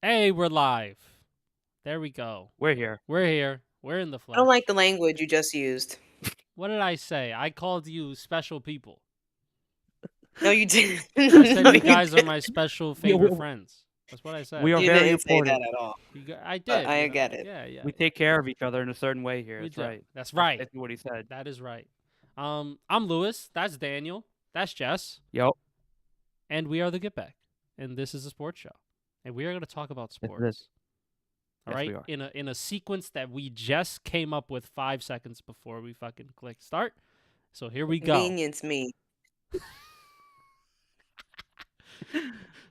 Hey, we're live. There we go. We're here. We're here. We're in the I don't flesh. like the language you just used. What did I say? I called you special people. No, you didn't. I said No, you you guys are didn't. my special We, favorite we, friends. That's what I said. we are You very didn't say that important. at all. I But did. I You know. get it. Yeah, yeah. We take care of each other in a certain way here. We That's do. right. That's That's right. basically what he said. That is right. I'm Lewis. That's Daniel. That's Jess. Yep. And we are the Get Back. And this is a sports show. And we are going to talk about Yes, sports. it is. All Yes, right, we are. in a sequence that we just came up with 5 seconds before we fucking click start. So here we go. Convenience me.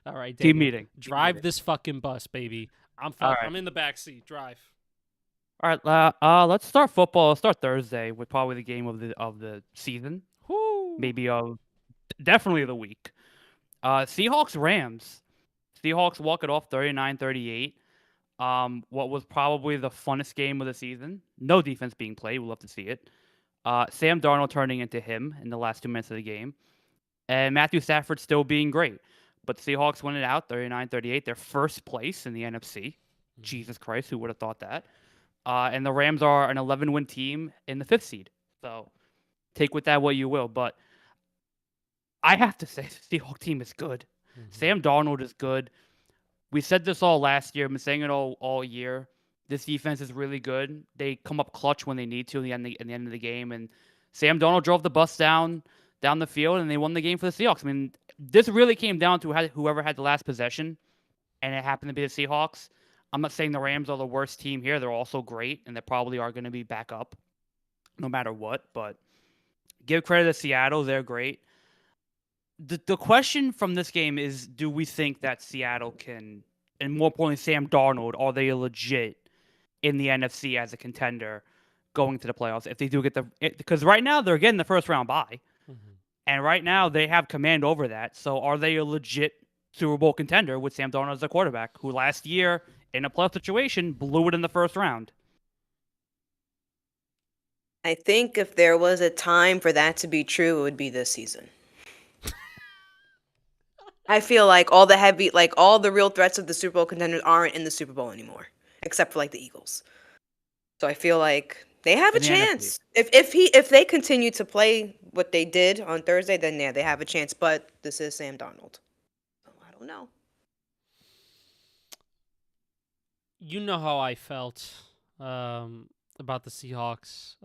All right, Team Daniel, meeting. drive this fucking bus, baby. All right. I'm in the back seat. Drive. All right. Let's start football. Let's start Thursday with probably the game of the season. Whoo. Maybe definitely the week. Seahawks Rams. Seahawks walk it off 39-38. What was probably the funnest game of the season. No defense being played. We'll love to see it. Sam Darnold turning into him in the last 2 minutes of the game. And Matthew Stafford still being great. But the Seahawks win it out 39-38. They're first place in the NFC. Jesus Christ, who would have thought that? And the Rams are an 11-win team in the 5th seed. So take with that what you will. But I have to say the Seahawks team is good. Mhm. Sam Darnold is good. We said this all last year. I've been saying it all year. This defense is really good. They come up clutch when they need to in the end of the game. And Sam Darnold drove the bus down the field, and they won the game for the Seahawks. I mean, this really came down to whoever had the last possession, and it happened to be the Seahawks. I'm not saying the Rams are the worst team here. They're also great, and they probably are going to be back up no matter what. But give credit to Seattle. They're great. The question from this game is, do we think that Seattle can, and more importantly, Sam Darnold, are they legit in the NFC as a contender going to the playoffs if they do get because right now they're getting the first round bye, and right now they have command over that. So are they a legit Super Bowl contender with Sam Darnold as a quarterback, who last year in a playoff situation blew it in the first round? I think if there was a time for that to be true, it would be this season. I feel like all the real threats of the Super Bowl contenders aren't in the Super Bowl anymore, except for like the Eagles. So I feel like they have a In the NFC. chance. If they continue to play what they did on Thursday, then yeah, they have a chance. But this is Sam Darnold. So I don't know. You know how I felt about the Seahawks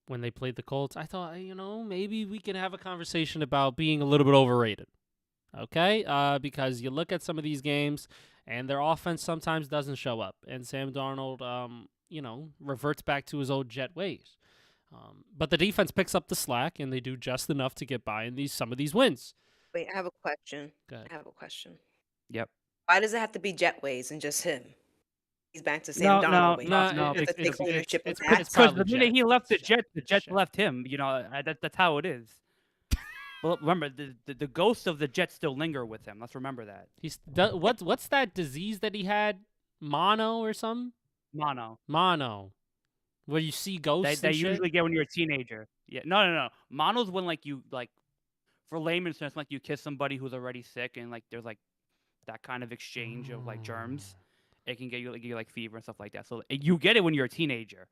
when they played the Colts. I thought, maybe we can have a conversation about being a little bit overrated. Okay? Because you look at some of these games, and their offense sometimes doesn't show up. And Sam Darnold, reverts back to his old jet ways. But the defense picks up the slack, and they do just enough to get by in some of these wins. Wait, I have a question. Go ahead. I have a question. Yep. Why does it have to be Jetways and just him? He's back to Sam Darnold. Wait, no, you have to it's- take ownership of it's that. Because probably the minute he Jets. left the It's Jets, the Jets Jets. left him. That's how it is. Well, remember the ghost of the Jets still linger with him. Let's remember that. What's that disease that he had? Mono or something? Mono. Where you see ghosts They and shit? usually get when you're a teenager. Yeah, no. Mono's when you for layman's terms, you kiss somebody who's already sick, and there's that kind of exchange of germs. It can get you fever and stuff like that. So you get it when you're a teenager.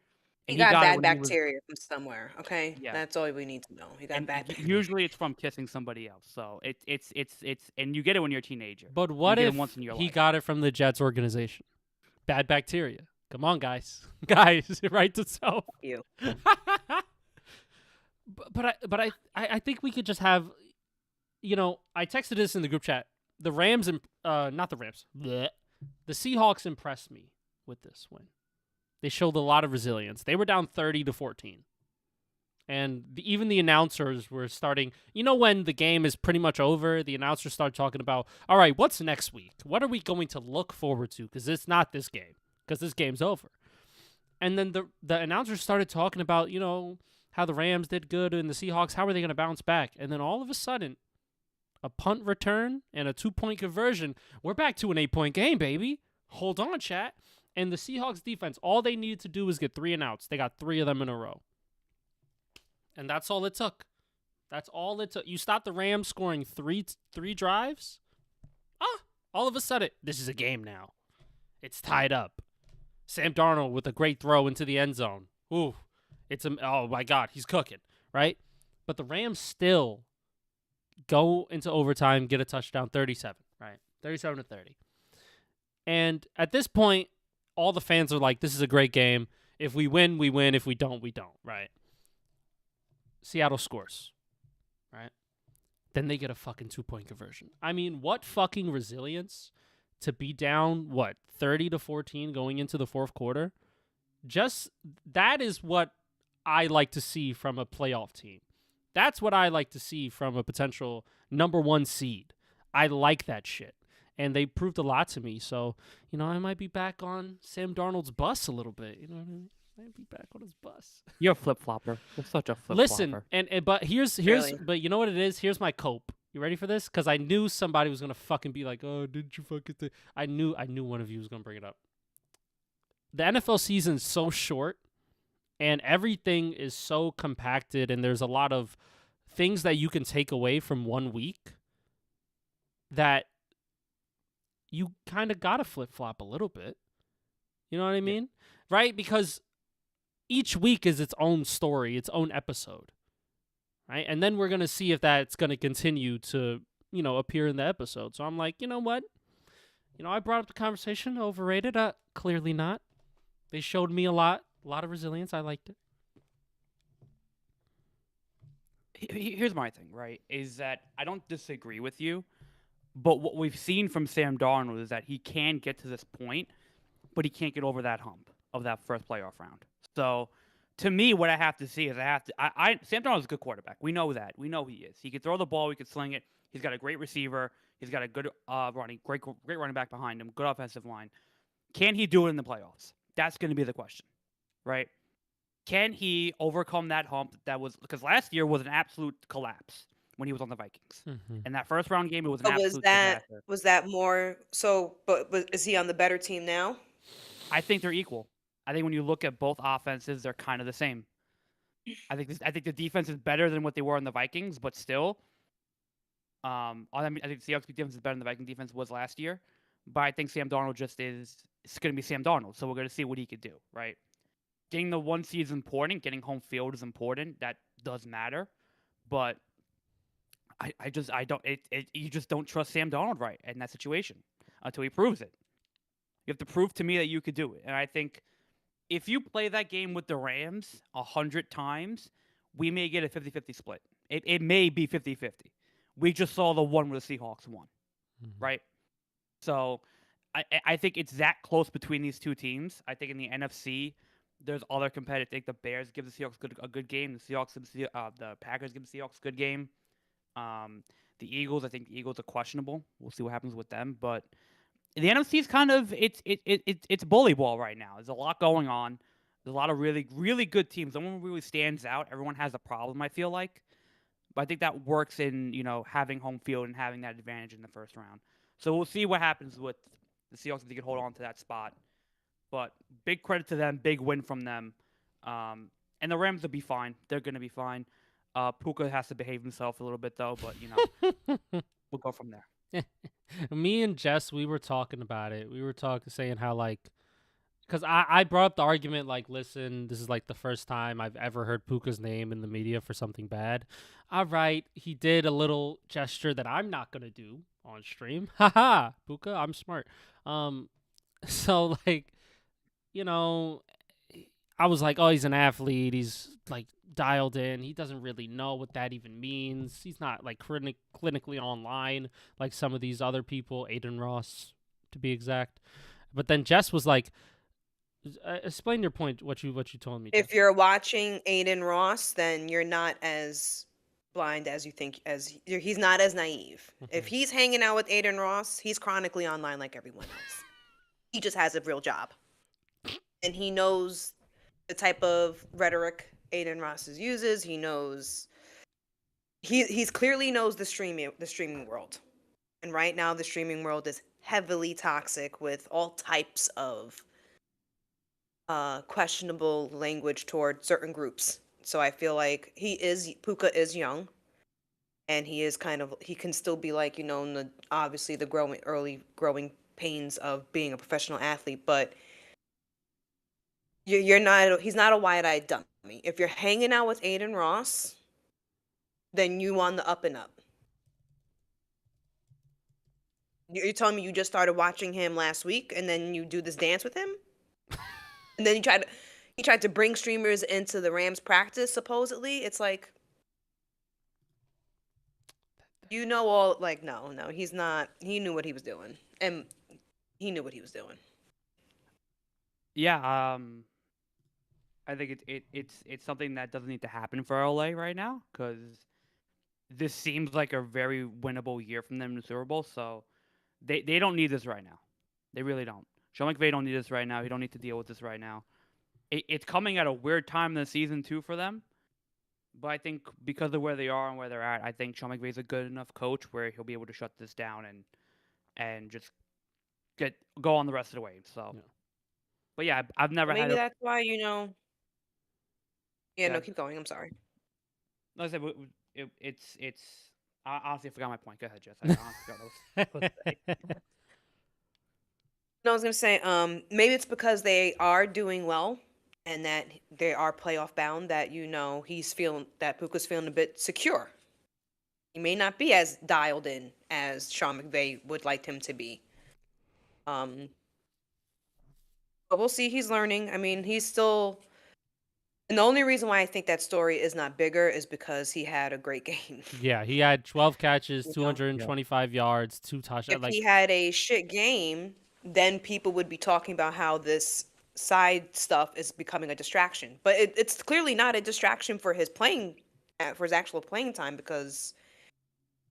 He And got it bad when he was- bacteria from somewhere. Okay, Yeah. that's all we need to know. He got and bad bacteria. usually it's from kissing somebody else. So it's and you get it when you're a teenager. But what get it if once in your he life. got it from the Jets organization? Bad bacteria. Come on, guys. Guys, right to self. You. But I think we could just have, I texted this in the group chat. The Rams and not the Rams. Bleh. The Seahawks impressed me with this win. They showed a lot of resilience. They were down 30-14. And even the announcers were starting, when the game is pretty much over, the announcers start talking about, all right, what's next week? What are we going to look forward to? Because it's not this game, because this game's over. And then the announcers started talking about, how the Rams did good and the Seahawks, how are they going to bounce back? And then all of a sudden, a punt return and a 2-point conversion, we're back to an 8-point game, baby. Hold on, chat. And the Seahawks defense, all they needed to do was get 3 and outs. They got 3 of them in a row. And that's all it took. That's all it took. You stopped the Rams scoring three drives? All of a sudden, this is a game now. It's tied up. Sam Darnold with a great throw into the end zone. Ooh, oh my God, he's cooking, right? But the Rams still go into overtime, get a touchdown, 37, right? 37-30. And at this point, all the fans are like, this is a great game. If we win, we win. If we don't, we don't, right? Seattle scores, right? Then they get a fucking 2-point conversion. I mean, what fucking resilience to be down, 30-14 going into the fourth quarter? Just that is what I like to see from a playoff team. That's what I like to see from a potential number 1 seed. I like that shit. And they proved a lot to me. So, I might be back on Sam Darnold's bus a little bit. You know what I mean? I might be back on his bus. You're a flip-flopper. You're such a flip-flopper. Listen, but here's Really? but you know what it is? Here's my cope. You ready for this? Because I knew somebody was gonna fucking be like, "Oh, did you fucking think?" I knew one of you was gonna bring it up. The NFL season is so short, and everything is so compacted, and there's a lot of things that you can take away from 1 week that you kind of gotta flip-flop a little bit. You know what I mean? Right? Because each week is its own story, its own episode, right? And then we're going to see if that's going to continue to, appear in the episode. So I'm like, you know what? I brought up the conversation, overrated. Clearly not. They showed me a lot of resilience. I liked it. Here's my thing, right? Is that I don't disagree with you, but what we've seen from Sam Darnold is that he can get to this point, but he can't get over that hump of that first playoff round. So, to me, what I have to see is Sam Darnold is a good quarterback. We know that. We know he is. He can throw the ball. He can sling it. He's got a great receiver. He's got a good great running back behind him. Good offensive line. Can he do it in the playoffs? That's going to be the question, right? Can he overcome that hump because last year was an absolute collapse when he was on the Vikings. Mm-hmm. And that first round game, it was an But absolute disaster. was that more so? But is he on the better team now? I think they're equal. I think when you look at both offenses, they're kind of the same. I think the defense is better than what they were on the Vikings, but still, I think the Seahawks defense is better than the Viking defense was last year. But I think Sam Darnold it's going to be Sam Darnold, so we're going to see what he could do, right? Getting the 1 seed is important. Getting home field is important. That does matter, but you just don't trust Sam Darnold right in that situation until he proves it. You have to prove to me that you could do it, and I think if you play that game with the Rams 100 times, we may get a 50-50 split. It may be 50-50. We just saw the one where the Seahawks won, right? So I think it's that close between these two teams. I think in the NFC, there's other competitive. I think the Bears give the Seahawks a good game. The Packers give the Seahawks a good game. The Eagles, I think the Eagles are questionable. We'll see what happens with them, but the NFC is kind of it's bully ball right now. There's a lot going on. There's a lot of really, really good teams. No one really stands out. Everyone has a problem, I feel like. But I think that works in, having home field and having that advantage in the first round. So we'll see what happens with the Seahawks if they can hold on to that spot. But big credit to them, big win from them. And the Rams will be fine. They're going to be fine. Puka has to behave himself a little bit, though. But, we'll go from there. Me and Jess, we were talking about it. We were saying how, because I brought up the argument, listen, this is, the first time I've ever heard Puka's name in the media for something bad. All right, he did a little gesture that I'm not going to do on stream. Haha, Puka, I'm smart. So, I was like, oh, he's an athlete. He's, dialed in. He doesn't really know what that even means. He's not, clinically online like some of these other people, Aiden Ross, to be exact. But then Jess was like, explain your point, what you told me. If you're watching Aiden Ross, then you're not as blind as you think. He's not as naive. If he's hanging out with Aiden Ross, he's chronically online like everyone else. He just has a real job, and he knows the type of rhetoric Aiden Ross uses. He knows. He's clearly knows the streaming world, and right now the streaming world is heavily toxic with all types of questionable language toward certain groups. So I feel like Puka is young. and he is he can still be like, in the obviously the early growing pains of being a professional athlete, but you're not he's not a wide-eyed dummy. If you're hanging out with Aiden Ross, then you on the up and up. You're telling me you just started watching him last week and then you do this dance with him? And then he tried to bring streamers into the Rams practice, supposedly. It's like, no, he's not. He knew what he was doing. And he knew what he was doing. Yeah, I think it's something that doesn't need to happen for LA right now because this seems like a very winnable year from them in the Super Bowl. So they don't need this right now. They really don't. Sean McVay don't need this right now. He don't need to deal with this right now. It's coming at a weird time in the season too for them. But I think because of where they are and where they're at, I think Sean McVay's a good enough coach where he'll be able to shut this down and just go on the rest of the way. So, Yeah. but yeah, I've never Maybe had. that's why, Yeah, Yeah. no, keep going. I'm sorry. Like I said, it's. I honestly forgot my point. Go ahead, Jess. I honestly forgot what I was supposed to say. No, I was gonna say, maybe it's because they are doing well and that they are playoff bound that that Puka's feeling a bit secure. He may not be as dialed in as Sean McVay would like him to be. But we'll see. He's learning. I mean, he's still. And the only reason why I think that story is not bigger is because he had a great game. Yeah, he had 12 catches, You know? 225 yards, 2 touchdowns. If he had a shit game, then people would be talking about how this side stuff is becoming a distraction. But it's clearly not a distraction for his actual playing time because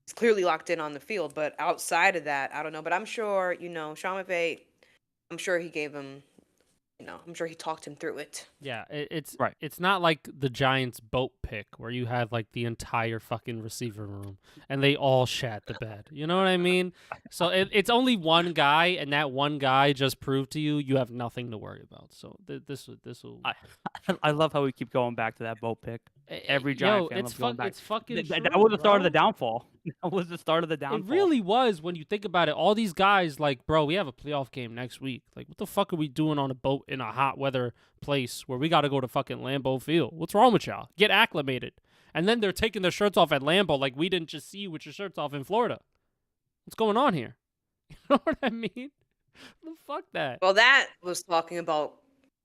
he's clearly locked in on the field. But outside of that, I don't know. But I'm sure, Sean McVay, I'm sure he gave him, I'm sure he talked him through it. Yeah, it's Right. It's not like the Giants boat pick where you have like the entire fucking receiver room and they all shat the bed. You know what I mean? So it's only one guy, and that one guy just proved to you have nothing to worry about. So this will. I love how we keep going back to that boat pick. Every Giant fan loves going back. It's fucking. That true, was the start of bro. the downfall. That was the start of the It downfall. really was when you think about it. All these guys, like, bro, we have a playoff game next week. Like, what the fuck are we doing on a boat in a hot weather place where we got to go to fucking Lambeau Field? What's wrong with y'all? Get acclimated. And then they're taking their shirts off at Lambeau like we didn't just see you with your shirts off in Florida. What's going on here? You know what I mean? Fuck that. Well, that was talking about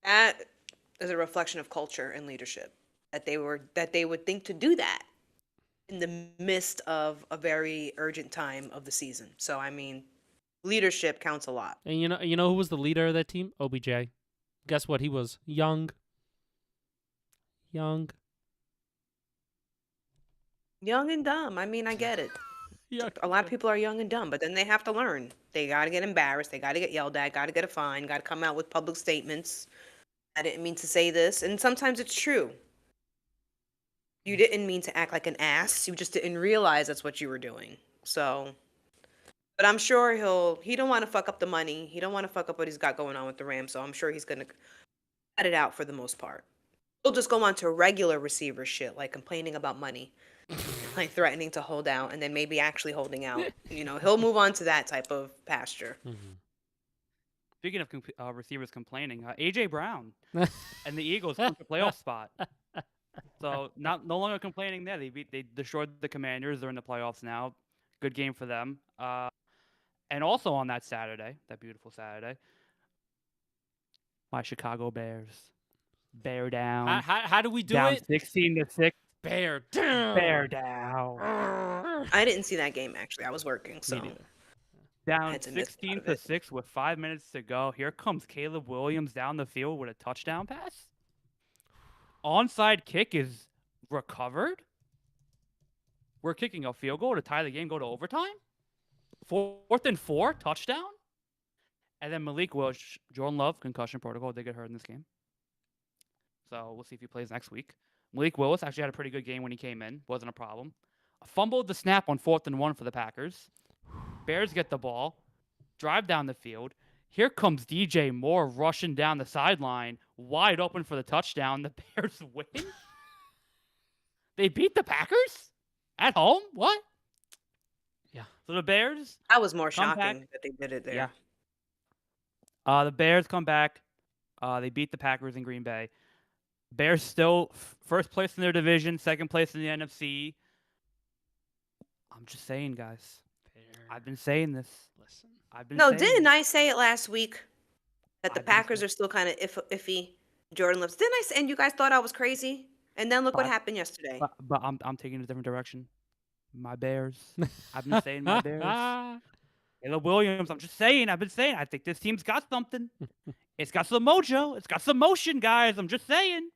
that is a reflection of culture and leadership that they would think to do that in the midst of a very urgent time of the season. So I mean, leadership counts a lot. And you know who was the leader of that team? OBJ. Guess what? He was young. Young and dumb. I mean, I get it. Yeah. A lot of people are young and dumb, but then they have to learn. They got to get embarrassed. They got to get yelled at. Got to get a fine. Got to come out with public statements. I didn't mean to say this, and sometimes it's true. You didn't mean to act like an ass. You just didn't realize that's what you were doing. So, but I'm sure he don't want to fuck up the money. He don't want to fuck up what he's got going on with the Rams. So I'm sure he's going to cut it out for the most part. He'll just go on to regular receiver shit, like complaining about money, like threatening to hold out, and then maybe actually holding out. He'll move on to that type of pasture. Mm-hmm. Speaking of receivers complaining, A.J. Brown and the Eagles took a playoff spot. So no longer complaining there. They destroyed the Commanders. They're in the playoffs now. Good game for them. And also on that Saturday, that beautiful Saturday, my Chicago Bears, bear down. How do we do down it? 16-6. Bear down. Bear down. I didn't see that game actually. I was working, so. Down 16-6 with 5 minutes to go. Here comes Caleb Williams down the field with a touchdown pass. Onside kick is recovered. We're kicking a field goal to tie the game, go to overtime. 4th and 4, touchdown. And then Malik Willis, Jordan Love, concussion protocol. They get hurt in this game. So we'll see if he plays next week. Malik Willis actually had a pretty good game when he came in. Wasn't a problem. Fumbled the snap on 4th and 1 for the Packers. Bears get the ball, drive down the field. Here comes DJ Moore rushing down the sideline, wide open for the touchdown. The Bears win. They beat the Packers At home? What? Yeah. So the Bears That was more come back. shocking that they did it there. Yeah. The Bears come back. They beat the Packers in Green Bay. Bears still first place in their division, second place in the NFC. I'm just saying, guys. I've been saying this. Listen. I've been No, saying didn't this. I say it last week that the I've been Packers saying- are still kind of iffy? Jordan Loves. Didn't I say? And you guys thought I was crazy. And then look what But- happened yesterday. But I'm taking a different direction. My Bears. I've been saying my Bears. Caleb Williams. I'm just saying. I've been saying. I think this team's got something. It's got some mojo. It's got some motion, guys. I'm just saying.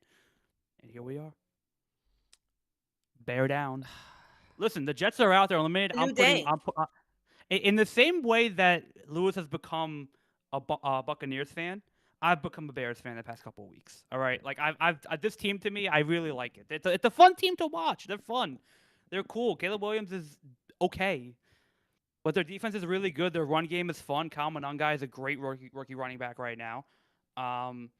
And here we are. Bear down. Listen, the Jets are out there eliminated. A new day. In the same way that Lewis has become a Buccaneers fan, I've become a Bears fan the past couple of weeks. All right, like I've this team to me, I really like it. It's a fun team to watch. They're fun. They're cool. Caleb Williams is okay, but their defense is really good. Their run game is fun. Kyle Monangai is a great rookie running back right now, and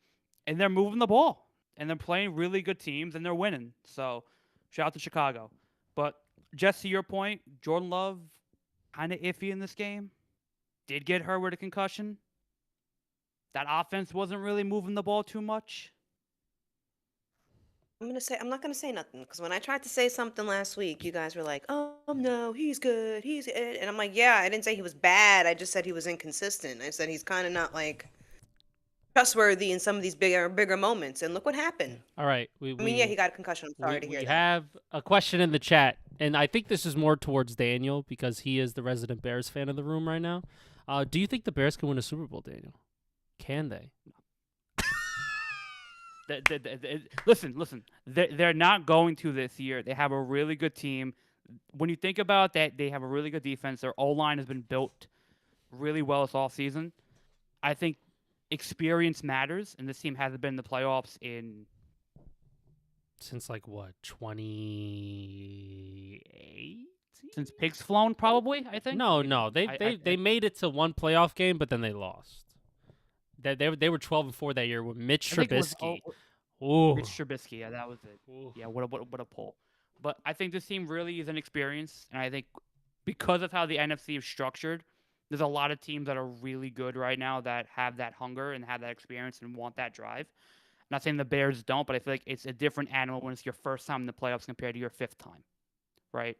they're moving the ball and they're playing really good teams and they're winning. So shout out to Chicago. But just to your point, Jordan Love kind of iffy in this game. Did get hurt with a concussion. That offense wasn't really moving the ball too much. I'm not gonna say nothing because when I tried to say something last week, you guys were like, "Oh no, he's good, he's good," and I'm like, "Yeah, I didn't say he was bad. I just said he was inconsistent. I said he's kind of not like trustworthy in some of these bigger moments." And look what happened. All right. I mean, yeah, he got a concussion. I'm sorry to hear we that. have a question in the chat, and I think this is more towards Daniel because he is the resident Bears fan in the room right now. Do you think the Bears can win a Super Bowl, Daniel? Can they? Listen. They're not going to this year. They have a really good team. When you think about that, they have a really good defense. Their O-line has been built really well this offseason. I think experience matters, and this team hasn't been in the playoffs in Since like what, 2018? since Pigs Flown, probably. I think. No. They made it to one playoff game, but then they lost. They were 12-4 that year with Mitch I think it was- Trubisky. oh, Mitch Ooh. Trubisky. Yeah, that was it. Ooh. Yeah, what a pull. But I think this team really is inexperienced, and I think because of how the NFC is structured, there's a lot of teams that are really good right now that have that hunger and have that experience and want that drive. I'm not saying the Bears don't, but I feel like it's a different animal when it's your first time in the playoffs compared to your fifth time, right?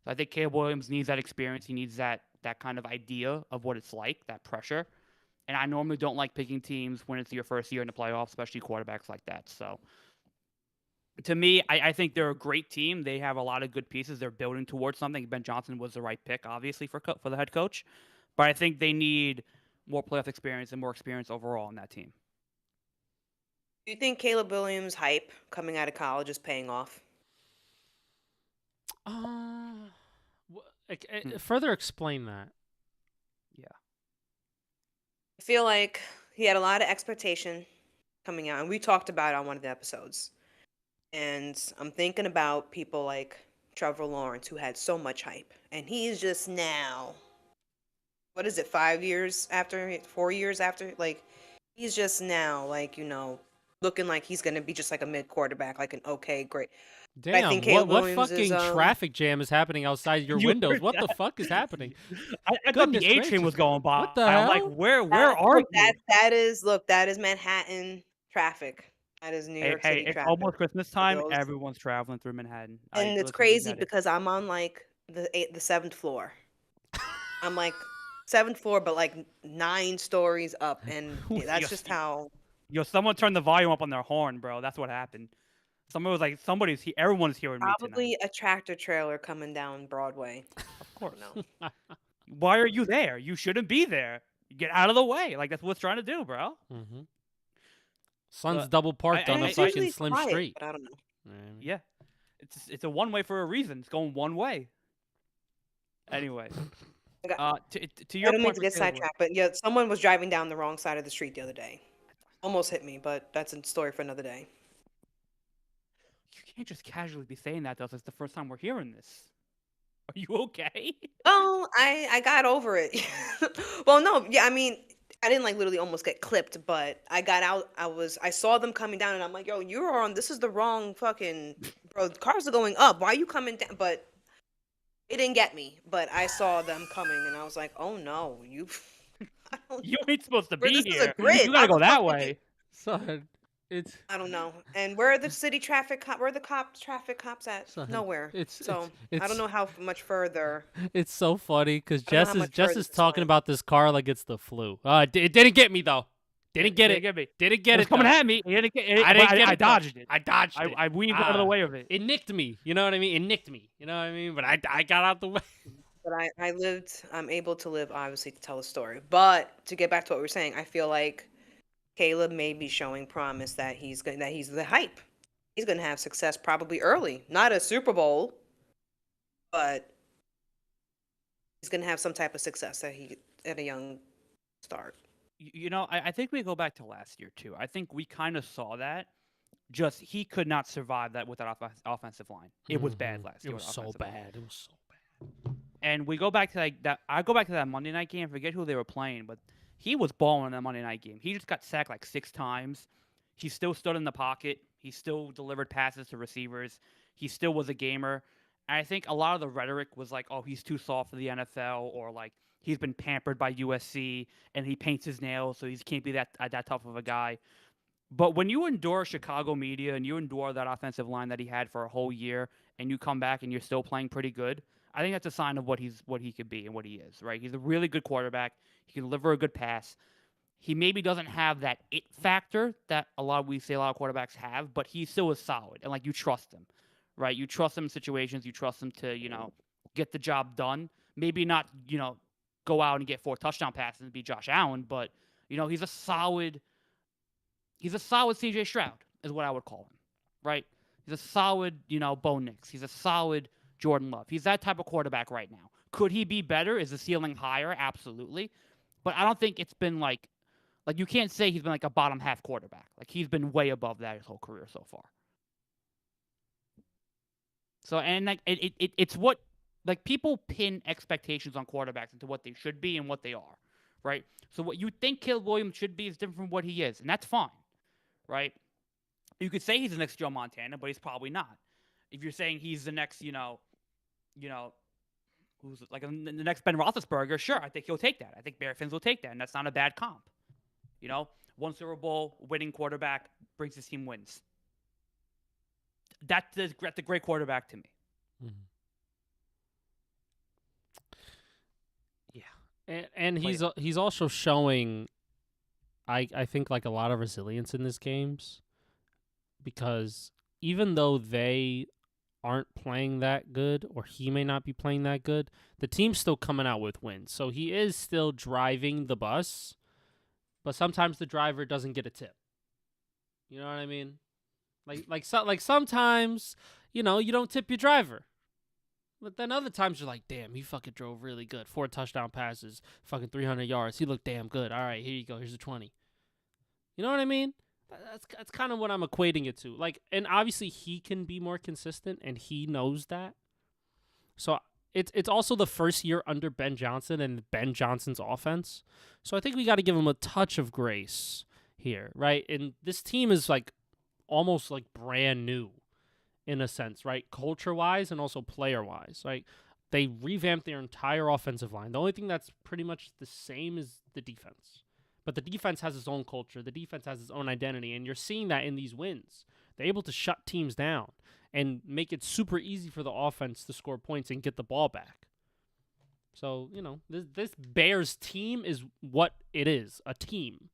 So I think Caleb Williams needs that experience. He needs that kind of idea of what it's like, that pressure. And I normally don't like picking teams when it's your first year in the playoffs, especially quarterbacks like that. So to me, I think they're a great team. They have a lot of good pieces. They're building towards something. Ben Johnson was the right pick, obviously, for the head coach. But I think they need more playoff experience and more experience overall in that team. Do you think Caleb Williams' hype coming out of college is paying off? Further explain that. I feel like he had a lot of expectation coming out, and we talked about it on one of the episodes. And I'm thinking about people like Trevor Lawrence, who had so much hype, and he's just now, what is it, 4 years after, like, he's just now, like, looking like he's gonna be just like a mid quarterback, like an okay, great. Damn, think Caleb what Williams fucking is, traffic jam is happening outside your You windows? heard What the fuck is happening? I thought Goodness the A train was gracious. going by. What the I'm like, hell? where are you? That is Manhattan traffic. That is New York City It's traffic. almost Christmas time. those- Everyone's traveling through Manhattan. And it's listen, crazy you got it. because I'm on like the 7th floor. I'm like 7th floor, but like 9 stories up, and that's just how. Yo, someone turned the volume up on their horn, bro. That's what happened. Someone was like, everyone's hearing me Probably a tractor trailer coming down Broadway. tonight. Of course. No. Why are you there? You shouldn't be there. Get out of the way. Like, that's what it's trying to do, bro. Mm-hmm. Son's But double parked I- on a It's I- fucking usually Slim quiet, Street. but I don't know. Yeah. It's a one way for a reason. It's going one way. Anyway. To your I don't mean point to for get Caleb Williams- sidetracked, but yeah, someone was driving down the wrong side of the street the other day. Almost hit me, but that's a story for another day. You can't just casually be saying that, though. It's the first time we're hearing this. Are you okay? Oh, I got over it. Well, no, yeah, I mean, I didn't like literally almost get clipped, but I got out. I saw them coming down, and I'm like, yo, you're on. This is the wrong fucking bro. The cars are going up. Why are you coming down? But It didn't get me, but I saw them coming, and I was like, "Oh no, you! I don't You know ain't supposed to where be this is a here. grid. You How gotta the go that fuck did you?" way. Son, it's I don't know. And where are the city traffic cop? Where are the traffic cops at? son, Nowhere. it's So it's I don't it's know how much further. it's so funny because I don't know how Jess is much Jess further is this talking went. about this car like it's the flu. It didn't get me though. Didn't get Didn't it. get me. Didn't It get was it coming though. at me. I But didn't get I it though. dodged it. I dodged it. I weaved out of the way of it. It nicked me. You know what I mean? It nicked me. You know what I mean? But I got out the way. But I lived. I'm able to live, obviously, to tell a story. But to get back to what we were saying, I feel like Caleb may be showing promise that he's the hype. He's gonna have success probably early, not a Super Bowl, but he's gonna have some type of success at a young start. I think we go back to last year too. I think we kind of saw that. Just he could not survive that with that offensive line. It was bad last year. It was with so offensive line. bad. It was so bad. And we go back to like that. I go back to that Monday night game. I forget who they were playing, but he was balling in that Monday night game. He just got sacked like 6 times. He still stood in the pocket. He still delivered passes to receivers. He still was a gamer. And I think a lot of the rhetoric was like, "Oh, he's too soft for the NFL," or like he's been pampered by USC and he paints his nails, so he can't be that tough of a guy. But when you endure Chicago media and you endure that offensive line that he had for a whole year, and you come back and you're still playing pretty good, I think that's a sign of what he could be and what he is. Right? He's a really good quarterback. He can deliver a good pass. He maybe doesn't have that it factor that a lot of quarterbacks have, but he still is solid and like you trust him, right? You trust him in situations. You trust him to get the job done. Maybe not go out and get 4 touchdown passes and be Josh Allen, but he's a solid. He's a solid C.J. Stroud, is what I would call him, right? He's a solid, Bo Nix. He's a solid Jordan Love. He's that type of quarterback right now. Could he be better? Is the ceiling higher? Absolutely. But I don't think it's been like you can't say he's been like a bottom half quarterback. Like he's been way above that his whole career so far. So and like it's what like people pin expectations on quarterbacks into what they should be and what they are, right? So what you think Caleb Williams should be is different from what he is, and that's fine. Right? You could say he's the next Joe Montana, but he's probably not. If you're saying he's the next, who's like the next Ben Roethlisberger, sure, I think he'll take that. I think Bear fans will take that, and that's not a bad comp. 1 Super Bowl winning quarterback brings his team wins. That's a great quarterback to me. Mm-hmm. Yeah, and he's also showing. I think like a lot of resilience in this games because even though they aren't playing that good or he may not be playing that good, the team's still coming out with wins. So he is still driving the bus, but sometimes the driver doesn't get a tip. You know what I mean? Like sometimes, you don't tip your driver. But then other times you're like, damn, he fucking drove really good. 4 touchdown passes, fucking 300 yards. He looked damn good. All right, here you go. Here's a 20. You know what I mean? That's kind of what I'm equating it to. Like, and obviously he can be more consistent, and he knows that. So it's also the first year under Ben Johnson and Ben Johnson's offense. So I think we got to give him a touch of grace here, right? And this team is like almost like brand new in a sense, right? Culture-wise and also player-wise, right? They revamped their entire offensive line. The only thing that's pretty much the same is the defense. But the defense has its own culture. The defense has its own identity, and you're seeing that in these wins. They're able to shut teams down and make it super easy for the offense to score points and get the ball back. So, this Bears team is what it is, a team,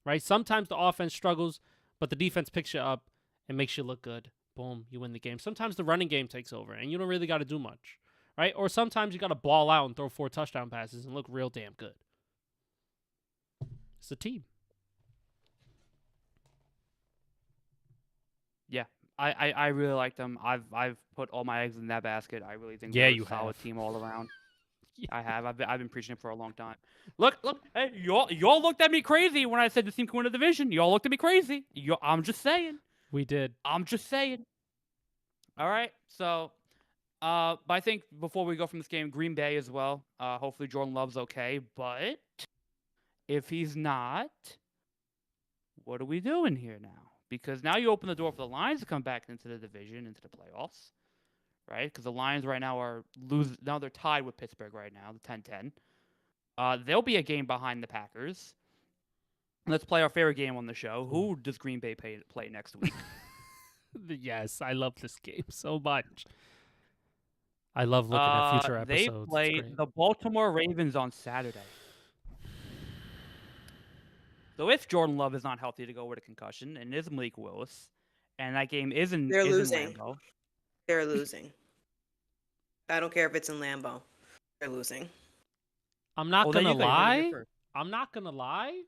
right? Sometimes the offense struggles, but the defense picks you up and makes you look good. Boom, you win the game. Sometimes the running game takes over, and you don't really got to do much, right? Or sometimes you got to ball out and throw 4 touchdown passes and look real damn good. It's a team. Yeah, I really like them. I've put all my eggs in that basket. I really think Yeah, they're you a solid have. team all around. Yeah. I have. I've been preaching it for a long time. Look, hey, y'all looked at me crazy when I said this team can win a division. Y'all looked at me crazy. I'm just saying. We did. I'm just saying. All right, so, but I think before we go from this game, Green Bay as well. Hopefully Jordan Love's okay, but if he's not, what are we doing here now? Because now you open the door for the Lions to come back into the division, into the playoffs, right? Because the Lions right now now they're tied with Pittsburgh right now, the 10-10. They'll be a game behind the Packers. Let's play our favorite game on the show. Who does Green Bay play next week? Yes, I love this game so much. I love looking at future They episodes. It's play great. the Baltimore Ravens on Saturday. So if Jordan Love is not healthy to go with a concussion, and it is Malik Willis, and that game isn't They're losing. Lambeau. They're losing. I don't care if it's in Lambeau. They're losing. I'm not There gonna you go, you heard it here lie. first. I'm not gonna lie.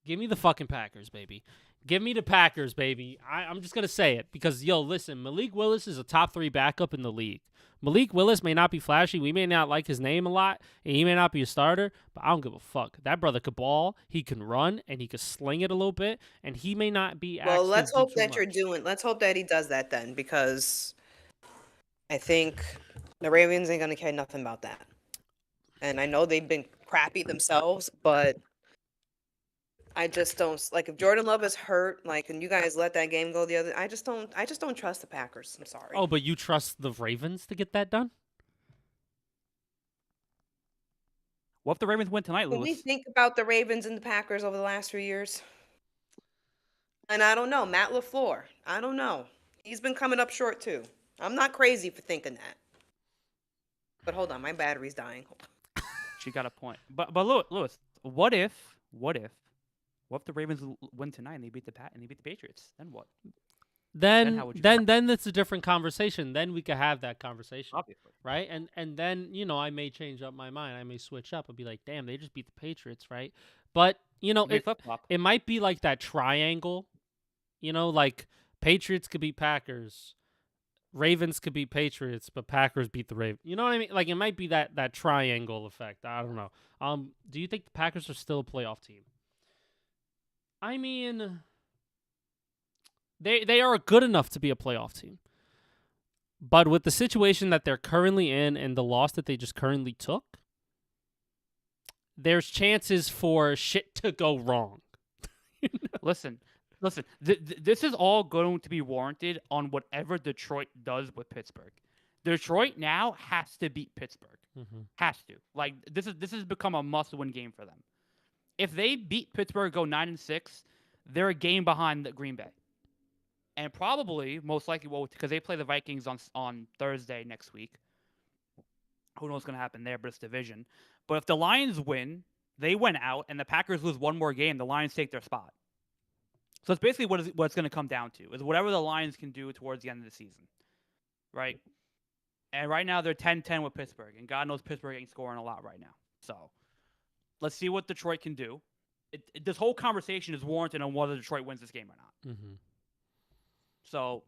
Give me the fucking Packers, baby. Give me the Packers, baby. I'm just gonna say it because listen, Malik Willis is a top 3 backup in the league. Malik Willis may not be flashy. We may not like his name a lot, and he may not be a starter, but I don't give a fuck. That brother could ball. He can run, and he could sling it a little bit, and he may not be. Well, let's hope too that you're much. doing. Let's hope that he does that then, because I think the Ravens ain't gonna care nothing about that. And I know they've been crappy themselves, but I just don't like if Jordan Love is hurt, like, and you guys let that game go the other. I just don't trust the Packers. I'm sorry. Oh, but you trust the Ravens to get that done? What if the Ravens win tonight, When we Lewis? think about the Ravens and the Packers over the last few years, and I don't know, Matt LaFleur, I don't know. He's been coming up short too. I'm not crazy for thinking that. But hold on, my battery's dying. She got a point. But Lewis, what if the Ravens win tonight and they beat the Patriots? Then what? Then how would you then it's a different conversation. Then we could have that conversation, Obviously. right? And then I may change up my mind. I may switch up and be like, damn, they just beat the Patriots, right? But They flip-flop. it might be like that triangle, like Patriots could beat Packers, Ravens could beat Patriots, but Packers beat the Ravens. You know what I mean? Like it might be that triangle effect. I don't know. Do you think the Packers are still a playoff team? I mean, they are good enough to be a playoff team. But with the situation that they're currently in and the loss that they just currently took, there's chances for shit to go wrong. Listen. This is all going to be warranted on whatever Detroit does with Pittsburgh. Detroit now has to beat Pittsburgh. Mm-hmm. Has to. Like this has become a must-win game for them. If they beat Pittsburgh, go 9-6, they're a game behind the Green Bay. And probably, most likely, because they play the Vikings on Thursday next week. Who knows what's going to happen there, but it's division. But if the Lions win, they win out, and the Packers lose one more game, the Lions take their spot. So it's basically what it's going to come down to, is whatever the Lions can do towards the end of the season. Right? And right now, they're 10-10 with Pittsburgh, and God knows Pittsburgh ain't scoring a lot right now. So let's see what Detroit can do. This whole conversation is warranted on whether Detroit wins this game or not. Mm-hmm. So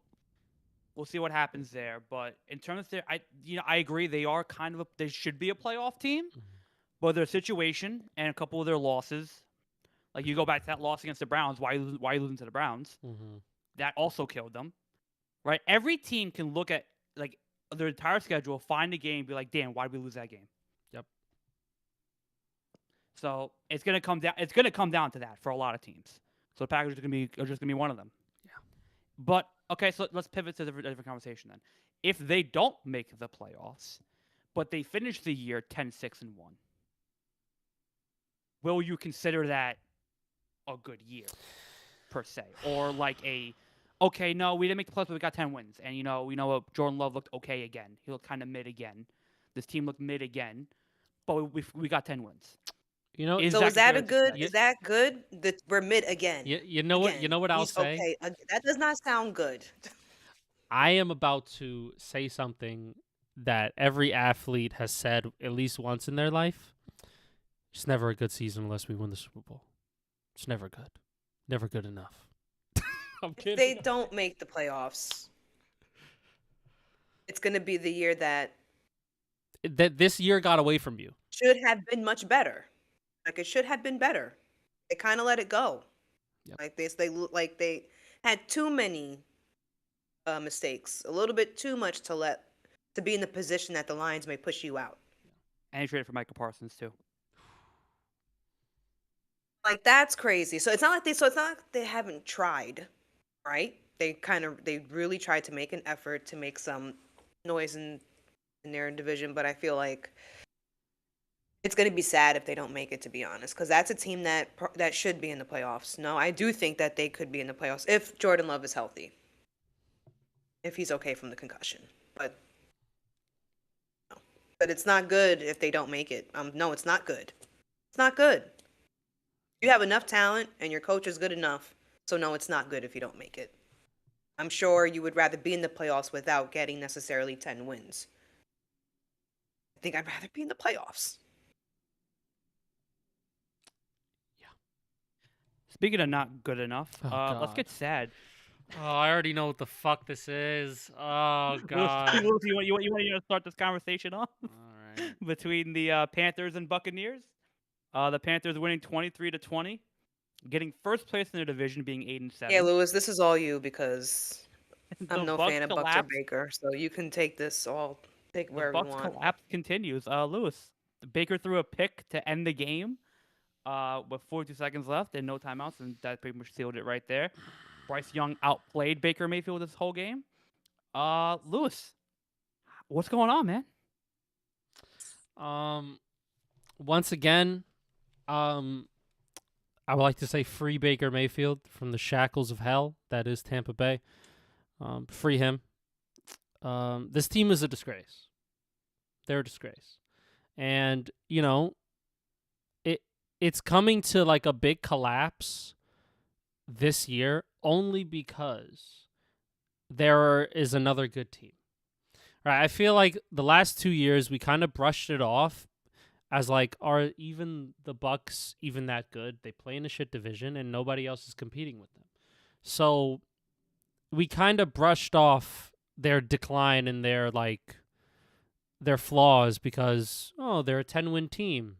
we'll see what happens there. But in terms of I agree they are they should be a playoff team, but their situation and a couple of their losses, like you go back to that loss against the Browns, why are you losing to the Browns? Mm-hmm. That also killed them, right? Every team can look at like their entire schedule, find a game, be like, damn, why did we lose that game? Yep. So it's gonna come down. It's gonna come down to that for a lot of teams. So the Packers are just gonna be one of them. Yeah. But okay, so let's pivot to a different conversation then. If they don't make the playoffs, but they finish the year 10-6-1, will you consider that a good year per se, or like okay, no, we didn't make the playoffs, but we got 10 wins, and we know what, Jordan Love looked okay again. He looked kind of mid again. This team looked mid again, but we got 10 wins. Is so that is that good? That we're mid again. You know what? You know what I'll say? Okay, that does not sound good. I am about to say something that every athlete has said at least once in their life. It's never a good season unless we win the Super Bowl. It's never good. Never good enough. I'm kidding. If they don't make the playoffs, it's going to be the year that this year got away from you. Should have been much better. Like, it should have been better. They kind of let it go. Yep. Like they had too many mistakes, a little bit too much to be in the position that the Lions may push you out. And he traded for Micah Parsons too. Like, that's crazy. So it's not like they haven't tried, right? They really tried to make an effort to make some noise in their division, but I feel like it's going to be sad if they don't make it, to be honest, because that's a team that should be in the playoffs. No, I do think that they could be in the playoffs if Jordan Love is healthy, if he's okay from the concussion. But no. But it's not good if they don't make it. No, it's not good. It's not good. You have enough talent and your coach is good enough. So no, it's not good if you don't make it. I'm sure you would rather be in the playoffs without getting necessarily 10 wins. I think I'd rather be in the playoffs. Speaking of not good enough, Oh, let's God. get sad. Oh, I already know what the fuck this is. Oh Lewis, God. you want to start this conversation off All right. between the Panthers and Buccaneers? The Panthers winning 23-20, getting first place in their division, being 8-7. Yeah, Lewis, this is all you because I'm The no Bucs fan of Bucks or collapse. Baker, so you can take The wherever you Bucs want. collapse continues. Lewis, Baker threw a pick to end the game with 42 seconds left and no timeouts, and that pretty much sealed it right there. Bryce Young outplayed Baker Mayfield this whole game. Lewis, what's going on, man? Once again, I would like to say free Baker Mayfield from the shackles of hell that is Tampa Bay. Free him. This team is a disgrace. They're a disgrace. And, you know, it's coming to like a big collapse this year only because there is another good team. Right? I feel like the last 2 years we kind of brushed it off as like, are even the Bucks even that good? They play in a shit division and nobody else is competing with them. So we kind of brushed off their decline and their flaws because, oh, they're a 10-win team.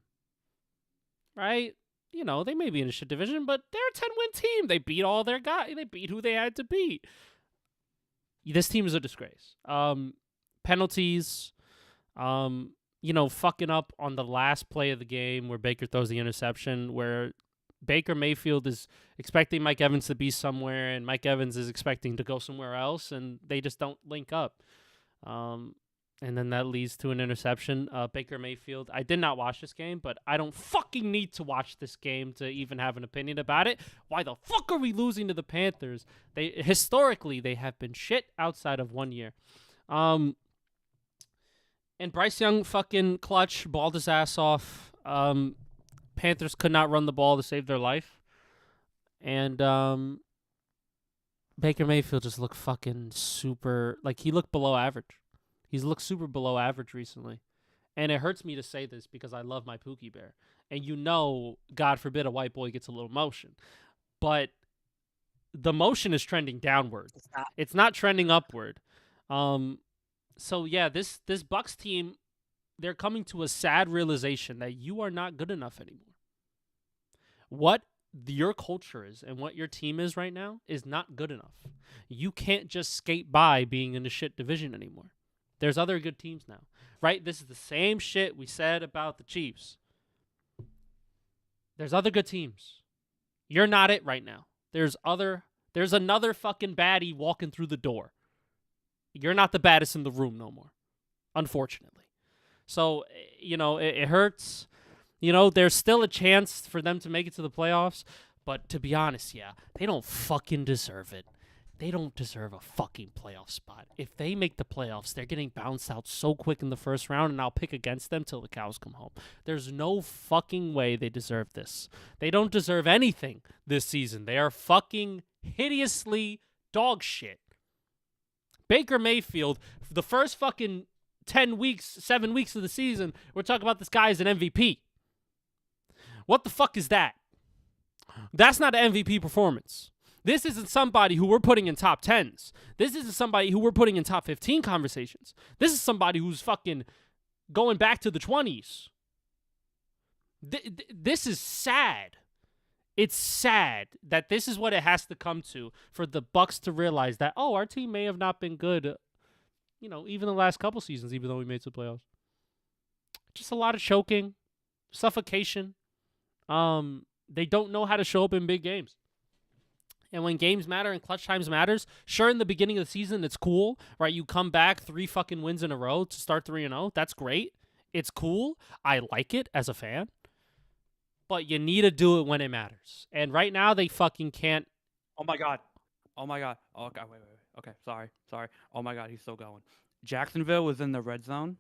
Right? You know, they may be in a shit division, but they're a 10-win team. They beat all their guys. They beat who they had to beat. This team is a disgrace. Penalties, you know, fucking up on the last play of the game where Baker throws the interception, where Baker Mayfield is expecting Mike Evans to be somewhere, and Mike Evans is expecting to go somewhere else, and they just don't link up. And then that leads to an interception. Baker Mayfield, I did not watch this game, but I don't fucking need to watch this game to even have an opinion about it. Why the fuck are we losing to the Panthers? Historically, they have been shit outside of 1 year. And Bryce Young fucking clutch, balled his ass off. Panthers could not run the ball to save their life. And Baker Mayfield just looked fucking super, like he looked below average. He's looked super below average recently. And it hurts me to say this because I love my Pookie Bear. And you know, God forbid a white boy gets a little motion. But the motion is trending downward. It's not trending upward. So yeah, this Bucks team, they're coming to a sad realization that you are not good enough anymore. What your culture is and what your team is right now is not good enough. You can't just skate by being in a shit division anymore. There's other good teams now, right? This is the same shit we said about the Chiefs. There's other good teams. You're not it right now. There's another fucking baddie walking through the door. You're not the baddest in the room no more, unfortunately. So, you know, it hurts. You know, there's still a chance for them to make it to the playoffs, but to be honest, yeah, they don't fucking deserve it. They don't deserve a fucking playoff spot. If they make the playoffs, they're getting bounced out so quick in the first round, and I'll pick against them till the cows come home. There's no fucking way they deserve this. They don't deserve anything this season. They are fucking hideously dog shit. Baker Mayfield, the first fucking 7 weeks of the season, we're talking about this guy as an MVP. What the fuck is that? That's not an MVP performance. This isn't somebody who we're putting in top 10s. This isn't somebody who we're putting in top 15 conversations. This is somebody who's fucking going back to the 20s. This is sad. It's sad that this is what it has to come to for the Bucks to realize that, oh, our team may have not been good, you know, even the last couple seasons, even though we made some playoffs. Just a lot of choking, suffocation. They don't know how to show up in big games. And when games matter and clutch times matters, sure, in the beginning of the season, it's cool, right? You come back 3 fucking wins in a row to start 3-0. That's great. It's cool. I like it as a fan. But you need to do it when it matters. And right now, they fucking can't. Oh my god. Oh my god. Oh god. Wait. Okay. Sorry. Oh my god. He's still going. Jacksonville was in the red zone.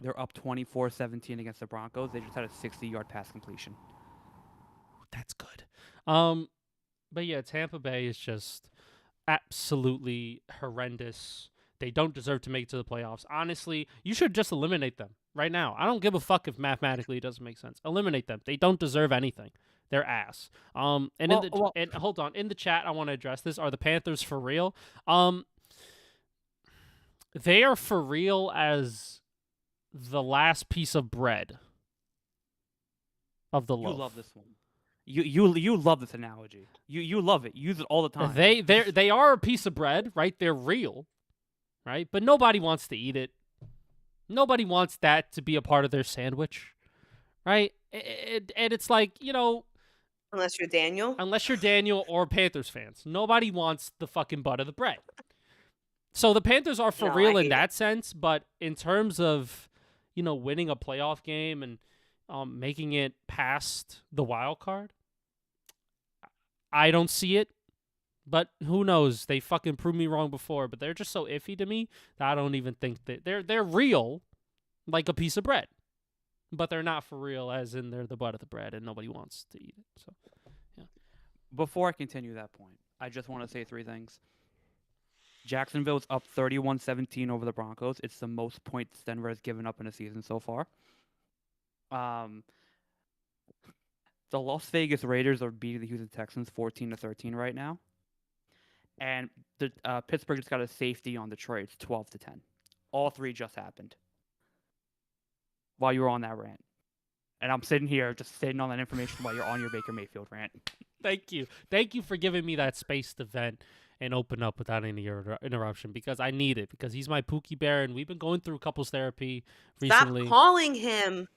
They're up 24-17 against the Broncos. They just had a 60-yard pass completion. That's good. But yeah, Tampa Bay is just absolutely horrendous. They don't deserve to make it to the playoffs. Honestly, you should just eliminate them right now. I don't give a fuck if mathematically it doesn't make sense. Eliminate them. They don't deserve anything. They're ass. And hold on, in the chat, I want to address this. Are the Panthers for real? They are for real as the last piece of bread of the loaf. You love this one. You love this analogy. You love it. You use it all the time. They are a piece of bread, right? They're real, right? But nobody wants to eat it. Nobody wants that to be a part of their sandwich, right? And it's like, Unless you're Daniel or Panthers fans. Nobody wants the fucking butt of the bread. So the Panthers are for real in that sense, but in terms of, winning a playoff game and making it past the wild card, I don't see it. But who knows? They fucking proved me wrong before, but they're just so iffy to me that I don't even think that they're real like a piece of bread. But they're not for real as in they're the butt of the bread and nobody wants to eat it. So, yeah. Before I continue that point, I just want to say 3 things. Jacksonville's up 31-17 over the Broncos. It's the most points Denver has given up in a season so far. The Las Vegas Raiders are beating the Houston Texans 14-13 right now. And the Pittsburgh just got a safety on Detroit. It's 12-10. All 3 just happened while you were on that rant. And I'm sitting here just sitting on that information while you're on your Baker Mayfield rant. Thank you. Thank you for giving me that space to vent and open up without any interruption because I need it because he's my Pookie Bear and we've been going through couples therapy recently. Stop calling him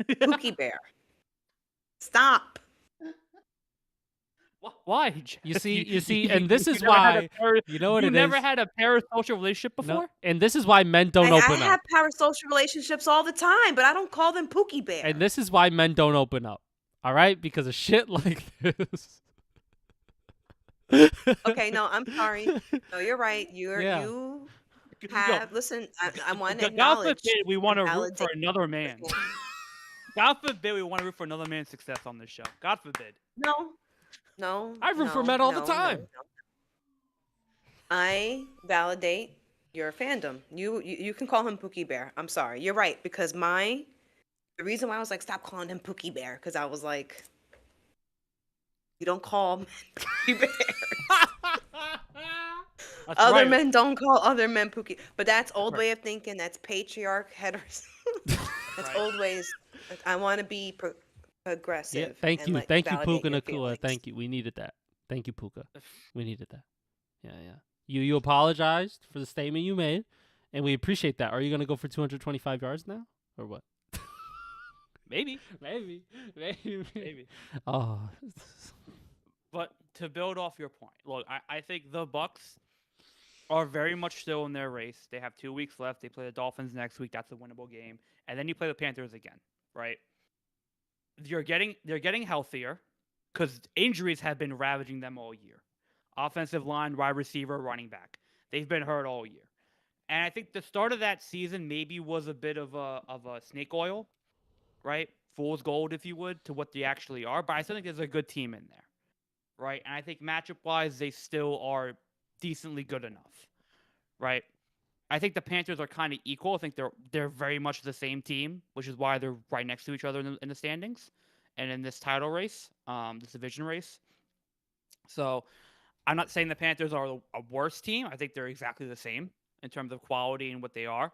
Pookie Bear. Stop. Why? You see, and this is why. You know what it is? You never had a parasocial relationship before? No, and this is why men don't open up. I have parasocial relationships all the time, but I don't call them Pookie Bear. And this is why men don't open up. All right? Because of shit like this. Okay, no, I'm sorry. No, you're right. You have listen. I want to acknowledge. God forbid we want to root for another man. God forbid we want to root for another man's success on this show. God forbid. No. I root for men all the time. No. I validate your fandom. You can call him Pookie Bear. I'm sorry. You're right because the reason why I was like stop calling him Pookie Bear because I was like you don't call men Pookie Bear. Other men don't call other men Pookie. But that's old way of thinking. That's patriarch heterosexual. That's old ways. I want to be aggressive. Yeah, thank you, Puka Nakua. Thank you. We needed that. Thank you, Puka. We needed that. Yeah. You apologized for the statement you made, and we appreciate that. Are you gonna go for 225 yards now, or what? Maybe. Oh. But to build off your point, look, I think the Bucks are very much still in their race. They have 2 weeks left. They play the Dolphins next week. That's a winnable game, and then you play the Panthers again, right? They're getting healthier because injuries have been ravaging them all year. Offensive line, wide receiver, running back. They've been hurt all year. And I think the start of that season maybe was a bit of a snake oil, right? Fool's gold, if you would, to what they actually are. But I still think there's a good team in there, right? And I think matchup-wise, they still are decently good enough, right? I think the Panthers are kind of equal. I think they're very much the same team, which is why they're right next to each other in the standings and in this title race, this division race. So I'm not saying the Panthers are a worse team. I think they're exactly the same in terms of quality and what they are.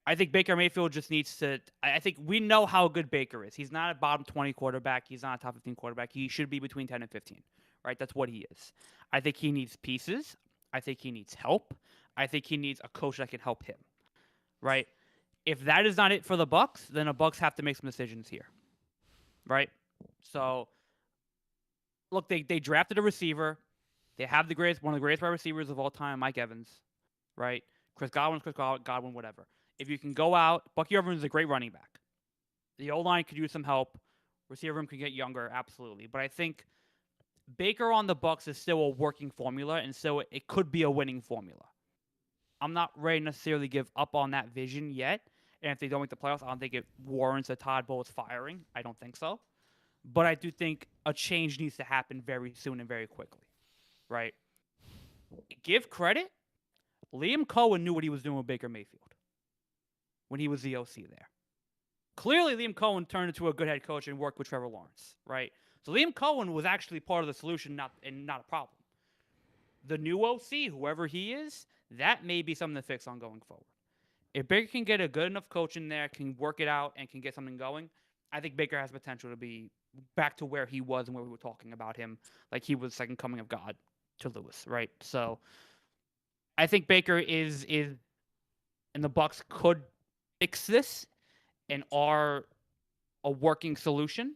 I think Baker Mayfield just needs to – I think we know how good Baker is. He's not a bottom 20 quarterback. He's not a top 15 quarterback. He should be between 10 and 15, right? That's what he is. I think he needs pieces. I think he needs help. I think he needs a coach that can help him, right? If that is not it for the Bucks, then the Bucks have to make some decisions here, right? So, look, they drafted a receiver. They have one of the greatest wide receivers of all time, Mike Evans, right? Chris Godwin, whatever. If you can go out, Bucky Irvin is a great running back. The O-line could use some help. Receiver room could get younger, absolutely. But I think Baker on the Bucs is still a working formula, and so it could be a winning formula. I'm not ready to necessarily give up on that vision yet. And if they don't make the playoffs, I don't think it warrants a Todd Bowles firing. I don't think so. But I do think a change needs to happen very soon and very quickly, right? Give credit. Liam Cohen knew what he was doing with Baker Mayfield when he was the OC there. Clearly, Liam Cohen turned into a good head coach and worked with Trevor Lawrence, right? So Liam Cohen was actually part of the solution, not a problem. The new OC, whoever he is, that may be something to fix on going forward. If Baker can get a good enough coach in there, can work it out, and can get something going, I think Baker has potential to be back to where he was and where we were talking about him, like he was second coming of God to Lewis, right? So I think Baker is and the Bucs could fix this and are a working solution.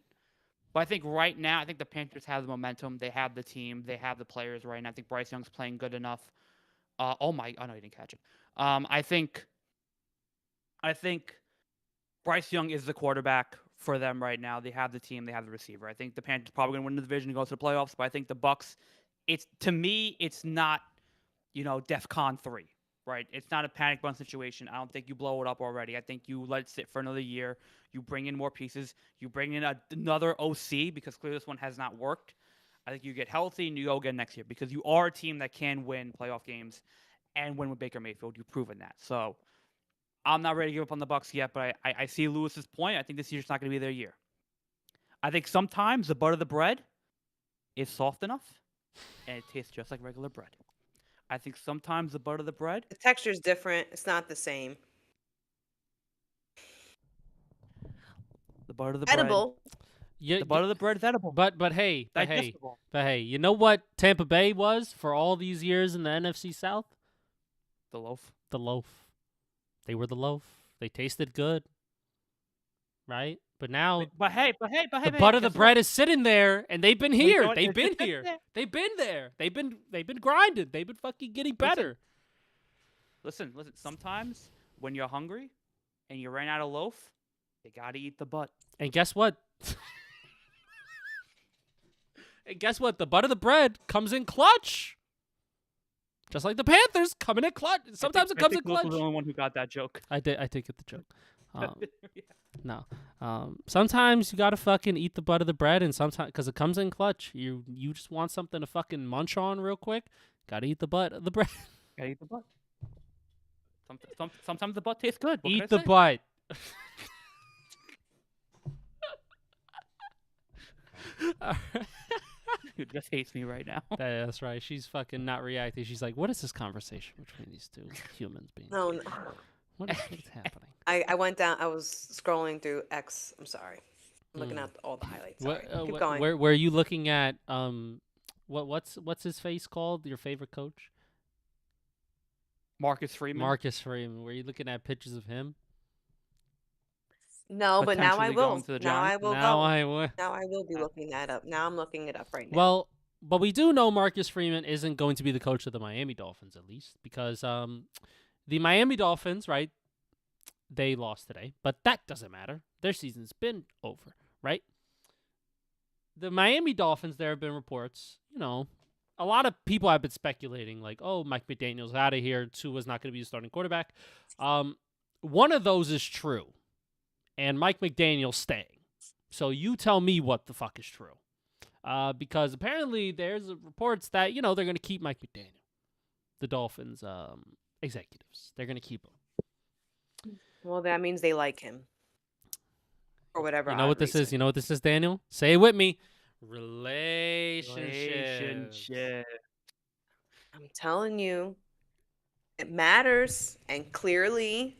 But I think right now, I think the Panthers have the momentum. They have the team. They have the players right now. I think Bryce Young's playing good enough. Oh no, you didn't catch it. I think Bryce Young is the quarterback for them right now. They have the team. They have the receiver. I think the Panthers probably going to win the division and go to the playoffs. But I think the Bucs, to me, it's not, DEFCON 3, right? It's not a panic button situation. I don't think you blow it up already. I think you let it sit for another year. You bring in more pieces. You bring in another OC because clearly this one has not worked. I think you get healthy and you go again next year because you are a team that can win playoff games and win with Baker Mayfield. You've proven that. So I'm not ready to give up on the Bucs yet, but I see Lewis's point. I think this year's not going to be their year. I think sometimes the butter of the bread is soft enough and it tastes just like regular bread. I think sometimes the butter of the bread. The texture's different. It's not the same. The butter of the Edible. Yeah, bread. The butter of the bread is edible. But hey, you know what Tampa Bay was for all these years in the NFC South? The loaf. The loaf. They were the loaf. They tasted good, right? But now, but hey, the butter of the bread is sitting there, and they've been here. They've been here. They've been there. They've been grinding. They've been fucking getting better. Listen. Sometimes when you're hungry and you ran out of loaf, you gotta eat the butt. And guess what? The butter of the bread comes in clutch. Just like the Panthers coming in clutch. Sometimes it comes in clutch. I was the only one who got that joke. I did get the joke. No. Sometimes you gotta fucking eat the butt of the bread, and sometimes because it comes in clutch, you just want something to fucking munch on real quick. Gotta eat the butt of the bread. Gotta eat the butt. Sometimes the butt tastes good. Eat the butt. Dude just hates me right now. That's right. She's fucking not reacting. She's like, "What is this conversation between these two humans being? No. What's happening?" I went down. I was scrolling through X. I'm sorry. I'm looking at all the highlights. Sorry. Keep going. Where are you looking at? What's his face called? Your favorite coach? Marcus Freeman. Marcus Freeman. Were you looking at pictures of him? No, but now I will. Now I will be Uh, looking that up. Now I'm looking it up right now. Well, but we do know Marcus Freeman isn't going to be the coach of the Miami Dolphins, at least, because the Miami Dolphins, right? They lost today, but that doesn't matter. Their season's been over, right? The Miami Dolphins, there have been reports, a lot of people have been speculating, like, oh, Mike McDaniel's out of here. Tua's not going to be the starting quarterback. One of those is true, and Mike McDaniel's staying. So you tell me what the fuck is true. Because apparently there's reports that, they're going to keep Mike McDaniel. The Dolphins executives. They're going to keep him. Well, that means they like him. Or whatever. You know what this is? You know what this is, Daniel? Say it with me. Relationship. I'm telling you, it matters. And clearly,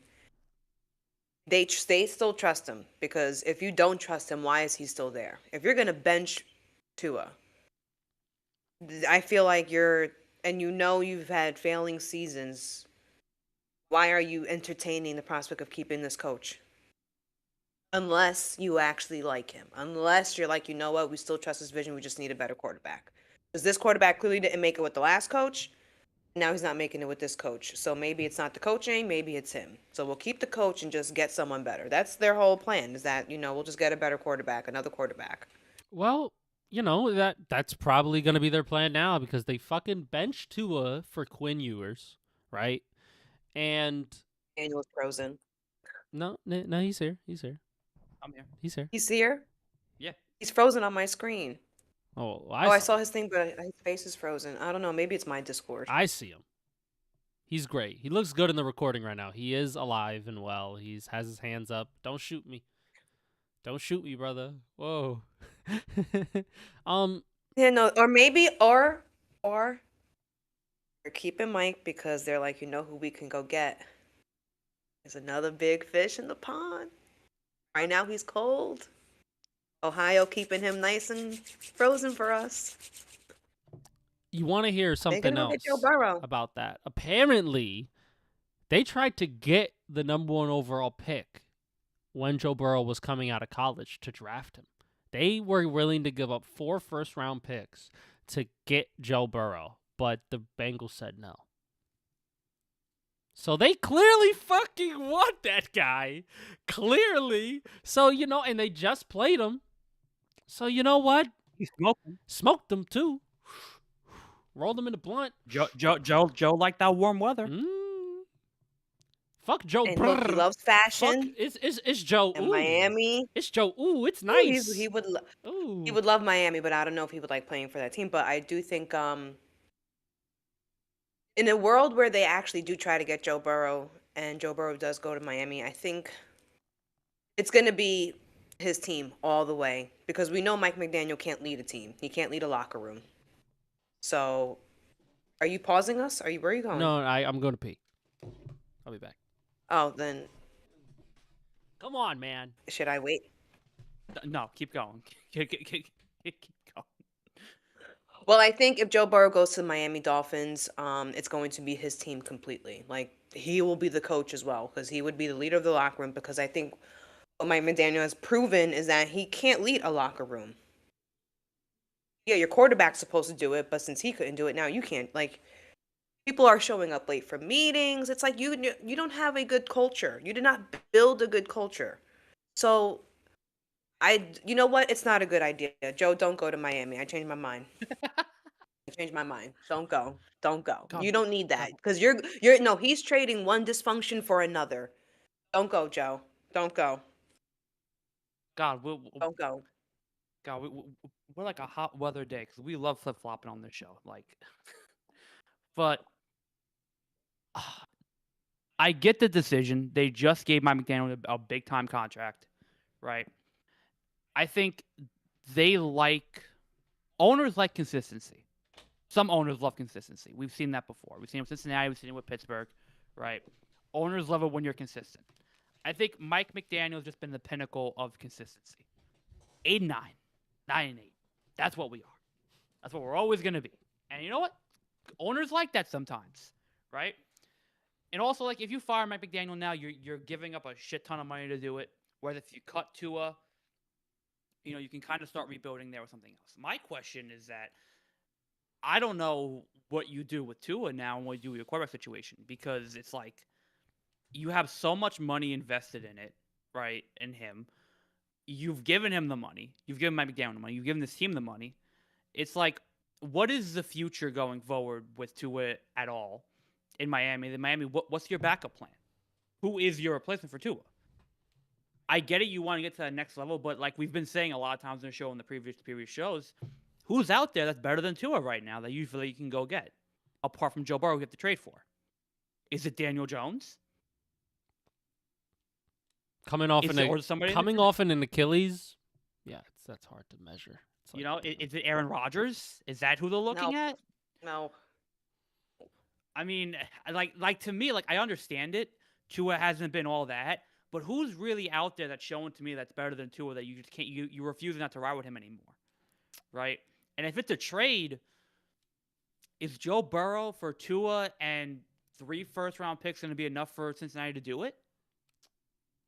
they still trust him. Because if you don't trust him, why is he still there? If you're going to bench Tua, I feel like you've had failing seasons. Why are you entertaining the prospect of keeping this coach? Unless you actually like him. Unless you're like, you know what, we still trust his vision, we just need a better quarterback. Because this quarterback clearly didn't make it with the last coach. Now he's not making it with this coach. So maybe it's not the coaching, maybe it's him. So we'll keep the coach and just get someone better. That's their whole plan, is that, we'll just get a better quarterback, another quarterback. Well, that's probably going to be their plan now because they fucking benched Tua for Quinn Ewers, right? And Daniel's frozen. no, he's here. He's here. I'm here. He's here. He's here? Yeah. He's frozen on my screen. Oh, I saw his thing, but his face is frozen. I don't know. Maybe it's my Discord. I see him. He's great. He looks good in the recording right now. He is alive and well. He's has his hands up. Don't shoot me. Don't shoot me, brother. Whoa. Yeah, no, or maybe, or they're keeping Mike because they're like, who we can go get? There's another big fish in the pond. Right now he's cold. Ohio keeping him nice and frozen for us. You want to hear something gonna go else get Joe Burrow. about that? Apparently, they tried to get the number 1 overall pick when Joe Burrow was coming out of college to draft him. They were willing to give up 4 first-round picks to get Joe Burrow, but the Bengals said no. So they clearly fucking want that guy. Clearly. So, and they just played him. So, you know what? He's smoking. Smoked them, too. Rolled them in the blunt. Joe liked that warm weather. Fuck Joe. And look, he loves fashion. Fuck, it's Joe. And Ooh. Miami. It's Joe. Ooh, it's Ooh, nice. he would Ooh. he would love Miami, but I don't know if he would like playing for that team. But I do think in a world where they actually do try to get Joe Burrow and Joe Burrow does go to Miami, I think it's going to be his team all the way because we know Mike McDaniel can't lead a team. He can't lead a locker room. So, are you pausing us? Where are you going? No, I'm going to pee. I'll be back. Oh, then Come on, man. should I wait? No, keep going. Keep going. Well, I think if Joe Burrow goes to the Miami Dolphins, it's going to be his team completely. Like, he will be the coach as well because he would be the leader of the locker room because I think what Mike McDaniel has proven is that he can't lead a locker room. Yeah, your quarterback's supposed to do it, but since he couldn't do it, now you can't. Like, people are showing up late for meetings. It's like you don't have a good culture. You did not build a good culture. So, you know what? It's not a good idea. Joe, don't go to Miami. I changed my mind. Don't go. Don't go. God, You don't need that God. because no. He's trading one dysfunction for another. Don't go, Joe. Don't go. God, Don't go. we're like a hot weather day because we love flip flopping on this show. Like, but I get the decision. They just gave Mike McDaniel a big time contract, right? I think owners like consistency. Some owners love consistency. We've seen that before. We've seen it with Cincinnati. We've seen it with Pittsburgh, right? Owners love it when you're consistent. I think Mike McDaniel has just been the pinnacle of consistency. 8-9, 9-8. That's what we are. That's what we're always going to be. And you know what? Owners like that sometimes, right? And also, like, if you fire Mike McDaniel now, you're giving up a shit ton of money to do it. Whereas if you cut Tua, you can kind of start rebuilding there with something else. My question is that I don't know what you do with Tua now and what you do with your quarterback situation because it's like you have so much money invested in it, right, in him. You've given him the money. You've given Mike McDaniel the money. You've given this team the money. It's like, what is the future going forward with Tua at all in Miami? What's your backup plan? Who is your replacement for Tua? I get it. You want to get to that next level, but like we've been saying a lot of times in the show in the previous shows, who's out there that's better than Tua right now that usually you can go get, apart from Joe Burrow, you have to trade for? Is it Daniel Jones? Coming off an Achilles, yeah, that's hard to measure. It's like, is it Aaron Rodgers? Is that who they're looking at? No. I mean, like to me, like I understand it. Tua hasn't been all that, but who's really out there that's showing to me that's better than Tua that you just can't you refuse not to ride with him anymore, right? And if it's a trade, is Joe Burrow for Tua and 3 first-round picks going to be enough for Cincinnati to do it?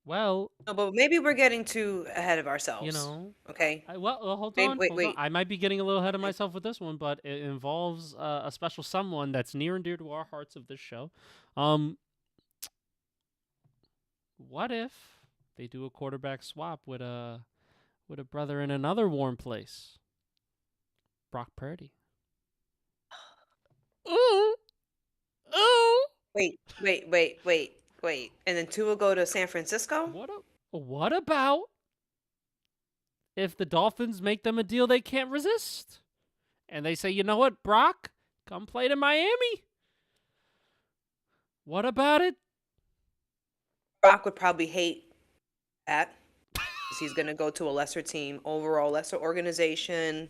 Well, No, but maybe we're getting too ahead of ourselves. you know, Okay. hold Maybe, on, wait, hold on. wait. I might be getting a little ahead of Okay. myself with this one, but it involves a special someone that's near and dear to our hearts of this show. Um, what if they do a quarterback swap with a brother in another warm place, Brock Purdy? Ooh, ooh. Wait. And then Tua go to San Francisco? What about if the Dolphins make them a deal they can't resist? And they say, you know what, Brock, come play to Miami. What about it? Brock would probably hate that. 'Cause he's going to go to a lesser team, overall lesser organization.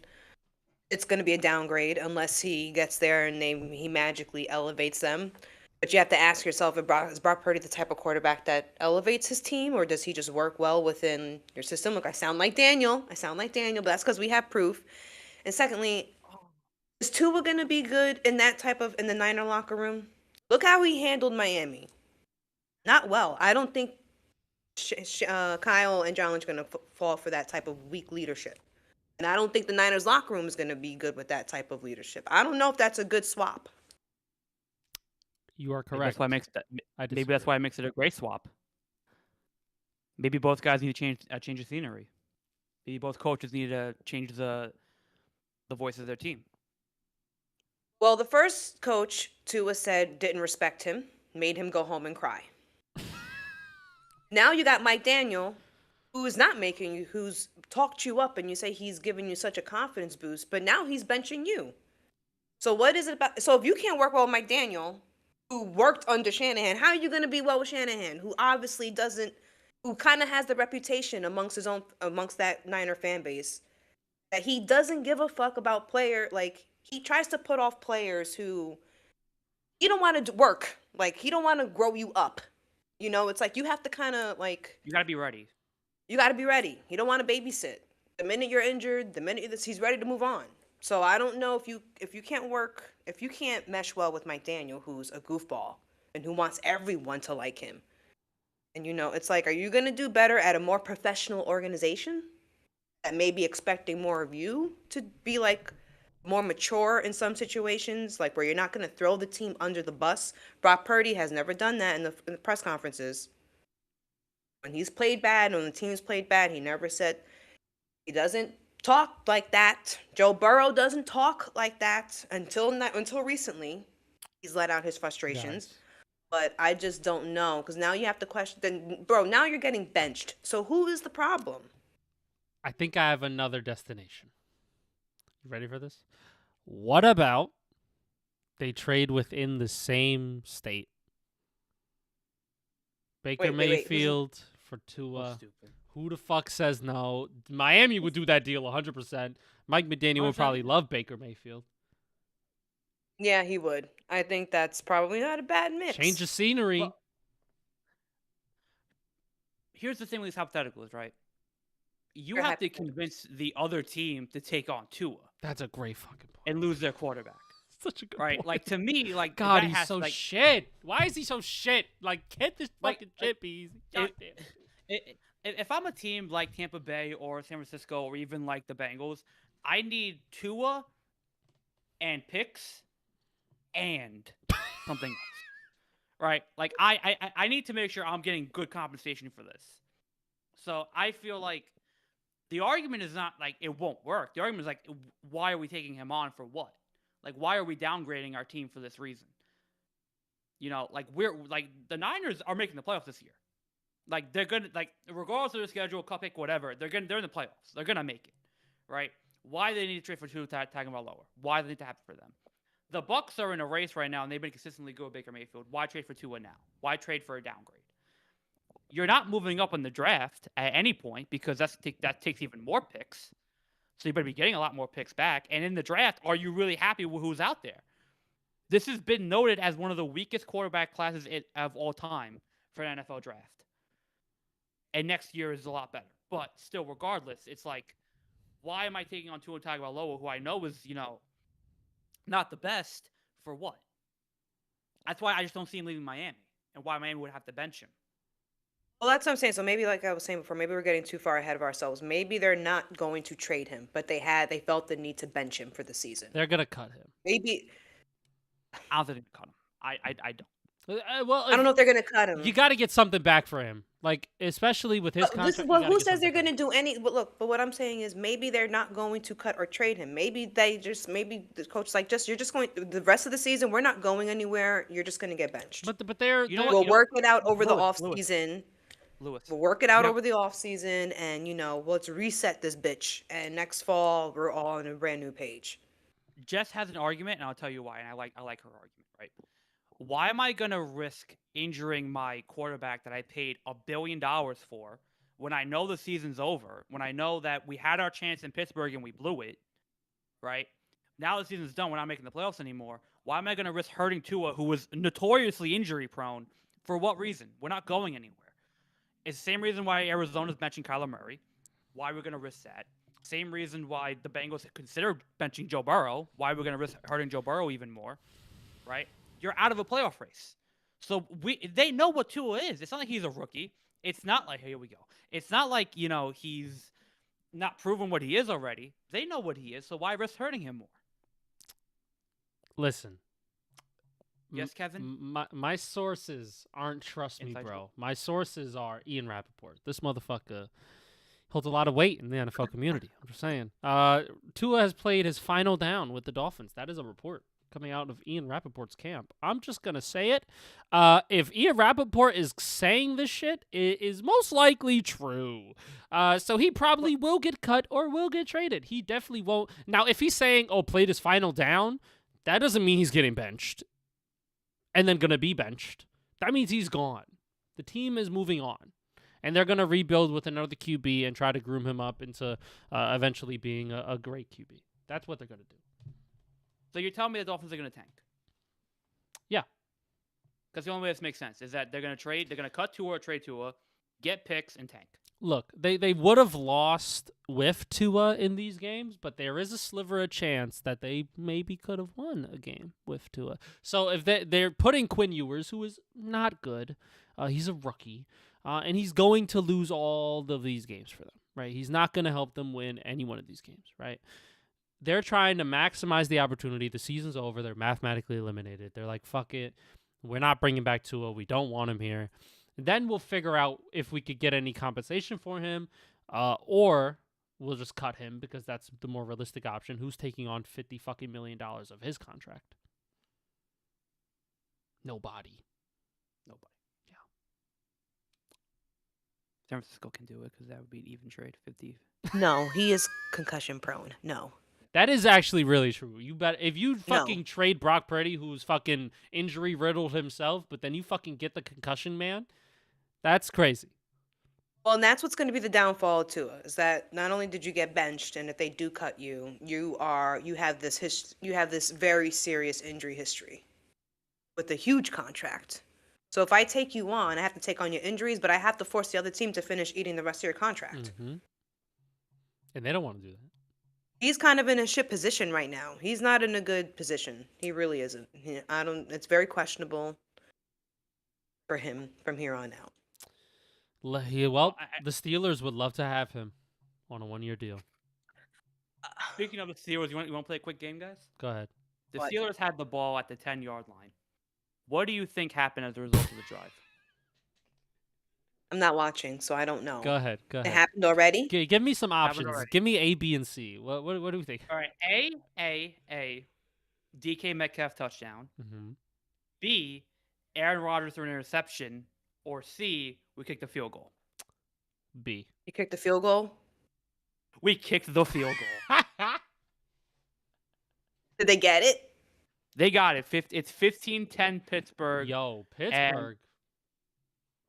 It's going to be a downgrade unless he gets there and he magically elevates them. But you have to ask yourself, is Brock Purdy the type of quarterback that elevates his team, or does he just work well within your system? Look, I sound like Daniel, but that's because we have proof. And secondly, is Tua going to be good in in the Niner locker room? Look how he handled Miami. Not well. I don't think Kyle and John Lynch are going to fall for that type of weak leadership. And I don't think the Niners locker room is going to be good with that type of leadership. I don't know if that's a good swap. You are Maybe correct. that's why it makes that. I Maybe disagree. that's why it makes it a great swap. Maybe both guys need to change the scenery. Maybe both coaches need to change the voice of their team. Well, the first coach, Tua said, didn't respect him, made him go home and cry. Now you got Mike Daniel, who is not making you, who's talked you up, and you say he's giving you such a confidence boost, but now he's benching you. So what is it about? So if you can't work well with Mike Daniel, who worked under Shanahan, how are you going to be well with Shanahan, who obviously doesn't, who kind of has the reputation amongst that Niner fan base that he doesn't give a fuck about like he tries to put off players who he don't want to work, like he don't want to grow you up. It's like you have to kind of like You got to be ready. you got to be ready. You don't want to babysit. The minute you're injured, he's ready to move on. So I don't know if you can't mesh well with Mike Daniel, who's a goofball and who wants everyone to like him. And it's like, are you gonna do better at a more professional organization that may be expecting more of you to be like more mature in some situations, like where you're not gonna throw the team under the bus? Brock Purdy has never done that in the press conferences. When he's played bad, when the team's played bad, he never said. He doesn't talk like that. Joe Burrow doesn't talk like that until recently. He's let out his frustrations. Guys, But I just don't know, because now you have to question. Then, bro, now you're getting benched. So who is the problem? I think I have another destination. You ready for this? What about they trade within the same state? Baker Wait. Mayfield for So Tua. stupid. Who the fuck says no? Miami would do that deal 100%. Mike McDaniel would probably 100%. love Baker Mayfield. Yeah, he would. I think that's probably not a bad mix. Change the scenery. Well, here's the thing with these hypotheticals, right? You You're have to happy. convince the other team to take on Tua That's a great fucking point. and lose their quarterback, Such a good right? point. Like to me, like God, that he's has, so like, shit. Why is he so shit? Like, get this Like- fucking shit be easy. God damn it. If I'm a team like Tampa Bay or San Francisco or even like the Bengals, I need Tua and picks and something else, right? Like I need to make sure I'm getting good compensation for this. So I feel like the argument is not like it won't work. The argument is like, why are we taking him on for what? Like, why are we downgrading our team for this reason? Like we're like the Niners are making the playoffs this year. Like they're gonna, like, regardless of their schedule, cupcake, whatever, they're in the playoffs. They're gonna make it, right? Why do they need to trade for Tua Tagovailoa? Why do they need to happen for them? The Bucks are in a race right now, and they've been consistently good with Baker Mayfield. Why trade for Tua now? Why trade for a downgrade? You're not moving up in the draft at any point because that takes even more picks. So you better be getting a lot more picks back. And in the draft, are you really happy with who's out there? This has been noted as one of the weakest quarterback classes of all time for an NFL draft. And next year is a lot better. But still, regardless, it's like, why am I taking on Tua Tagovailoa, who I know is, not the best, for what? That's why I just don't see him leaving Miami, and why Miami would have to bench him. Well, that's what I'm saying. So maybe, like I was saying before, maybe we're getting too far ahead of ourselves. Maybe they're not going to trade him, but they felt the need to bench him for the season. They're gonna cut him. Maybe I don't think they cut him. I don't. Well, I don't know if they're gonna cut him. you got to get something back for him, like especially with his contract. You gotta Who get says they're something going back. to do any? But look, but what I'm saying is maybe they're not going to cut or trade him. Maybe the coach is like, you're just going the rest of the season. We're not going anywhere. You're just going to get benched. But they're You know they're- what? We'll work it out over the Lewis, off Lewis. season. Lewis. We'll work it out Yep. over the off season, and let's reset this bitch. And next fall, we're all on a brand new page. Jess has an argument, and I'll tell you why. And I like her argument, right? Why am I gonna risk injuring my quarterback that I paid $1 billion for when I know the season's over? When I know that we had our chance in Pittsburgh and we blew it, right? Now the season's done. We're not making the playoffs anymore. Why am I gonna risk hurting Tua, who was notoriously injury prone? For what reason? We're not going anywhere. It's the same reason why Arizona's benching Kyler Murray. Why we're gonna risk that? Same reason why the Bengals considered benching Joe Burrow. Why we're gonna risk hurting Joe Burrow even more, right? You're out of a playoff race. So they know what Tua is. It's not like he's a rookie. It's not like, here we go. It's not like, he's not proven what he is already. They know what he is, so why risk hurting him more? listen. Yes, Kevin? My sources aren't trust me, Inside bro. joke. My sources are Ian Rappaport. This motherfucker holds a lot of weight in the NFL community. I'm just saying. Tua has played his final down with the Dolphins. That is a report coming out of Ian Rappaport's camp. I'm just gonna say it. If Ian Rappaport is saying this shit, it is most likely true. So he probably will get cut or will get traded. He definitely won't. Now, if he's saying, "Oh, played his final down," that doesn't mean he's getting benched and then gonna be benched. That means he's gone. The team is moving on. And they're going to rebuild with another QB and try to groom him up into eventually being a great QB. That's what they're going to do. So you're telling me the Dolphins are going to tank? Yeah. Because the only way this makes sense is that they're going to cut Tua or trade Tua, get picks, and tank. Look, they would have lost with Tua in these games, but there is a sliver of chance that they maybe could have won a game with Tua. So if they're putting Quinn Ewers, who is not good, he's a rookie, and he's going to lose all of these games for them, right? He's not going to help them win any one of these games, right? They're trying to maximize the opportunity. The season's over. They're mathematically eliminated. They're like, fuck it. We're not bringing back Tua. We don't want him here. Then we'll figure out if we could get any compensation for him, or we'll just cut him because that's the more realistic option. Who's taking on $50 fucking million of his contract? Nobody. Yeah. San Francisco can do it because that would be an even trade, 50. No, he is concussion prone. No. That is actually really true. You bet if you fucking trade Brock Purdy, who's fucking injury riddled himself, but then you fucking get the concussion man, that's crazy. Well, and that's what's going to be the downfall of Tua, is that not only did you get benched, and if they do cut you, you have this very serious injury history with a huge contract. So if I take you on, I have to take on your injuries, but I have to force the other team to finish eating the rest of your contract. Mm-hmm. And they don't want to do that. He's kind of in a shit position right now. He's not in a good position. He really isn't. It's very questionable for him from here on out. Well, the Steelers would love to have him on a one-year deal. Speaking of the Steelers, you want to play a quick game, guys? Go ahead. The What? Steelers had the ball at the 10-yard line. What do you think happened as a result of the drive? I'm not watching, so I don't know. Go ahead. It happened already? Give me some Happened options. already. Give me A, B, and C. What do we think? All right, A, DK Metcalf touchdown. Mm-hmm. B, Aaron Rodgers threw an interception. Or C, we kicked the field goal. B. You kicked the field goal? We kicked the field goal. Did they get it? They got it. It's 15-10 Pittsburgh. Yo, Pittsburgh.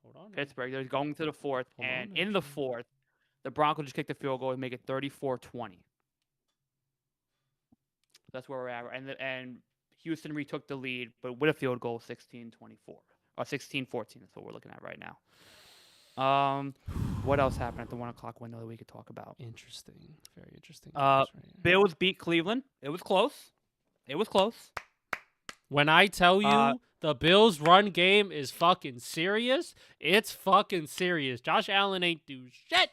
Hold on. Pittsburgh. They're going to the fourth. Hold And on, in the fourth, the Broncos just kicked the field goal and make it 34-20. That's where we're at. And Houston retook the lead, but with a field goal, 16-24. Or 16-14. That's what we're looking at right now. What else happened at the 1 o'clock window that we could talk about? Interesting. Very interesting. Bills beat Cleveland. It was close. When I tell you The Bills' run game is fucking serious. It's fucking serious. Josh Allen ain't do shit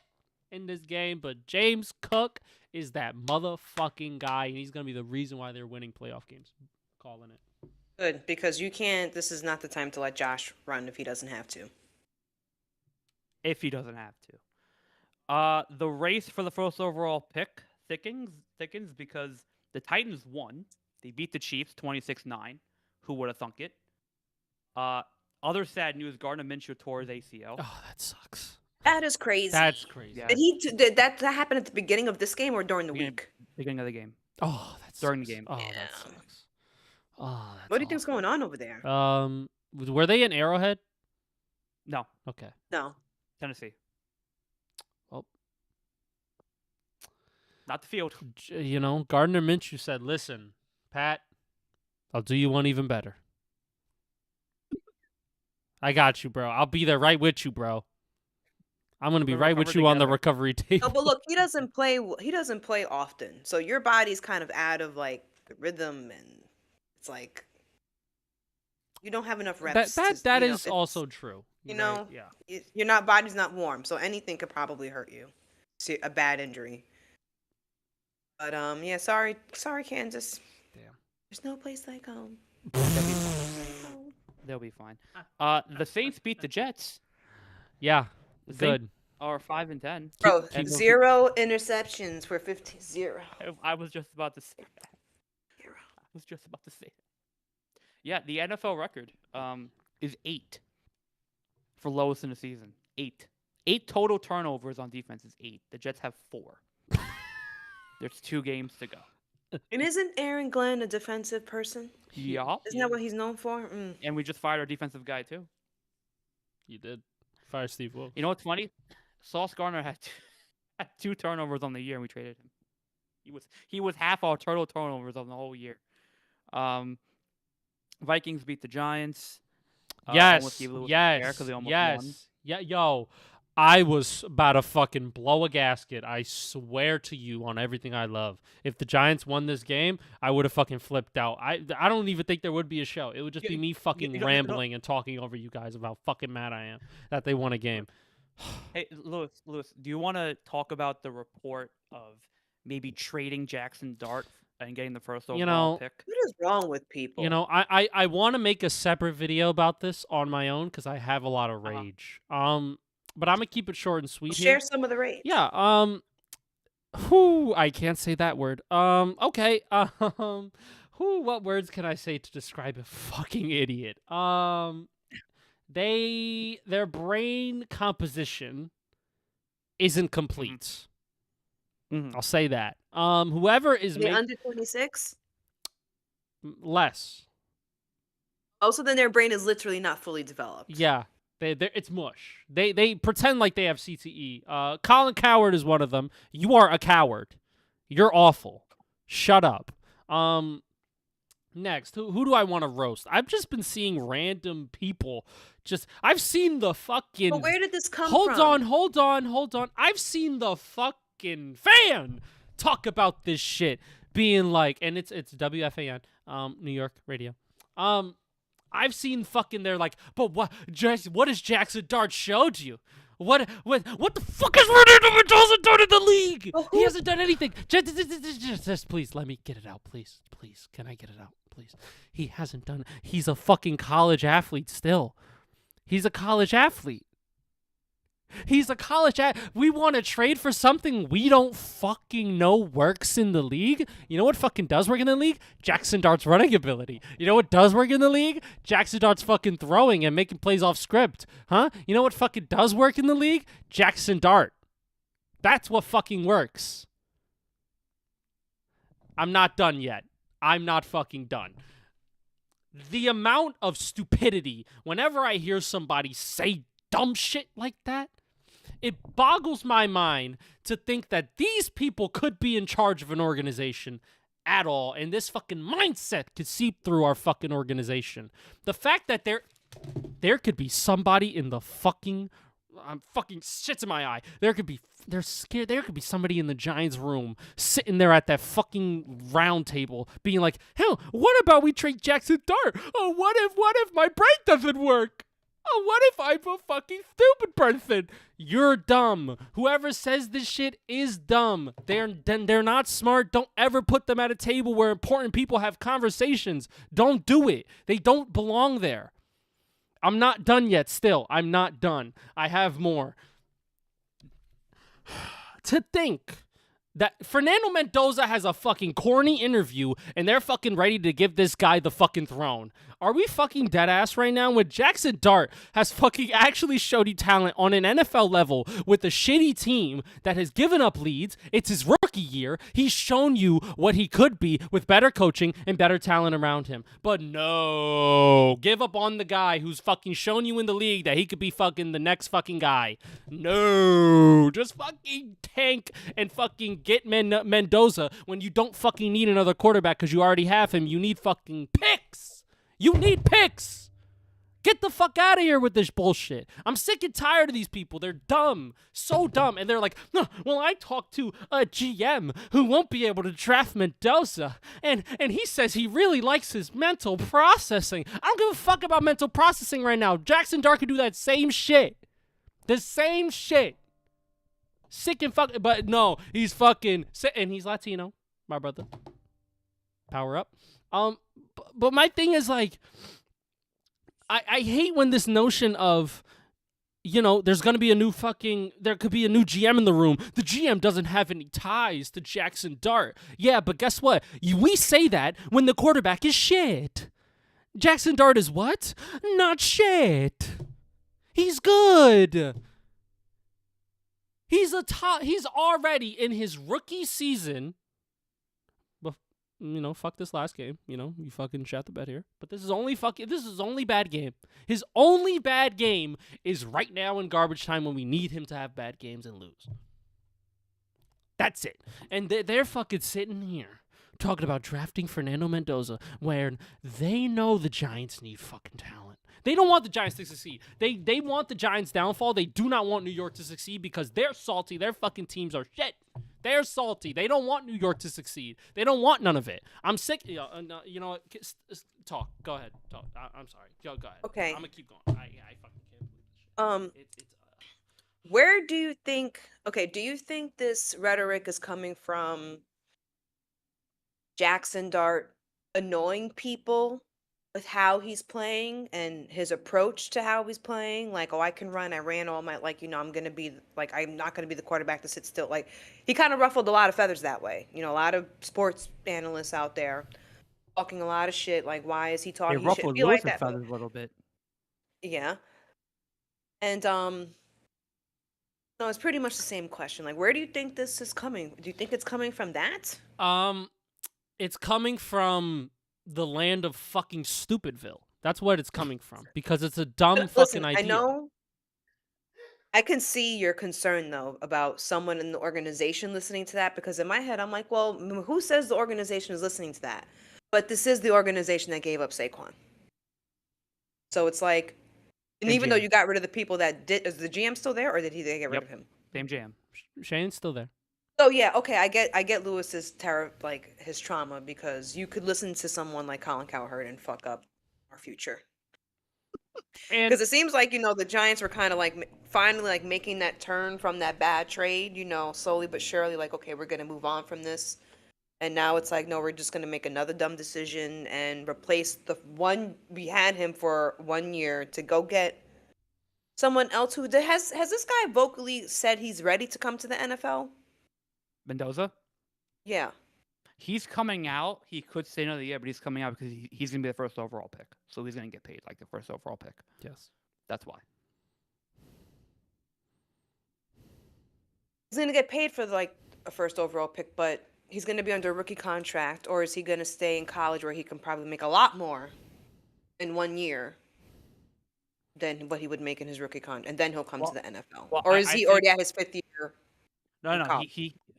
in this game, but James Cook is that motherfucking guy, and he's going to be the reason why they're winning playoff games. Calling it. Good, because you can't. This is not the time to let Josh run if he doesn't have to. If he doesn't have to. The race for the first overall pick thickens because the Titans won. They beat the Chiefs 26-9. Who would have thunk it? Other sad news: Gardner Minshew tore his ACL. Oh, that sucks. That is crazy. That's crazy. Yeah. Did that happen at the beginning of this game or during the week? Beginning of the game. Oh, that's During the game. Oh, Yeah. that sucks. Oh, that's What do you think's going on over there? were they in Arrowhead? No, Okay. No. Tennessee. Well, Not the field. Gardner Minshew said, "Listen, Pat, I'll do you one even better. I got you, bro. I'll be there right with you, bro. I'm gonna be We'll right with recover you on the together." recovery table." No, but look, he doesn't play. He doesn't play often, so your body's kind of out of like the rhythm, and it's like you don't have enough reps. That to, is it's- also true. you Right, know, yeah. Your not body's not warm, so anything could probably hurt you. See, a bad injury. But yeah, sorry, Kansas. Damn. There's no place like home. They'll be fine. The Saints beat the Jets. Yeah, The Saints good. are 5-10. Bro, And- 0 interceptions for 15-0. I was just about to say that. I was just about to say that. Yeah, the NFL record is 8 for lowest in the season. 8. 8 total turnovers on defense is 8. The Jets have 4. There's 2 games to go. And isn't Aaron Glenn a defensive person? Yeah. Isn't that what he's known for? Mm. And we just fired our defensive guy too. You did. Fire Steve Wilkes. You know what's funny? Sauce Gardner had 2 turnovers on the year, and we traded him. He was half our total turnovers on the whole year. Vikings beat the Giants. Almost gave Lewis a scare 'cause they almost won. Yeah, yo. I was about to fucking blow a gasket. I swear to you on everything I love. If the Giants won this game, I would have fucking flipped out. I don't even think there would be a show. It would just be me fucking rambling and talking over you guys about how fucking mad I am that they won a game. Hey, Lewis, do you want to talk about the report of maybe trading Jackson Dart and getting the first overall pick? What is wrong with people? I want to make a separate video about this on my own because I have a lot of rage. But I'm gonna keep it short and sweet Share here. some of the rage. Yeah. I can't say that word. Okay. What words can I say to describe a fucking idiot? Their brain composition isn't complete. Mhm. I'll say that. Whoever is They under 26? less. Also, then their brain is literally not fully developed. Yeah. It's mush. They pretend like they have CTE. Colin Coward is one of them. You are a coward. You're awful. Shut up. Next, who do I want to roast? I've just been seeing random people. I've seen the fucking. But where did this come Hold from? on. I've seen the fucking fan talk about this shit, being like, and it's WFAN, New York radio. I've seen fucking they're like, but what has Jackson Dart showed you? What the fuck has Ronaldo Mendoza done in the league? He hasn't done anything. Just please let me get it out, please. Can I get it out, please? He hasn't done. He's a fucking college athlete still. He's a college athlete. We want to trade for something we don't fucking know works in the league. You know what fucking does work in the league? Jackson Dart's running ability. You know what does work in the league? Jackson Dart's fucking throwing and making plays off script. Huh? You know what fucking does work in the league? Jackson Dart. That's what fucking works. I'm not done yet. I'm not fucking done. The amount of stupidity whenever I hear somebody say dumb shit like that, it boggles my mind to think that these people could be in charge of an organization at all, and this fucking mindset could seep through our fucking organization. The fact that there could be somebody in the fucking I'm fucking shit's in my eye. They're scared. There could be somebody in the Giants room sitting there at that fucking round table being like, hell, what about we trade Jackson Dart? Oh, what if my brain doesn't work? Oh, what if I'm a fucking stupid person? You're dumb. Whoever says this shit is dumb. They're not smart. Don't ever put them at a table where important people have conversations. Don't do it. They don't belong there. I'm not done yet still. I'm not done. I have more. To think that Fernando Mendoza has a fucking corny interview and they're fucking ready to give this guy the fucking throne. Are we fucking dead ass right now? When Jackson Dart has fucking actually showed you talent on an NFL level with a shitty team that has given up leads. It's his rookie year. He's shown you what he could be with better coaching and better talent around him. But no, give up on the guy who's fucking shown you in the league that he could be fucking the next fucking guy. No, just fucking tank and fucking get Mendoza when you don't fucking need another quarterback because you already have him. You need fucking picks. You need picks. Get the fuck out of here with this bullshit. I'm sick and tired of these people. They're dumb. So dumb. And they're like, no, well, I talked to a GM who won't be able to draft Mendoza. And he says he really likes his mental processing. I don't give a fuck about mental processing right now. Jackson Dart can do that same shit. The same shit. Sick and fucking, but no, he's fucking, and he's Latino, my brother. Power up. But my thing is like, I hate when this notion of, you know, there could be a new GM in the room. The GM doesn't have any ties to Jackson Dart. Yeah, but guess what? We say that when the quarterback is shit. Jackson Dart is what? Not shit. He's good. He's already in his rookie season. You know, fuck this last game. You know, you fucking shot the bed here. But this is only bad game. His only bad game is right now in garbage time when we need him to have bad games and lose. That's it. And they're fucking sitting here talking about drafting Fernando Mendoza where they know the Giants need fucking talent. They don't want the Giants to succeed. They want the Giants' downfall. They do not want New York to succeed because they're salty. Their fucking teams are shit. They're salty. They don't want New York to succeed. They don't want none of it. I'm sick. You know what? Talk. Go ahead. Talk. I'm sorry. Go ahead. Okay. I'm gonna keep going. I fucking can't believe this shit. Where do you think? Okay. Do you think this rhetoric is coming from Jackson Dart annoying people with how he's playing and his approach to how he's playing? Like, oh, I can run. I ran all my, like, you know, I'm not going to be the quarterback to sit still. Like, he kind of ruffled a lot of feathers that way. You know, a lot of sports analysts out there talking a lot of shit. Like, why is he talking? They ruffled Lewis's feathers a little bit. Yeah. And, no, it's pretty much the same question. Like, where do you think this is coming? Do you think it's coming from that? It's coming from the land of fucking Stupidville. That's what it's coming from because it's a dumb fucking idea. I know. I can see your concern though about someone in the organization listening to that because in my head I'm like, well, who says the organization is listening to that? But this is the organization that gave up Saquon. So it's like, and even though you got rid of the people that did, is the GM still there or did they get rid of him? Same GM. Shane's still there. So yeah, okay, I get Lewis's terror, like his trauma, because you could listen to someone like Colin Cowherd and fuck up our future. Because it seems like, you know, the Giants were kind of like finally like making that turn from that bad trade, you know, slowly but surely, like, okay, we're gonna move on from this, and now it's like, no, we're just gonna make another dumb decision and replace the one we had him for 1 year to go get someone else who has this guy vocally said he's ready to come to the NFL. Mendoza? Yeah. He's coming out. He could stay another year, but he's coming out because he's going to be the first overall pick. So he's going to get paid like the first overall pick. Yes. That's why. He's going to get paid for like a first overall pick, but he's going to be under a rookie contract, or is he going to stay in college where he can probably make a lot more in 1 year than what he would make in his rookie contract, and then he'll come to the NFL? Well, or is he already at his 5th year? No.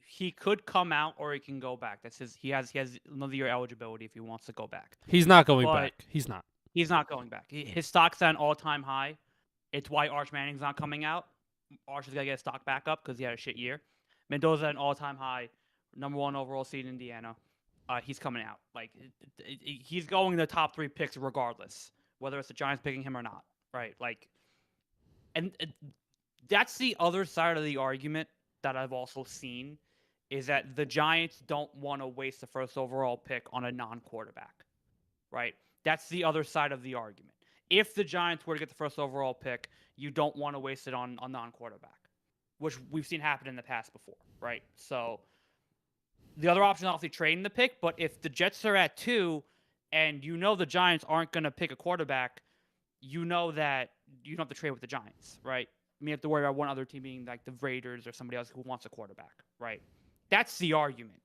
He could come out or he can go back. That's his. He has another year eligibility if he wants to go back. He's not going back. He's not. He's not going back. His stock's at an all-time high. It's why Arch Manning's not coming out. Archer's got to get his stock back up because he had a shit year. Mendoza, an all-time high, #1 overall seed in Indiana. He's coming out. Like, he's going the top 3 picks regardless, whether it's the Giants picking him or not, right? Like, and that's the other side of the argument that I've also seen, is that the Giants don't want to waste the first overall pick on a non-quarterback, right? That's the other side of the argument. If the Giants were to get the first overall pick, you don't want to waste it on a non-quarterback, which we've seen happen in the past before, right? So the other option is obviously trading the pick, but if the Jets are at 2 and you know the Giants aren't going to pick a quarterback, you know that you don't have to trade with the Giants, right? You have to worry about one other team being like the Raiders or somebody else who wants a quarterback, right? That's the argument,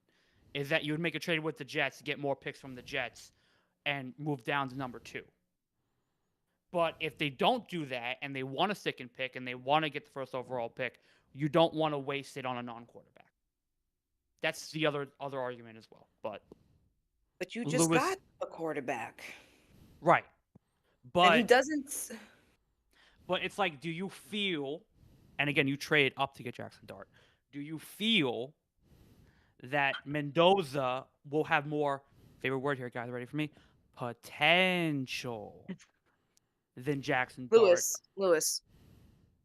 is that you would make a trade with the Jets to get more picks from the Jets and move down to #2. But if they don't do that and they want to stick and pick and they want to get the first overall pick, you don't want to waste it on a non-quarterback. That's the other argument as well. But you just Lewis, got a quarterback. right. But and he doesn't. But it's like, do you feel, and again, you trade up to get Jackson Dart, do you feel that Mendoza will have more, favorite word here, guys, ready for me, potential than Jackson Dart? Lewis,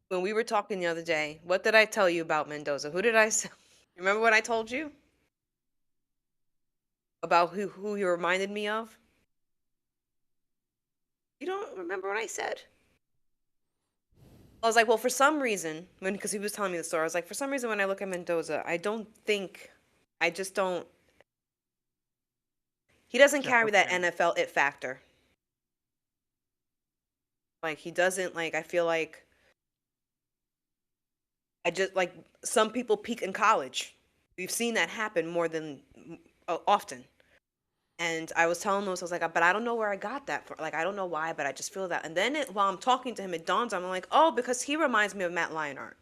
when we were talking the other day, what did I tell you about Mendoza? Who did I say? Remember what I told you? About who he reminded me of? You don't remember what I said? I was like, well, for some reason, because he was telling me the story, I was like, for some reason, when I look at Mendoza, I just don't. He doesn't carry that NFL it factor. Like, he doesn't, like, I feel like, some people peak in college. We've seen that happen more than often. And I was telling Lewis, I was like, but I don't know where I got that from. Like, I don't know why, but I just feel that. And then while I'm talking to him, it dawns on me, I'm like, oh, because he reminds me of Matt Lionheart.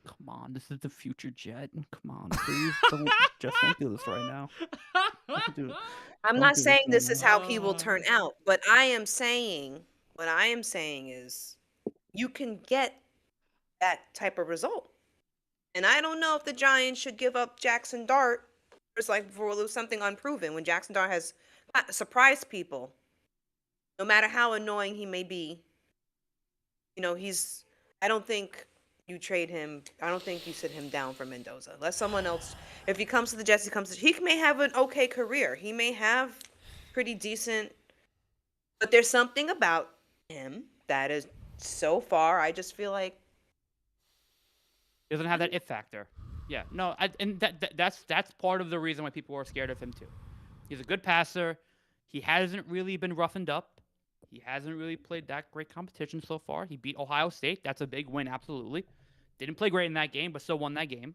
Come on, this is the future Jet. Come on, please don't do this right now. I'm not saying this is how he will turn out, but what I am saying is you can get that type of result. And I don't know if the Giants should give up Jackson Dart. It's like for something unproven when Jackson Dart has surprised people. No matter how annoying he may be, I don't think you trade him. I don't think you sit him down for Mendoza. Let someone else. If he comes to the Jets, he may have an okay career. He may have pretty decent, but there's something about him that is so far. I just feel like he doesn't have that it factor. Yeah, no, that's part of the reason why people are scared of him too. He's a good passer. He hasn't really been roughened up. He hasn't really played that great competition so far. He beat Ohio State. That's a big win, absolutely. Didn't play great in that game, but still won that game.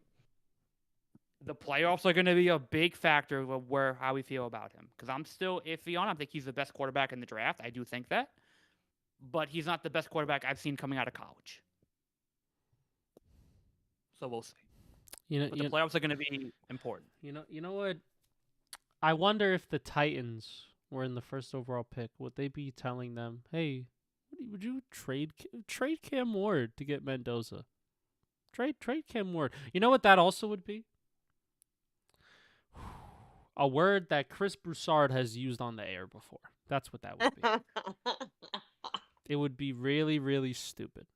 The playoffs are going to be a big factor of how we feel about him. Because I'm still iffy on him. I think he's the best quarterback in the draft. I do think that. But he's not the best quarterback I've seen coming out of college. So we'll see. But the playoffs are going to be important. You know what? I wonder if the Titans were in the first overall pick, would they be telling them, "Hey, would you trade Cam Ward to get Mendoza? Trade Cam Ward." You know what that also would be? A word that Chris Broussard has used on the air before. That's what that would be. It would be really, really stupid.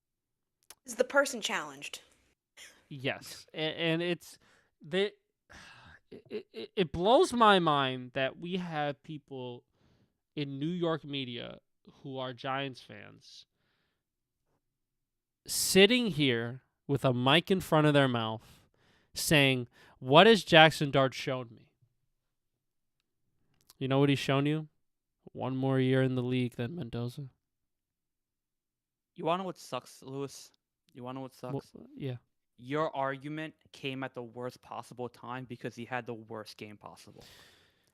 Is the person challenged? Yes, and it blows my mind that we have people in New York media who are Giants fans sitting here with a mic in front of their mouth saying, "What has Jackson Dart shown me?" You know what he's shown you? One more year in the league than Mendoza. You want to know what sucks, Lewis? You want to know what sucks? Well, yeah. Your argument came at the worst possible time because he had the worst game possible.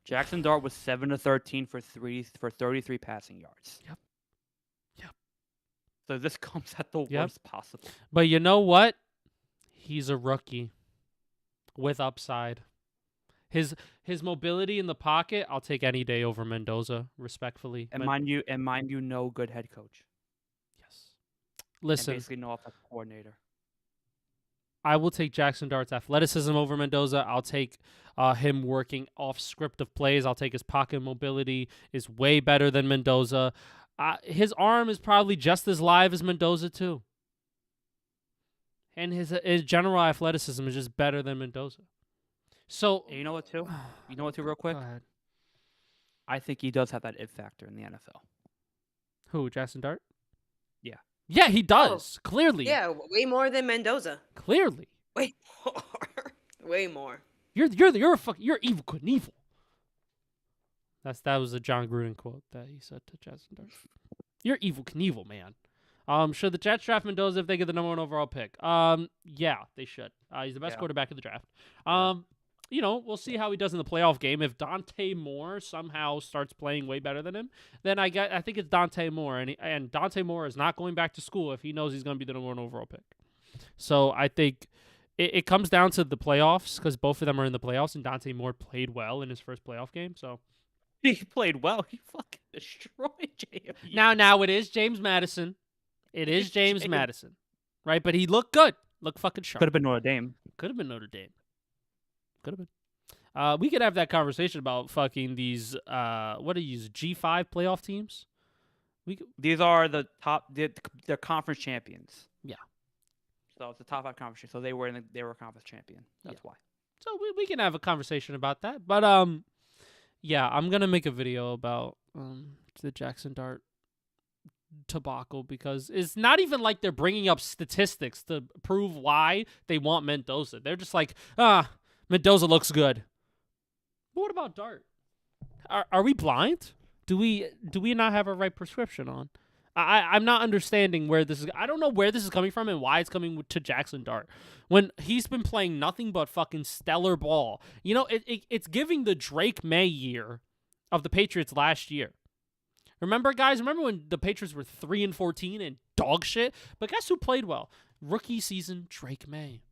Jackson Dart was 7-13 for 33 passing yards. Yep. So this comes at the worst possible. But you know what? He's a rookie with upside. His mobility in the pocket, I'll take any day over Mendoza, respectfully. And mind you, no good head coach. Yes. And Listen, basically no offensive coordinator. I will take Jackson Dart's athleticism over Mendoza. I'll take him working off script of plays. I'll take his pocket mobility is way better than Mendoza. His arm is probably just as live as Mendoza too. And his general athleticism is just better than Mendoza. So And you know what too? You know what too, real quick? Go ahead. I think he does have that it factor in the NFL. Who, Jackson Dart? Yeah. Yeah, he does. Clearly. Yeah, way more than Mendoza. Clearly. Way more. Way more. You're evil Knievel. That was a John Gruden quote that he said to Jackson Dart. You're evil Knievel, man. Should the Jets draft Mendoza if they get the number 1 overall pick? Yeah, they should. He's the best quarterback of the draft. We'll see how he does in the playoff game. If Dante Moore somehow starts playing way better than him, then I think it's Dante Moore, and Dante Moore is not going back to school if he knows he's going to be the number 1 overall pick. So I think it comes down to the playoffs because both of them are in the playoffs, and Dante Moore played well in his first playoff game. So He played well. He fucking destroyed JMU. now it is James Madison. It is James Madison, right? But he looked good. Looked fucking sharp. Could have been Notre Dame. Could have been Notre Dame. Could have been. We could have that conversation about fucking these. What are these G5 playoff teams? These are the top. They're conference champions. Yeah. So it's the top 5 conference. So they were a conference champion. That's why. So we can have a conversation about that. But yeah, I'm gonna make a video about the Jackson Dart debacle because it's not even like they're bringing up statistics to prove why they want Mendoza. They're just like, Mendoza looks good. But what about Dart? Are we blind? Do we not have a right prescription on? I'm not understanding where this is. I don't know where this is coming from and why it's coming to Jackson Dart when he's been playing nothing but fucking stellar ball. You know, it's giving the Drake May year of the Patriots last year. Remember, guys? Remember when the Patriots were 3-14 and dog shit? But guess who played well? Rookie season, Drake May.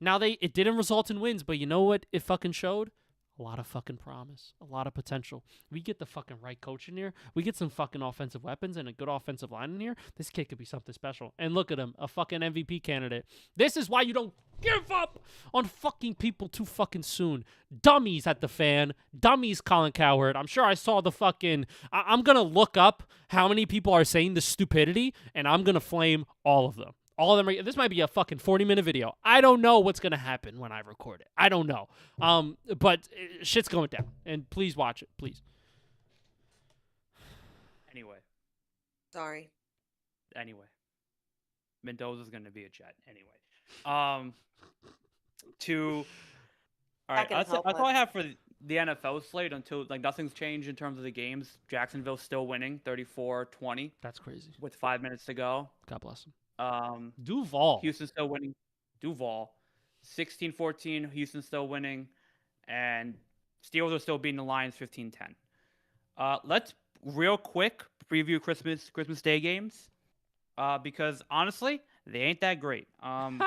Now it didn't result in wins, but you know what it fucking showed? A lot of fucking promise, a lot of potential. We get the fucking right coach in here. We get some fucking offensive weapons and a good offensive line in here. This kid could be something special. And look at him, a fucking MVP candidate. This is why you don't give up on fucking people too fucking soon. Dummies at the fan. Dummies, Colin Cowherd. I'm sure I saw the fucking... I'm going to look up how many people are saying this stupidity, and I'm going to flame all of them. All of them. This might be a fucking 40-minute video. I don't know what's gonna happen when I record it. I don't know. But shit's going down, and please watch it, please. Anyway, Mendoza's gonna be a Jet. Anyway, all right. That's all I have for the NFL slate until nothing's changed in terms of the games. Jacksonville's still winning, 34-20. That's crazy. With 5 minutes to go. God bless him. Duval. Houston's still winning. Duval. 16-14. Houston's still winning. And Steelers are still beating the Lions 15-10. Let's real quick preview Christmas Day games. Because honestly, they ain't that great. I've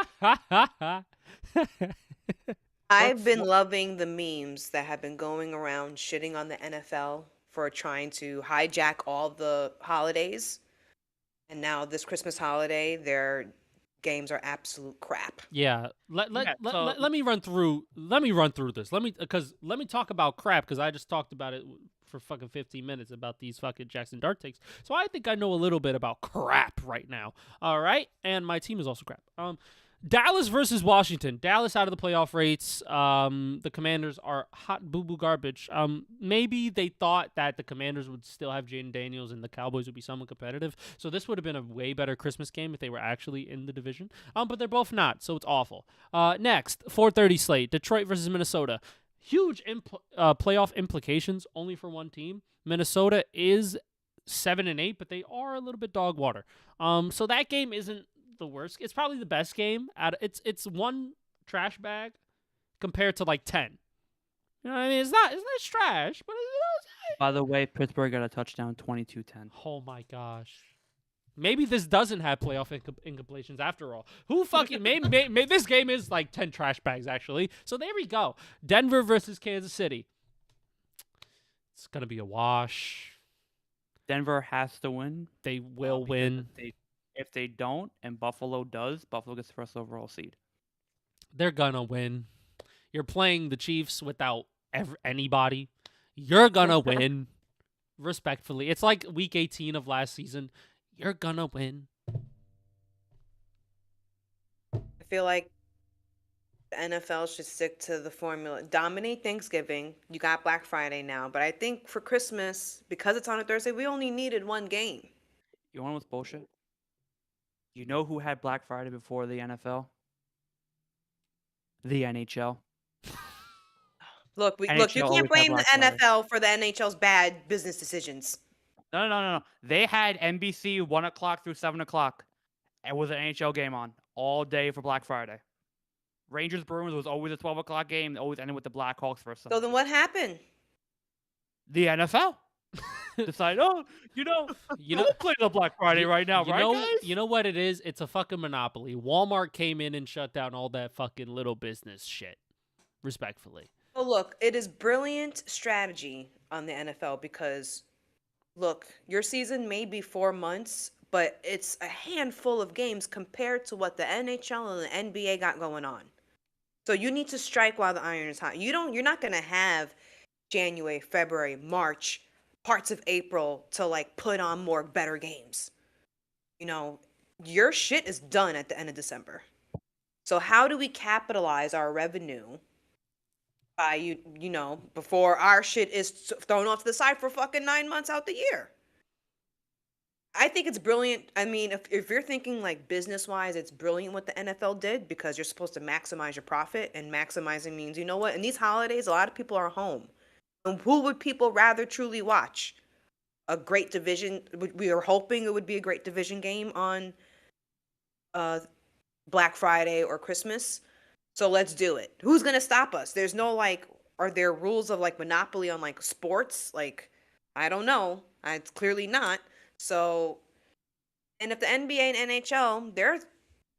been loving the memes that have been going around shitting on the NFL for trying to hijack all the holidays. And now this Christmas holiday, their games are absolute crap. Yeah. Let me run through this. Let me talk about crap because I just talked about it for fucking 15 minutes about these fucking Jackson Dart takes. So I think I know a little bit about crap right now. All right? And my team is also crap. Dallas versus Washington. Dallas out of the playoff rates. The Commanders are hot boo-boo garbage. Maybe they thought that the Commanders would still have Jaden Daniels and the Cowboys would be somewhat competitive. So this would have been a way better Christmas game if they were actually in the division. But they're both not, so it's awful. Next, 4:30 slate. Detroit versus Minnesota. Huge playoff implications only for one team. Minnesota is 7-8, but they are a little bit dog water. So that game isn't the worst. It's probably the best game. It's one trash bag compared to like 10. You know what I mean? It's not trash, but By the way, Pittsburgh got a touchdown, 22-10. Oh my gosh. Maybe this doesn't have playoff incompletions after all. Who fucking maybe this game is like 10 trash bags actually. So there we go. Denver versus Kansas City. It's gonna be a wash. Denver has to win. They will because win. If they don't, and Buffalo does, Buffalo gets the first overall seed. They're gonna win. You're playing the Chiefs without anybody. You're gonna win. Respectfully, it's like week 18 of last season. You're gonna win. I feel like the NFL should stick to the formula. Dominate Thanksgiving. You got Black Friday now. But I think for Christmas, because it's on a Thursday, we only needed one game. You want what's bullshit? You know who had Black Friday before the NFL? The NHL. Look, you NHL can't always had blame the Black Friday. NFL for the NHL's bad business decisions. No. They had NBC 1 o'clock through 7 o'clock. It was an NHL game on all day for Black Friday. Rangers Bruins was always a 12 o'clock game. They always ended with the Blackhawks first. So then what happened? The NFL decided, you don't play the Black Friday right now, right, guys? You know what it is? It's a fucking monopoly. Walmart came in and shut down all that fucking little business shit. Respectfully. Well, look, it is brilliant strategy on the NFL because, look, your season may be 4 months, but it's a handful of games compared to what the NHL and the NBA got going on. So you need to strike while the iron is hot. You're not gonna have January, February, March, parts of April to like put on more better games. Your shit is done at the end of December. So how do we capitalize our revenue by before our shit is thrown off to the side for fucking 9 months out the year? I think it's brilliant. I mean, if you're thinking like business wise, it's brilliant what the NFL did because you're supposed to maximize your profit, and maximizing means, you know what? In these holidays, a lot of people are home. And who would people rather truly watch? A great division. We were hoping it would be a great division game on Black Friday or Christmas. So let's do it. Who's going to stop us? There's no are there rules of like monopoly on like sports? Like, I don't know. It's clearly not. So, and if the NBA and NHL,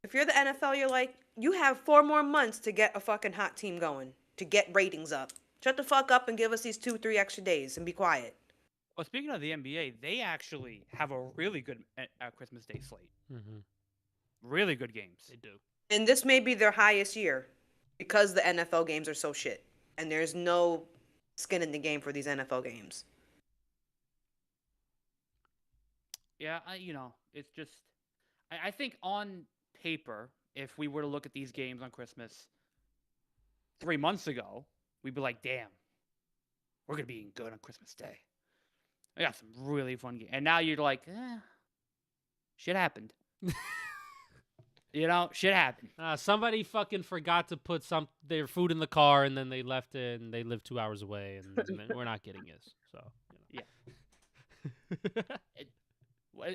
if you're the NFL, you're like, you have 4 more months to get a fucking hot team going, to get ratings up. Shut the fuck up and give us these 2-3 extra days and be quiet. Well, speaking of the NBA, they actually have a really good Christmas Day slate. Mm-hmm. Really good games. They do. And this may be their highest year because the NFL games are so shit. And there's no skin in the game for these NFL games. Yeah, it's just, I think on paper, if we were to look at these games on Christmas 3 months ago, we'd be like, damn, we're going to be good on Christmas Day. I got some really fun games. And now you're like, shit happened. Shit happened. Somebody fucking forgot to put their food in the car, and then they left it, and they live 2 hours away, and we're not getting this. So, yeah.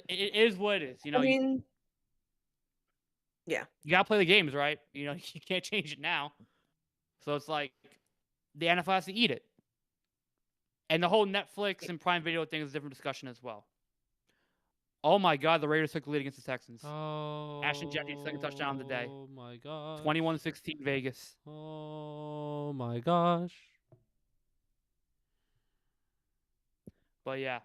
It is what it is. I mean, yeah. You got to play the games, right? You can't change it now. So it's like the NFL has to eat it. And the whole Netflix and Prime Video thing is a different discussion as well. Oh my God, the Raiders took the lead against the Texans. Oh, Ashton Jeffrey's second touchdown of the day. Oh my God. 21-16 Vegas. Oh my gosh. But yeah.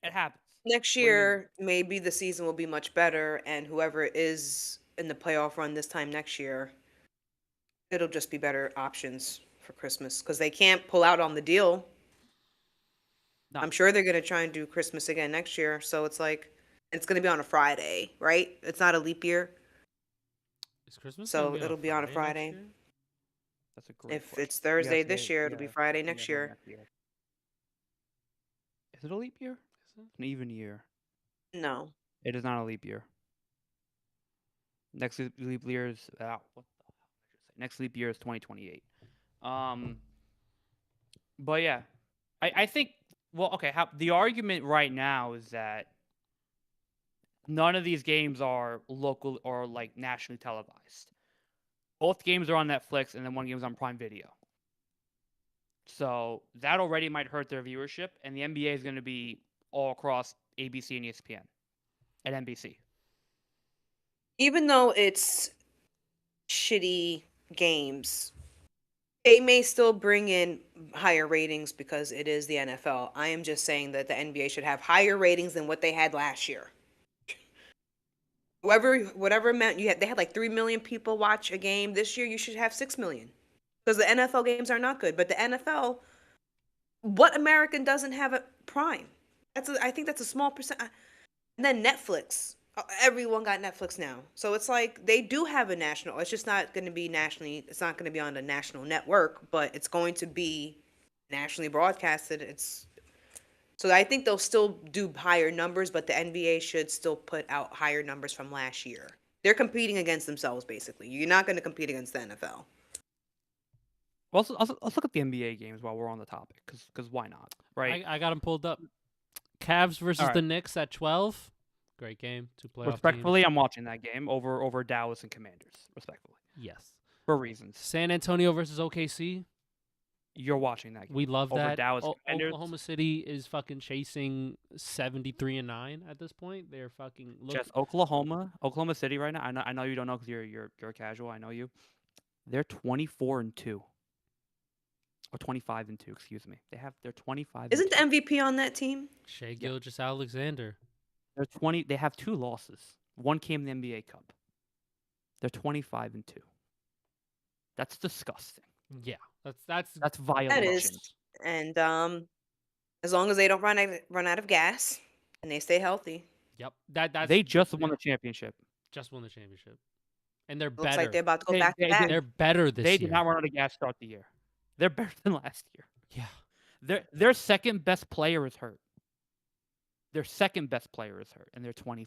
It happens. Next year, maybe the season will be much better, and whoever is in the playoff run this time next year, it'll just be better options for Christmas because they can't pull out on the deal. No. I'm sure they're going to try and do Christmas again next year. So it's like, it's going to be on a Friday, right? It's not a leap year. Is Christmas? So it'll be on a Friday. That's a great If question. it's Thursday this year, it'll be Friday next year. Is it a leap year? Is it an even year? No. It is not a leap year. Next leap year is what the hell did I just say? Next leap year is 2028. But yeah, I think. Well, okay. The argument right now is that none of these games are local or like nationally televised. Both games are on Netflix, and then one game is on Prime Video. So that already might hurt their viewership, and the NBA is going to be all across ABC and ESPN and NBC. Even though it's shitty games, they may still bring in higher ratings because it is the NFL. I am just saying that the NBA should have higher ratings than what they had last year. Whatever amount you had, they had like 3 million people watch a game. This year, you should have 6 million because the NFL games are not good. But the NFL, what American doesn't have a Prime? I think that's a small percent. And then Netflix. Everyone got Netflix now. So it's like they do have a national. It's just not going to be nationally. It's not going to be on a national network, but it's going to be nationally broadcasted. So I think they'll still do higher numbers, but the NBA should still put out higher numbers from last year. They're competing against themselves, basically. You're not going to compete against the NFL. Well, let's look at the NBA games while we're on the topic, because why not, right? I got them pulled up. Cavs versus the Knicks at 12. Great game. 2 playoff Respectfully, teams. I'm watching that game over Dallas and Commanders. Respectfully, Yes. for reasons. San Antonio versus OKC. You're watching that game. We love over that. Dallas Commanders. Oklahoma City is fucking chasing 73-9 at this point. They're fucking Just Oklahoma City right now. I know you don't know because you're a casual. I know you. They're 24-2. Or 25-2, excuse me. They're 25. Isn't the MVP on that team? Shea Gilgeous-Alexander. They're 20. They have 2 losses. One came in the NBA Cup. They're 25-2. That's disgusting. Yeah, that's violation. That is. And as long as they don't run out of gas and they stay healthy. Yep. That's They just won the championship. Just won the championship. And they're Looks better. like they're about to go back to back. They're better this year. They did not run out of gas to start the year. They're better than last year. Yeah. Their second best player is hurt. Their second best player is hurt, and they're 25-2.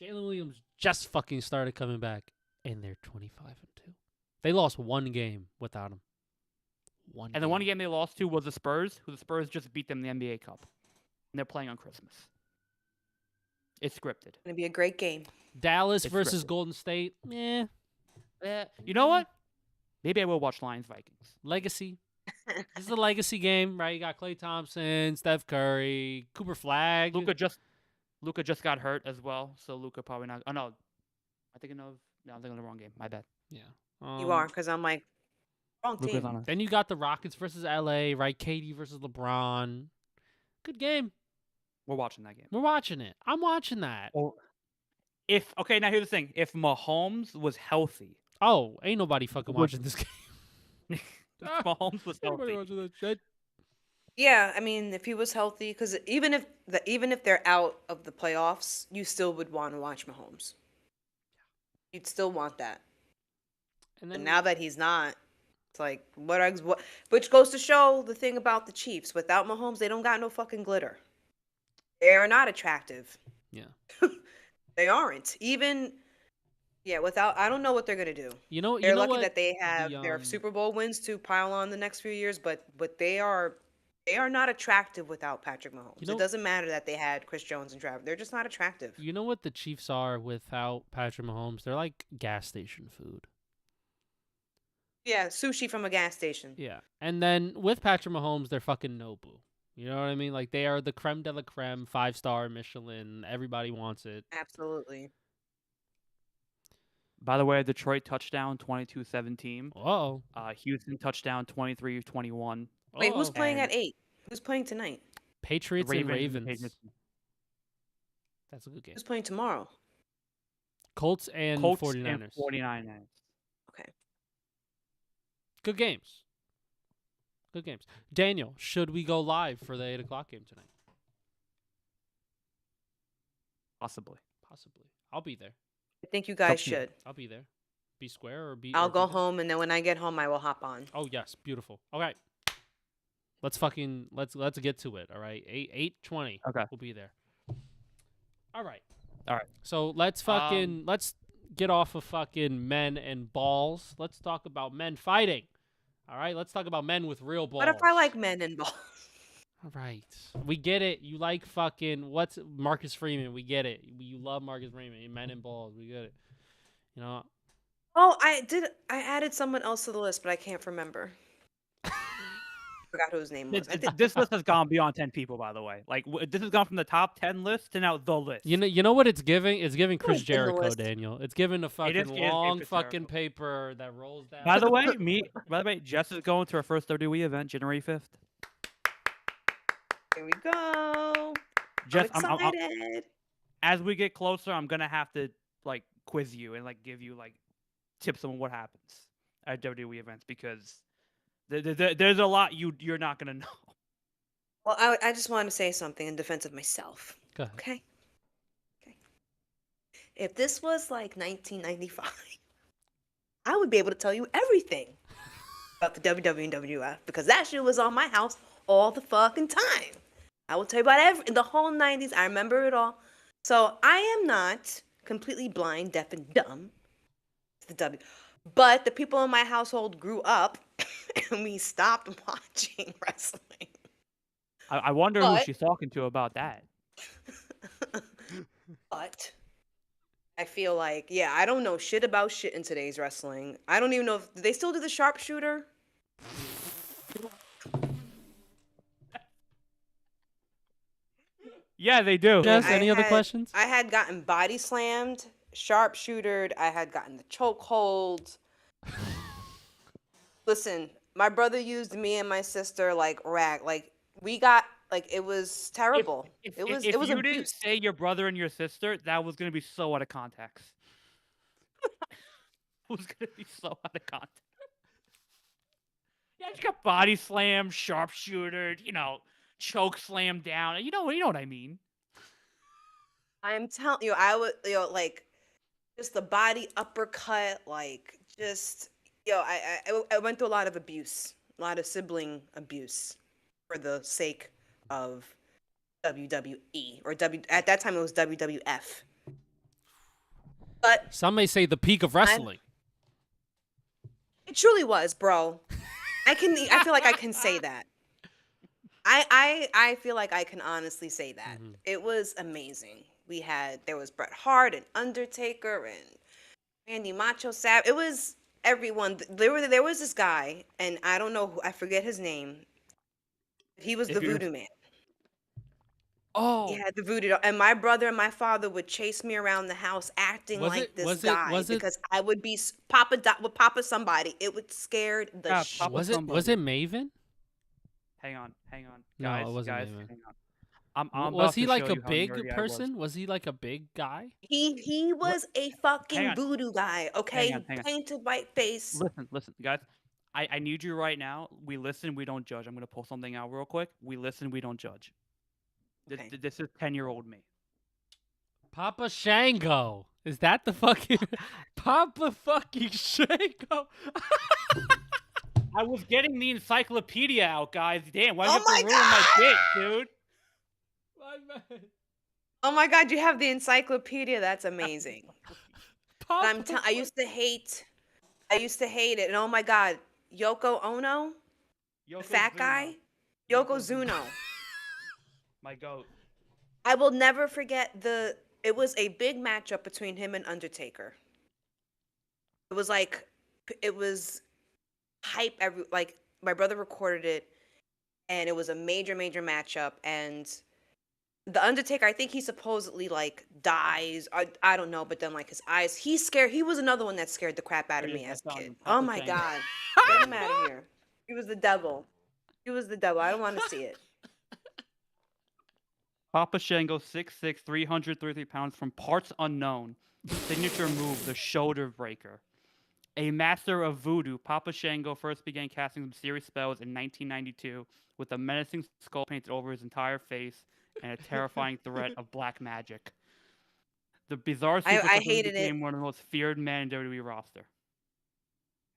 Jalen Williams just fucking started coming back, and they're 25-2. They lost one game without him. The one game they lost to was the Spurs, who the Spurs just beat them in the NBA Cup. And they're playing on Christmas. It's scripted. It's going to be a great game. Dallas It's versus scripted. Golden State. You know what? Maybe I will watch Lions Vikings. Legacy. This is a legacy game, right? You got Klay Thompson, Steph Curry, Cooper Flagg. Luka just got hurt as well, so Luka probably not. Oh no, I'm thinking of the wrong game. My bad. Yeah, you are, because I'm like, wrong Luka's team. on Then you got the Rockets versus LA, right? KD versus LeBron. Good game. We're watching that game. We're watching it. I'm watching that. Now here's the thing: if Mahomes was healthy, ain't nobody fucking watching this game. if Mahomes was Nobody healthy, watching that shit. Yeah, I mean, if he was healthy, because even if they're out of the playoffs, you still would want to watch Mahomes. You'd still want that. And But then now that he's not, it's like what? Which goes to show the thing about the Chiefs. Without Mahomes, they don't got no fucking glitter. They are not attractive. Yeah. They aren't. Even without, I don't know what they're gonna do. you They're know lucky what? that they have The, their Super Bowl wins to pile on the next few years, but they are not attractive without Patrick Mahomes. It doesn't matter that they had Chris Jones and Travis. They're just not attractive. You know what the Chiefs are without Patrick Mahomes? They're like gas station food. Yeah, sushi from a gas station. Yeah. And then with Patrick Mahomes, they're fucking Nobu. You know what I mean? Like they are the creme de la creme, 5-star Michelin. Everybody wants it. Absolutely. by the way, Detroit touchdown 22-17. Oh. Houston touchdown 23-21. Wait, who's playing And at 8? Who's playing tonight? Patriots and Ravens. Patriots. That's a good game. Who's playing tomorrow? Colts and Colts 49ers. and 49ers. Okay. Good games. Good games. Daniel, should we go live for the 8 o'clock game tonight? Possibly. Possibly. I'll be there. I think you guys Up to you. should. I'll be there. Be square or be. I'll or go be- home, and then when I get home, I will hop on. Oh yes, beautiful. Okay. Let's get to it. All right. 8:20. Okay. We'll be there. All right. All right. So let's get off of fucking men and balls. Let's talk about men fighting. All right. Let's talk about men with real balls. What if I like men and balls? All right. We get it. You like fucking what's Marcus Freeman? We get it. You love Marcus Freeman. Men and balls. We get it. You know. Oh, I added someone else to the list, but I can't remember. forgot who his name was. This list has gone beyond 10 people, by the way. Like this has gone from the top 10 list to now the list. You know what it's giving? It's giving Chris Who's in the Jericho, list? Daniel. It's giving a It fucking is long Chris fucking Jericho. paper that rolls down. By the way, Jess is going to her first WWE event, January 5th. Here we go. Jess, I'm excited. As we get closer, I'm gonna have to like quiz you and like give you like tips on what happens at WWE events because there's a lot you're not gonna know. Well, I just wanted to say something in defense of myself. Go ahead. Okay. If this was like 1995, I would be able to tell you everything about the WWE and WWF because that shit was on my house all the fucking time. I will tell you about the whole 90s. I remember it all. So I am not completely blind, deaf, and dumb to the W. But the people in my household grew up and we stopped watching wrestling. I wonder who she's talking to about that. But I feel like, yeah, I don't know shit about shit in today's wrestling. I don't even know if do they still do the sharpshooter. Yeah, they do. Jess, any other questions? I had gotten body slammed, sharpshootered. I had gotten the chokehold. Listen, my brother used me and my sister like rag. Like we got like it was terrible. If it was you didn't abuse. say your brother and your sister, that was gonna be so out of context. It was gonna be so out of context. Yeah, you got body slam, sharpshooter, choke slam down. You know what I mean. I'm telling you, I would like just the body uppercut, like just I went through a lot of abuse, a lot of sibling abuse for the sake of WWE or at that time it was WWF. But some may say the peak of wrestling. It truly was, bro. I feel like I can say that. I feel like I can honestly say that. Mhm. It was amazing. There was Bret Hart and Undertaker and Randy Macho Sav. It was everyone. There was this guy, and I don't know I forget his name. He was the Voodoo Man. Oh, He had the voodoo doll. And my brother and my father would chase me around the house acting like this guy because I would be Papa somebody. It would scare the shit. Was it Maven? Hang on, No, guys. it wasn't Guys, Maven. hang on. I'm Was about he to like show a you how big nerdy I person? Was he like a big guy? He was a fucking voodoo guy, okay? Hang on. Painted white face. Listen, guys. I need you right now. We listen, we don't judge. I'm gonna pull something out real quick. We listen, we don't judge. Okay. This is 10-year-old me. Papa Shango. Is that the fucking Papa fucking Shango? I was getting the encyclopedia out, guys. Damn, why Oh you have to my ruin my bit, dude? My man. Oh my god, you have the encyclopedia. That's amazing. Papa I used to hate it. And oh my god, Yoko Ono, the fat guy, Yokozuno. My goat. I will never forget it was a big matchup between him and Undertaker. It was hype like my brother recorded it and it was a major matchup and the Undertaker, I think he supposedly like dies. I don't know, but then like his eyes, he was another one that scared the crap out of me as a kid. Oh my god. Get him out of here. He was the devil. I don't want to see it. Papa Shango, 6'6", 333 pounds, from parts unknown. Signature move, the shoulder breaker. A master of voodoo, Papa Shango first began casting some serious spells in 1992 with a menacing skull painted over his entire face and a terrifying threat of black magic. The bizarre I hated became one of the most feared men in WWE roster.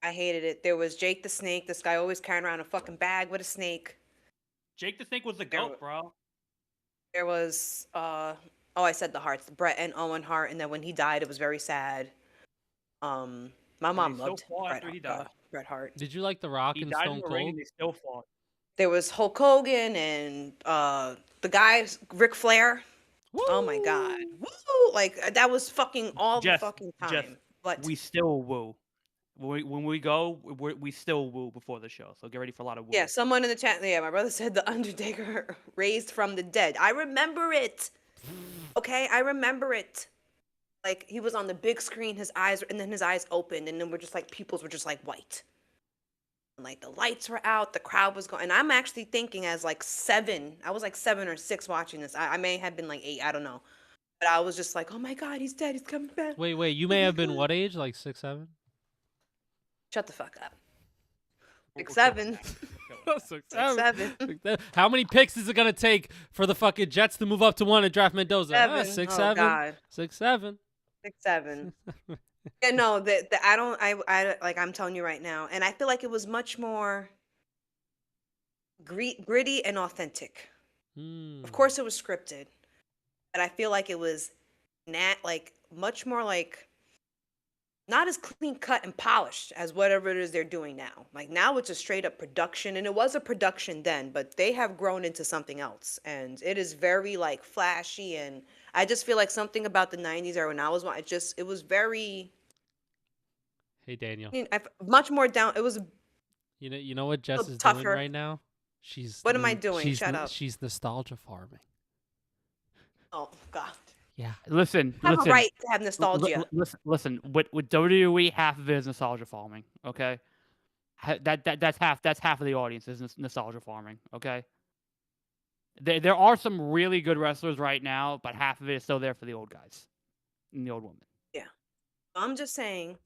I hated it. There was Jake the Snake. This guy always carrying around a fucking bag with a snake. Jake the Snake was the goat, bro. There was I said the Hearts, Bret and Owen Hart, and then when he died, it was very sad. My mom loved Bret Hart. Did you like The Rock and Stone Cold? They still fought. There was Hulk Hogan and the guy Ric Flair. Woo! Oh my god, woo! Like that was fucking all the fucking time. But we still woo. When we go, we still woo before the show, so get ready for a lot of woo. Yeah, someone in the chat. Yeah, my brother said the Undertaker raised from the dead. I remember it. Okay, I remember it. Like he was on the big screen, his eyes, and then his eyes opened, and then we're just like pupils were just like white. And, like the lights were out, the crowd was going. And I'm actually thinking as like 7. I was like 7 or 6 watching this. I may have been like 8. I don't know. But I was just like, oh my god, he's dead. He's coming back. Wait, you Oh may my have been God. what age? Like 6, 7? Shut the fuck up. We're 6, killing 7. that. We're killing 6, 6, 7. 7. How many picks is it gonna take for the fucking Jets to move up to 1 and draft Mendoza? 7. 6, Oh 7. god. 6, 7. 6, 7. Yeah, no, I don't. I like. I'm telling you right now, and I feel like it was much more gritty and authentic. Of course, it was scripted, but I feel like it was like much more like not as clean cut and polished as whatever it is they're doing now. Like now, it's a straight up production, and it was a production then, but they have grown into something else, and it is very like flashy. And I just feel like something about the '90s era when I was it was very. Hey Daniel. I mean, much more down. It was. You know what Jess is doing tougher. right now? She's What am I doing? Shut up. She's nostalgia farming. Oh God. Yeah. Listen, I have listen. a right to have nostalgia. Listen. With WWE, half of it is nostalgia farming. Okay, that's half of the audience is nostalgia farming. Okay. There are some really good wrestlers right now, but half of it is still there for the old guys and the old women. Yeah. I'm just saying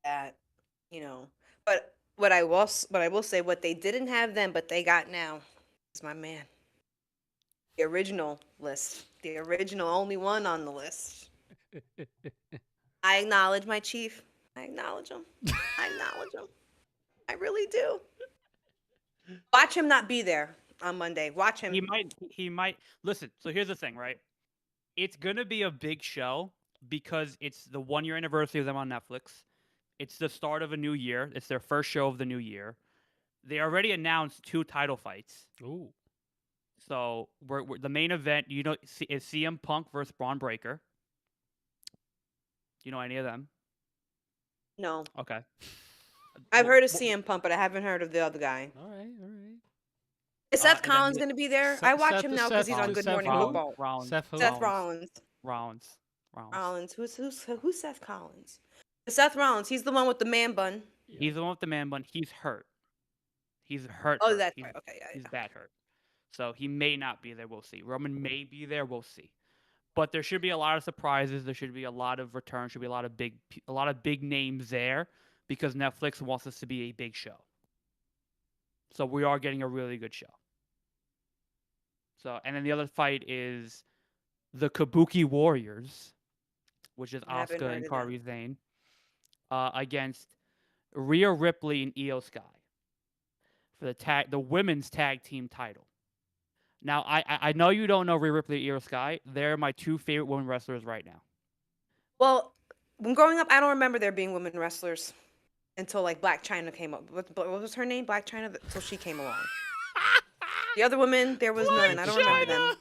that, but what I will say, what they didn't have then, but they got now, is my man. The original list, the original only one on the list. I acknowledge my chief. I acknowledge him. I acknowledge him. I really do. Watch him not be there on Monday. Watch him. He might. Listen, so here's the thing, right? It's going to be a big show because it's the 1-year anniversary of them on Netflix. It's the start of a new year. It's their first show of the new year. They already announced 2 title fights. Ooh. So we're the main event, is CM Punk versus Braun Breaker. Do you know any of them? No. Okay. I've heard of CM Punk, but I haven't heard of the other guy. All right. Is Seth and then Collins going to be there? I watch Seth- him now because Seth- he's on Good Seth Morning who? Football. Rollins. Seth who? Seth Rollins. Rollins. Who's Seth Collins? Seth Rollins. He's the one with the man bun. He's the one with the man bun. He's hurt. He's hurt. Oh, hurt. that's He's, right. Okay, yeah. He's bad hurt. So he may not be there. We'll see. Roman may be there. We'll see. But there should be a lot of surprises. There should be a lot of returns. Should be a lot of big names there because Netflix wants us to be a big show. So we are getting a really good show. So, and then the other fight is the Kabuki Warriors, which is I haven't Asuka heard and of Kairi Sane, against Rhea Ripley and Io Sky for the women's tag team title. Now, I know you don't know Rhea Ripley or Io Sky. They're my 2 favorite women wrestlers right now. Well, when growing up, I don't remember there being women wrestlers until like Black China came up. What was her name? Black China. Until she came along. The other women, there was none. I don't remember them.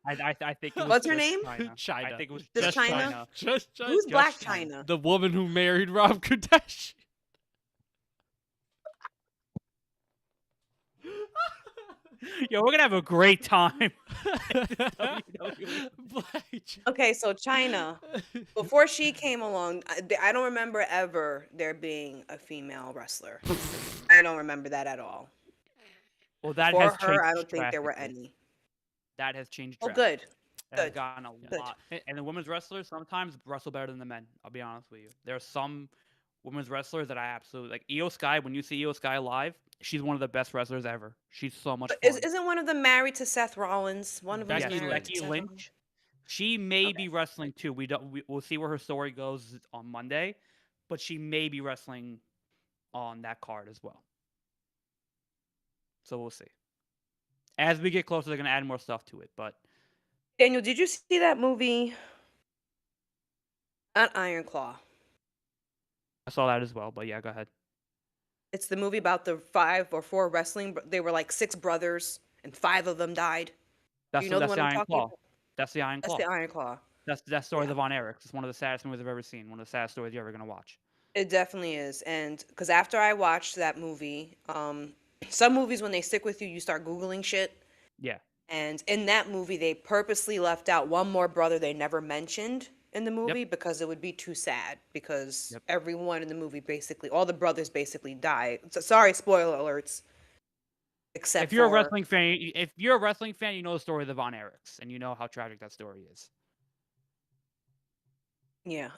I think it was What's her just name? China. I think it was Just just China? China. Just Who's Black China. China? the woman who married Rob Kardashian. Yo, we're gonna have a great time. Okay, so China. Before she came along, I don't remember ever there being a female wrestler. I don't remember that at all. Well, that For has changed her, I don't think there were drastically. any. That has changed. Oh, drastically. good. That has Good. gotten a Good. lot. And the women's wrestlers sometimes wrestle better than the men. I'll be honest with you. There are some women's wrestlers that I absolutely like. Io Sky, when you see Io Sky live, she's one of the best wrestlers ever. She's so much fun. Isn't one of them married to Seth Rollins? One of them Becky married Lynch. to Becky Seth Lynch. Rollins? She may Okay. be wrestling too. We'll see where her story goes on Monday, but she may be wrestling on that card as well. So we'll see. As we get closer, they're gonna add more stuff to it. But Daniel, did you see that movie? Not Iron Claw. I saw that as well. But yeah, go ahead. It's the movie about the 5 or 4 wrestling. They were like 6 brothers, and 5 of them died. That's you know the that's one the I'm Iron talking Claw. about? That's the Iron That's Claw. the Iron Claw. That story Yeah. of Von Erichs. It's one of the saddest movies I've ever seen. One of the saddest stories you're ever gonna watch. It definitely is. And because after I watched that movie, some movies, when they stick with you, you start Googling shit. Yeah. And in that movie, they purposely left out one more brother they never mentioned in the Yep. movie because it would be too sad. Because Yep. everyone in the movie basically, all the brothers basically die. So, sorry, spoiler alerts. Except If you're a for, wrestling fan, you know the story of the Von Erichs, and you know how tragic that story is. yeah,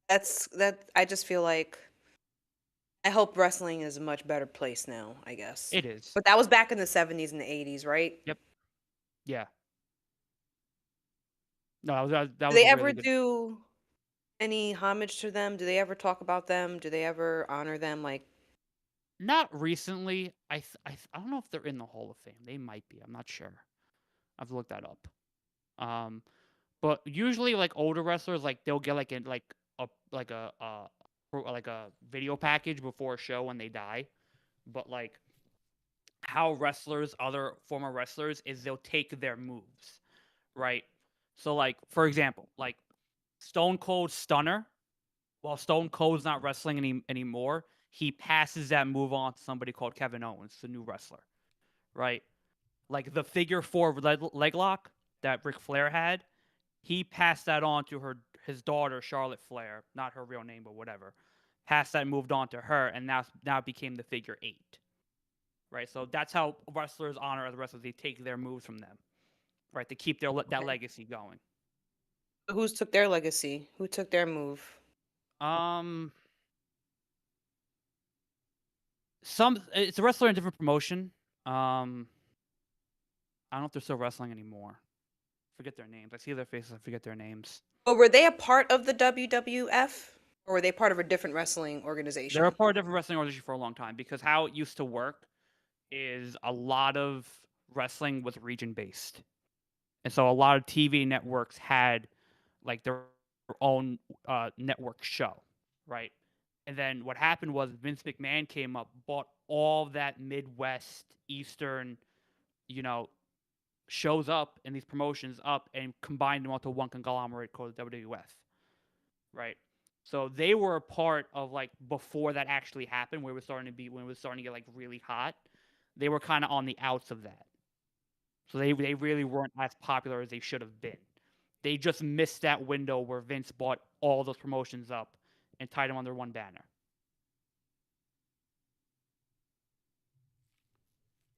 that. I just feel like I hope wrestling is a much better place now, I guess. It is. But that was back in the 70s and the 80s, right? Yep. Yeah. No, that Do was they a ever really good. do any homage to them? Do they ever talk about them? Do they ever honor them? Like, Not recently. I don't know if they're in the Hall of Fame. They might be. I'm not sure. I have to look that up. Um, but usually like older wrestlers, like they'll get like a video package before a show when they die. But like how wrestlers, other former wrestlers, is they'll take their moves, right? So like for example, like Stone Cold Stunner, while Stone Cold's not wrestling anymore, he passes that move on to somebody called Kevin Owens, the new wrestler, right? Like the figure four leg lock that Ric Flair had, he passed that on to his daughter Charlotte Flair, not her real name but whatever. Passed that moved on to her, and now it became the figure eight, right? So that's how wrestlers honor other wrestlers. They take their moves from them, right, to keep that okay. legacy going. Who's took their legacy? Who took their move? Um, it's a wrestler in a different promotion. I don't know if they're still wrestling anymore. Forget their names. I see their faces. I forget their names. But were they a part of the WWF? Or were they part of a different wrestling They're a organization? part of different wrestling organization for a long time because how it used to work is a lot of wrestling was region based, and so a lot of TV networks had like their own network show, right? And then what happened was Vince McMahon came up, bought all that Midwest, Eastern, you know, shows up and these promotions up and combined them onto one conglomerate called the WWF, right? So they were a part of like before that actually happened, when it was starting to get like really hot. They were kind of on the outs of that, so they really weren't as popular as they should have been. They just missed that window where Vince bought all those promotions up and tied them under one banner.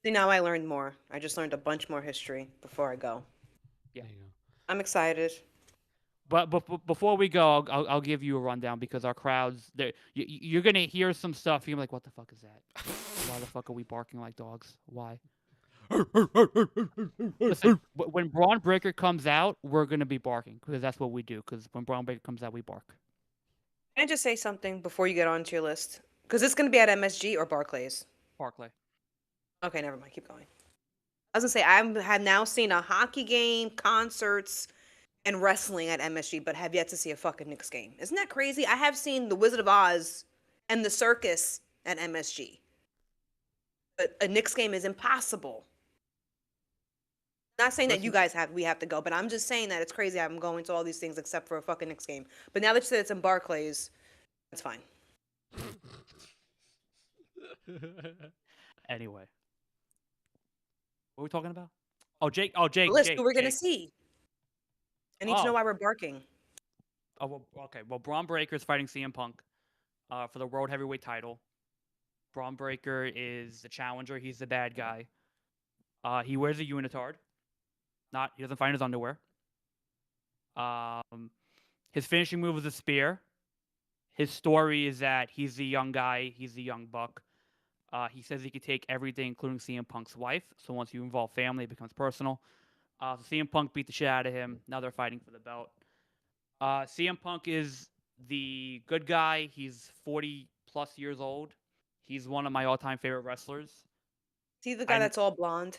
See, now I learned more. I just learned a bunch more history before I go. Yeah. There you go. I'm excited. But before we go, I'll give you a rundown because our crowds, you're gonna hear some stuff. You're like, what the fuck is that? Why the fuck are we barking like dogs? Why? Listen, when Braun Breaker comes out, we're gonna be barking because that's what we do. Because when Braun Breaker comes out, we bark. Can I just say something before you get onto your list? Because it's going to be at MSG or Barclays. Barclay. Okay, never mind. Keep going. I was going to say, I have now seen a hockey game, concerts, and wrestling at MSG, but have yet to see a fucking Knicks game. Isn't that crazy? I have seen The Wizard of Oz and the circus at MSG. But a Knicks game is impossible. Not saying that you guys we have to go, but I'm just saying that it's crazy I'm going to all these things except for a fucking Knicks game. But now that you said it's in Barclays, that's fine. Anyway, what are we talking about? Oh, Jake. Oh, Jake. The list Jake. who we're gonna Jake. see. I need to know Oh. why we're barking. Oh, well, okay. Well, Braun Breaker is fighting CM Punk for the World Heavyweight title. Braun Breaker is the challenger. He's the bad guy. He wears a unitard. He doesn't find his underwear. His finishing move is a spear. His story is that he's the young guy. He's the young buck. He says he could take everything, including CM Punk's wife. So once you involve family, it becomes personal. So CM Punk beat the shit out of him. Now they're fighting for the belt. CM Punk is the good guy. He's 40 plus years old. He's one of my all-time favorite wrestlers. Is he the guy I- that's all blonde?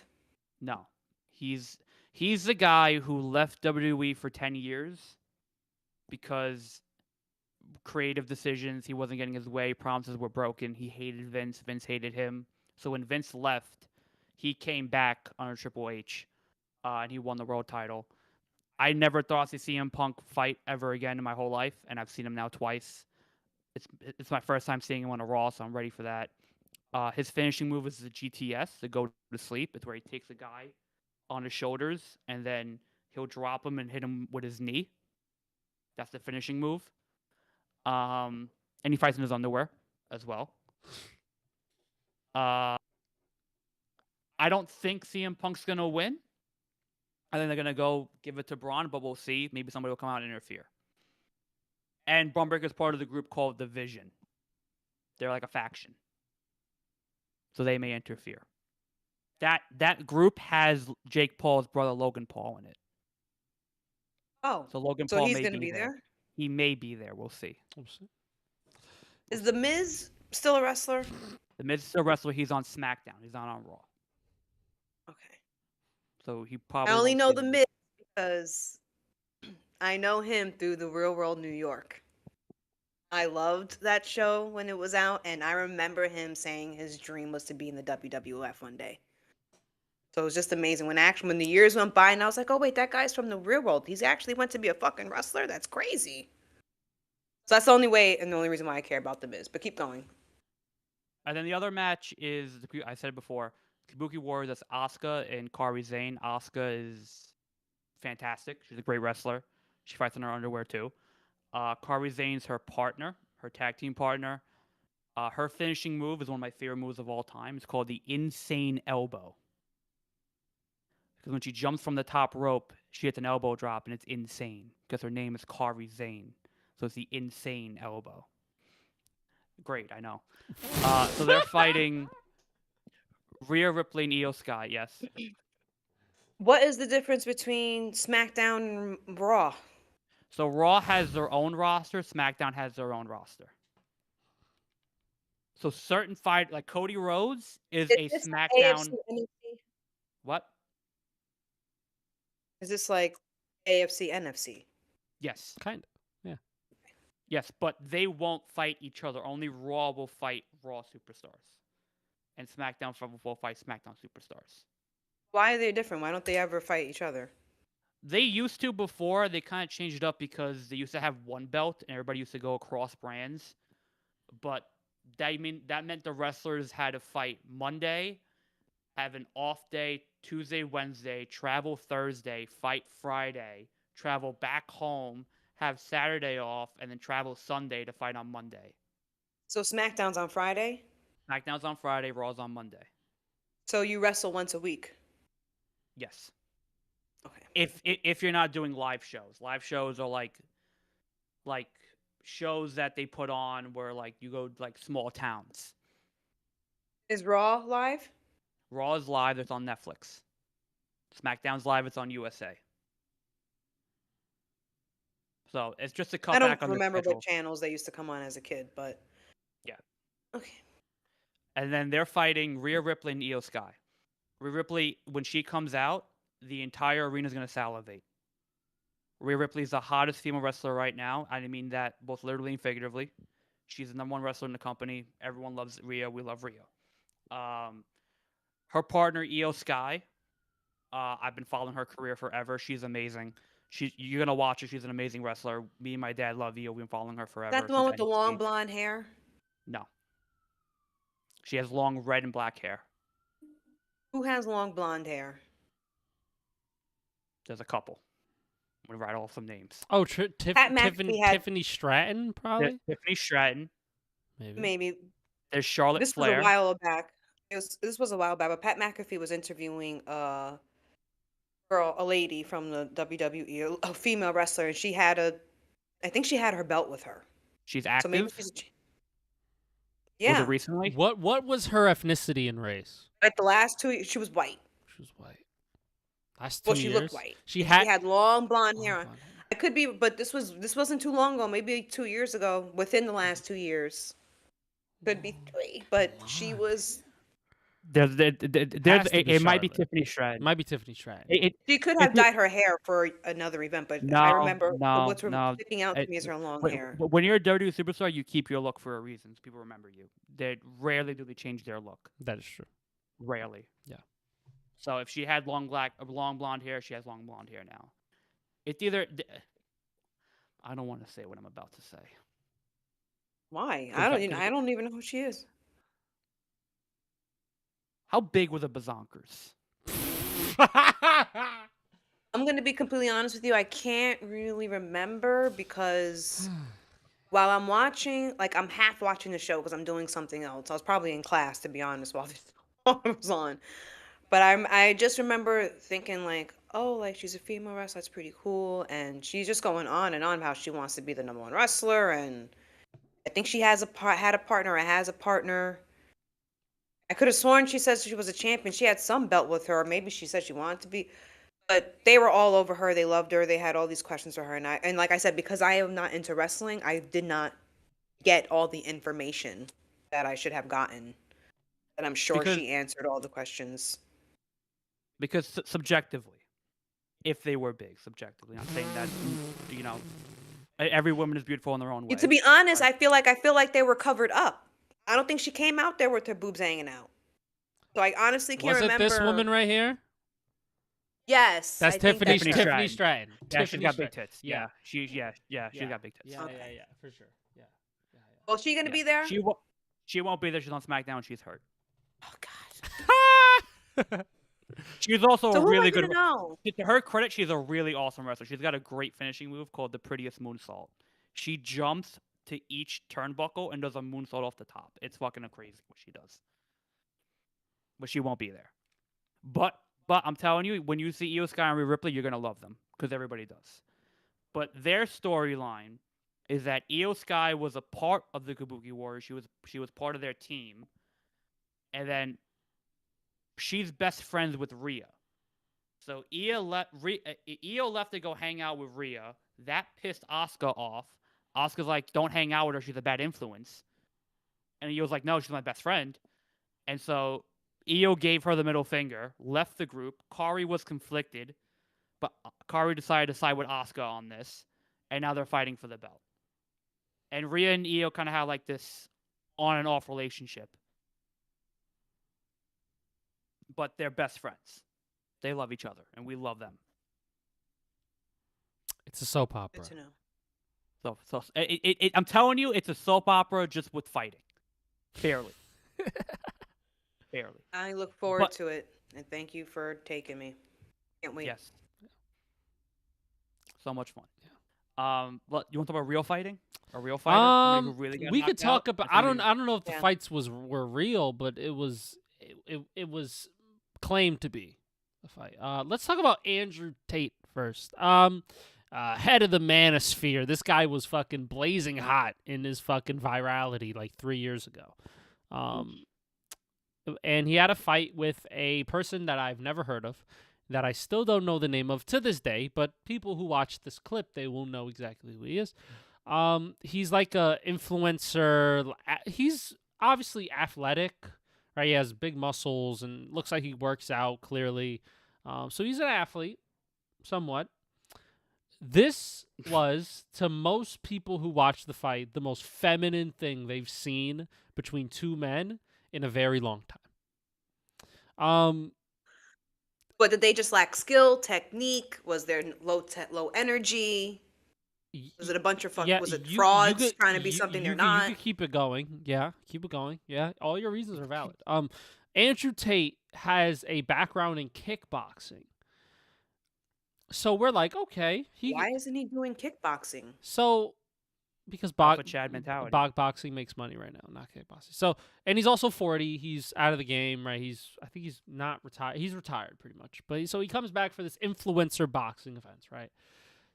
No, he's the guy who left WWE for 10 years because creative decisions. He wasn't getting his way. Promises were broken. He hated Vince. Vince hated him. So when Vince left, he came back under Triple H, and he won the world title. I never thought to see CM Punk fight ever again in my whole life, and I've seen him now twice. It's my first time seeing him on a Raw, so I'm ready for that. His finishing move is the GTS, the go to sleep. It's where he takes a guy on his shoulders and then he'll drop him and hit him with his knee. That's the finishing move. And he fights in his underwear as well. I don't think CM Punk's gonna win. I think they're gonna go give it to Braun, but we'll see. Maybe somebody will come out and interfere. And Braun Breaker's part of the group called the Vision. They're like a faction, so they may interfere. That group has Jake Paul's brother Logan Paul in it. Oh, So Logan so Paul he's may gonna be be there. He may be there. We'll see. Is the Miz still a wrestler? The Miz is still a wrestler. He's on SmackDown. He's not on Raw. Okay. So he I probably. only won't know see the Miz because I know him through the Real World New York. I loved that show when it was out, and I remember him saying his dream was to be in the WWF one day. So it was just amazing when the years went by, and I was like, oh wait, that guy's from the Real World. He's actually went to be a fucking wrestler. That's crazy. So that's the only way and the only reason why I care about the Miz. But keep going. And then the other match is, I said it before, Kabuki Warriors. That's Asuka and Kairi Sane. Asuka is fantastic. She's a great wrestler. She fights in her underwear too. Kairi Sane's her partner, her tag team partner. Her finishing move is one of my favorite moves of all time. It's called the Insane Elbow. Because when she jumps from the top rope, she hits an elbow drop, and it's insane. Because her name is Kairi Sane. So it's the Insane Elbow. Great, I know. So they're fighting Rhea Ripley and Io Sky, yes. What is the difference between SmackDown and Raw? So Raw has their own roster, SmackDown has their own roster. So certain fight, like Cody Rhodes is a this SmackDown. AFC, NFC? What? Is this like AFC, NFC? Yes. Kind of. Yeah. Yes, but they won't fight each other. Only Raw will fight Raw superstars. And SmackDown will fight SmackDown superstars. Why are they different? Why don't they ever fight each other? They used to before. They kind of changed it up because they used to have one belt and everybody used to go across brands. But that meant the wrestlers had to fight Monday, have an off day Tuesday, Wednesday, travel Thursday, fight Friday, travel back home, have Saturday off, and then travel Sunday to fight on Monday. So SmackDown's on Friday? SmackDown's on Friday, Raw's on Monday. So you wrestle once a week? Yes. Okay. If you're not doing live shows. Live shows are like shows that they put on where like you go like small towns. Is Raw live? Raw is live, it's on Netflix. SmackDown's live, it's on USA. So it's just a cut I don't back on remember the schedule. what channels they used to come on as a kid, but yeah. Okay. And then they're fighting Rhea Ripley and Io Sky. Rhea Ripley, when she comes out, the entire arena is going to salivate. Rhea Ripley is the hottest female wrestler right now. I mean that both literally and figuratively. She's the #1 wrestler in the company. Everyone loves Rhea. We love Rhea. Her partner, Io Sky, I've been following her career forever. She's amazing. You're going to watch her. She's an amazing wrestler. Me and my dad love Io. We've been following her forever. Is that the one with the NXT. long blonde hair? No. She has long red and black hair. Who has long blonde hair? There's a couple. I'm going to write off some names. Oh, Pat McAfee had- Tiffany Stratton, probably? Tiffany Stratton. Maybe. There's Charlotte This Flair. was a while back. This was a while back, but Pat McAfee was interviewing a lady from the WWE, a female wrestler, and I think she had her belt with her. She's active? So maybe she's, Was yeah. it recently? What was her ethnicity and race? Like the last 2 years, she was white. She was white. Last 2 Well, she years? looked white. She And had, she had long blonde hair on. blonde hair. It could be, but this wasn't too long ago. Maybe 2 years ago. Within the last 2 years, could be 3. But she was. It might be Charlotte. Tiffany Stratton. It might be Tiffany Stratton. She could have dyed her hair for another event, but I remember what's sticking out to me is her long hair. But when you're a WWE superstar, you keep your look for a reason. So people remember you. Rarely do they change their look. That is true. Rarely. Yeah. So if she had long blonde hair, she has long blonde hair now. It's either. I don't want to say what I'm about to say. Why? 'Cause that- 'cause I don't even know who she is. how big were the Bazonkers? I'm gonna be completely honest with you. I can't really remember because while I'm watching, like I'm half watching the show because I'm doing something else. I was probably in class, to be honest, while this while it was on. But I just remember thinking like, oh, like she's a female wrestler, that's pretty cool, and she's just going on and on about how she wants to be the number one wrestler, and I think she had a partner or has a partner. I could have sworn she said she was a champion. She had some belt with her, or maybe she said she wanted to be. But they were all over her. They loved her. They had all these questions for her, and like I said, because I am not into wrestling, I did not get all the information that I should have gotten. And I'm sure Because she answered all the questions. subjectively, if they were big, subjectively, not saying that every woman is beautiful in their own way. To be honest, Right. I feel like they were covered up. I don't think she came out there with her boobs hanging out. So I honestly can't Was it remember. this woman right here? Yes, That's I think Tiffany. that's her. Tiffany Stratton. Yeah, she's Tiffany got big Stratton. tits. Yeah, she's got big tits. Yeah, Okay. yeah, for sure. Yeah. Well, she gonna be there? She won't be there. She's on SmackDown. She's hurt. Oh God. She's also So a who am I really gonna good. know? To her credit, she's a really awesome wrestler. She's got a great finishing move called the prettiest moonsault. She jumps to each turnbuckle and does a moonsault off the top. It's fucking crazy what she does. But she won't be there. But I'm telling you, when you see Io Sky and Rhea Ripley, you're gonna love them because everybody does. But their storyline is that Io Sky was a part of the Kabuki Warriors. She was part of their team, and then she's best friends with Rhea. So Io left to go hang out with Rhea. That pissed Asuka off. Asuka's like, "Don't hang out with her. She's a bad influence." And Io's like, "No, she's my best friend." And so Io gave her the middle finger, left the group. Kari was conflicted, but Kari decided to side with Asuka on this, and now they're fighting for the belt. And Rhea and Io kind of have like this on and off relationship, but they're best friends. They love each other, and we love them. It's a soap opera. Good to know. So I'm telling you, it's a soap opera just with fighting, barely. Barely. I look forward to it, and thank you for taking me. Can't wait. Yes. So much fun. What you want to talk about real fighting? A real fighter? Somebody who really got We could knocked out? talk about. Or I don't somebody- know if the Yeah. fights were real, but it was claimed to be a fight. Let's talk about Andrew Tate first. Head of the Manosphere. This guy was fucking blazing hot in his fucking virality like 3 years ago. And he had a fight with a person that I've never heard of, that I still don't know the name of to this day, but people who watch this clip, they will know exactly who he is. He's like a influencer. He's obviously athletic, right? He has big muscles and looks like he works out clearly. So he's an athlete, somewhat. This was, to most people who watch the fight, the most feminine thing they've seen between two men in a very long time. But did they just lack skill, technique? Was there low energy? Was it a bunch of was it frauds trying to be something they're not? You could keep it going. Yeah, keep it going. Yeah, all your reasons are valid. Andrew Tate has a background in kickboxing. So we're like, okay. Why isn't he doing kickboxing? So, because Chad mentality. boxing makes money right now, not kickboxing. So, and he's also 40. He's out of the game, right? I think he's not retired. He's retired pretty much. But so he comes back for this influencer boxing event, right?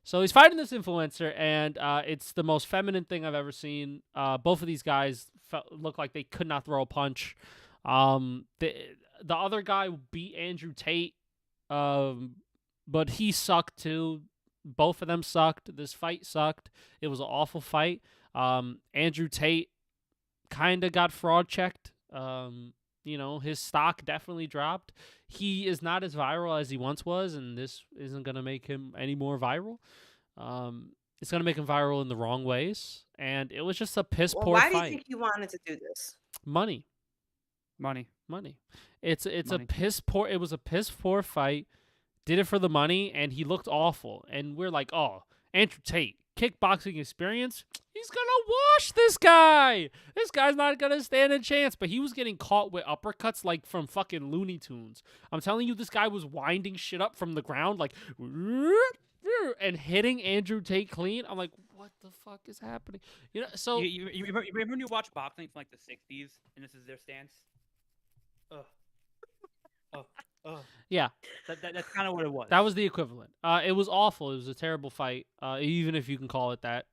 So he's fighting this influencer, and it's the most feminine thing I've ever seen. Both of these guys look like they could not throw a punch. The other guy beat Andrew Tate, but he sucked too. Both of them sucked. This fight sucked. It was an awful fight. Andrew Tate kind of got fraud checked. His stock definitely dropped. He is not as viral as he once was, and this isn't going to make him any more viral. It's going to make him viral in the wrong ways, and it was just a piss poor fight. Why do you think he wanted to do this? Money. It's Money. a piss poor. It was a piss poor fight. Did it for the money, and he looked awful. And we're like, oh, Andrew Tate, kickboxing experience? He's gonna wash this guy. This guy's not gonna stand a chance. But he was getting caught with uppercuts like from fucking Looney Tunes. I'm telling you, this guy was winding shit up from the ground, like, and hitting Andrew Tate clean. I'm like, what the fuck is happening? You know, so You remember when you watch boxing from like the 60s and this is their stance? yeah, That's kind of what it was. that was the equivalent. It was awful. It was a terrible fight, even if you can call it that.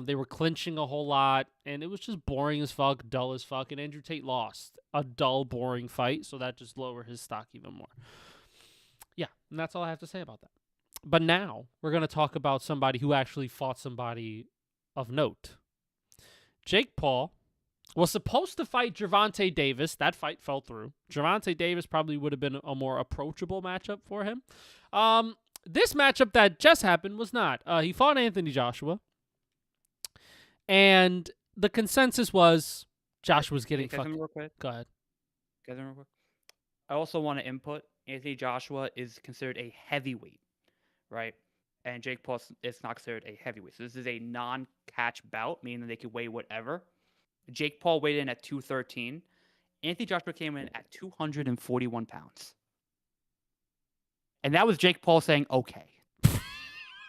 They were clinching a whole lot, and it was just boring as fuck, dull as fuck, and Andrew Tate lost a dull, boring fight, so that just lowered his stock even more. Yeah, and that's all I have to say about that. But now, we're going to talk about somebody who actually fought somebody of note. Jake Paul was supposed to fight Gervonta Davis. That fight fell through. Gervonta Davis probably would have been a more approachable matchup for him. This matchup that just happened was not. He fought Anthony Joshua. And the consensus was Joshua's getting fucked. Go ahead. I also want to input Anthony Joshua is considered a heavyweight, right? And Jake Paul is not considered a heavyweight. So this is a non-catch bout, meaning they could weigh whatever. Jake Paul weighed in at 213. Anthony Joshua came in at 241 pounds. And that was Jake Paul saying, okay.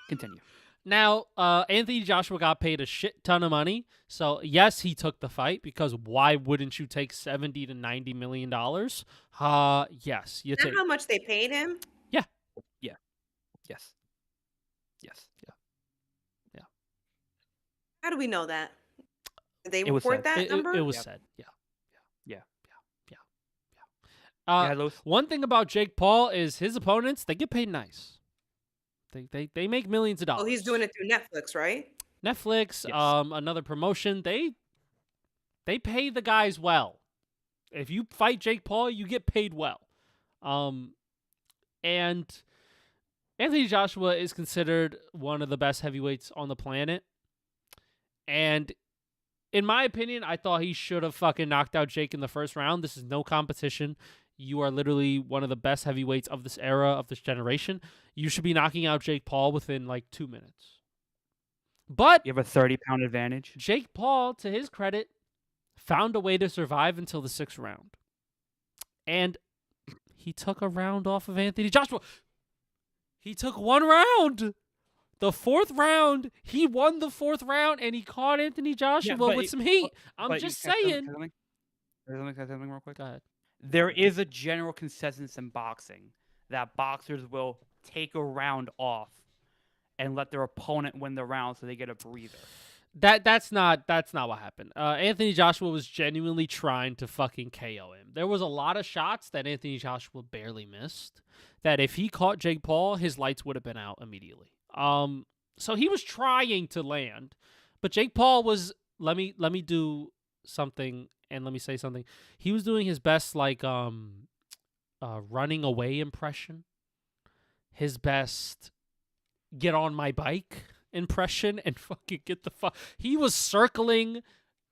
Continue. Now, Anthony Joshua got paid a shit ton of money. So, yes, he took the fight because why wouldn't you take $70 to $90 million? Yes, you Is that take. how much they paid him? Yes. How do we know that? Did they It was report said. that number? It was Yep. said. Yeah. Yeah, those- One thing about Jake Paul is his opponents, they get paid nice. They make millions of dollars. Oh, he's doing it through Netflix, right? Netflix, Yes. another promotion. They pay the guys well. If you fight Jake Paul, you get paid well. And Anthony Joshua is considered one of the best heavyweights on the planet. And in my opinion, I thought he should have fucking knocked out Jake in the first round. This is no competition. You are literally one of the best heavyweights of this era, of this generation. You should be knocking out Jake Paul within like 2 minutes. But You have a 30-pound advantage. Jake Paul, to his credit, found a way to survive until the 6th round. And he took a round off of Anthony Joshua. He took 1 round. The 4th round, he won the 4th round, and he caught Anthony Joshua with some heat. I'm just saying. Can I say something real quick? Go ahead. There is a general consensus in boxing that boxers will take a round off and let their opponent win the round so they get a breather. That's not what happened. Anthony Joshua was genuinely trying to fucking KO him. There was a lot of shots that Anthony Joshua barely missed. That if he caught Jake Paul, his lights would have been out immediately. So he was trying to land, but Jake Paul was let me do something and let me say something. He was doing his best like running away impression. His best get on my bike impression and fucking get the fuck. He was circling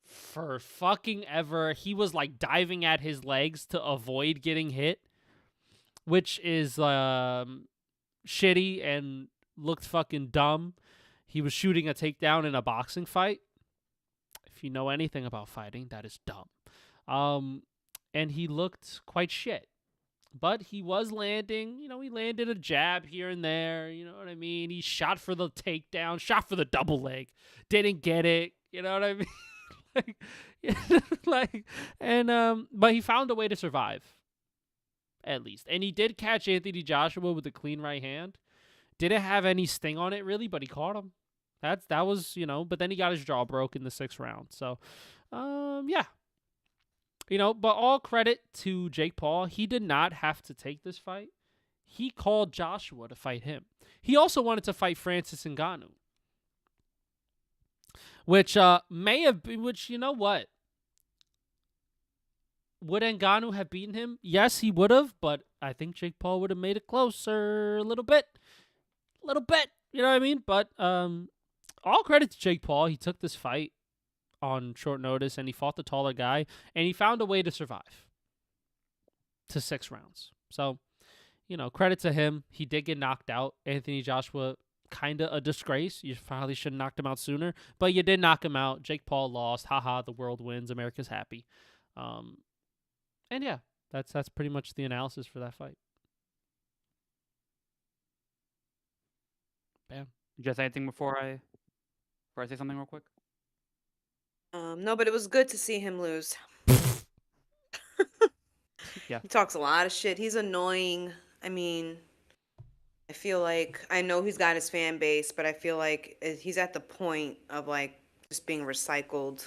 for fucking ever. He was like diving at his legs to avoid getting hit, which is shitty and looked fucking dumb. He was shooting a takedown in a boxing fight. If you know anything about fighting, that is dumb. And he looked quite shit. But he was landing, he landed a jab here and there, you know what I mean? He shot for the takedown, shot for the double leg, didn't get it, you know what I mean? But he found a way to survive, at least. And he did catch Anthony Joshua with a clean right hand. Didn't have any sting on it, really, but he caught him. That was, but then he got his jaw broke in the 6th round. So, yeah. But all credit to Jake Paul. He did not have to take this fight. He called Joshua to fight him. He also wanted to fight Francis Ngannou. Which may have been, you know what? Would Ngannou have beaten him? Yes, he would have, but I think Jake Paul would have made it closer a little bit. You know what I mean? But all credit to Jake Paul. He took this fight on short notice, and he fought the taller guy, and he found a way to survive to 6 rounds. So, credit to him. He did get knocked out. Anthony Joshua kind of a disgrace. You probably should have knocked him out sooner, but you did knock him out. Jake Paul lost. Haha, the world wins. America's happy. And yeah, that's pretty much the analysis for that fight. Bam. Just anything before I say something real quick? No, but it was good to see him lose. Yeah. He talks a lot of shit. He's annoying. I mean, I feel like I know he's got his fan base, but I feel like he's at the point of like just being recycled,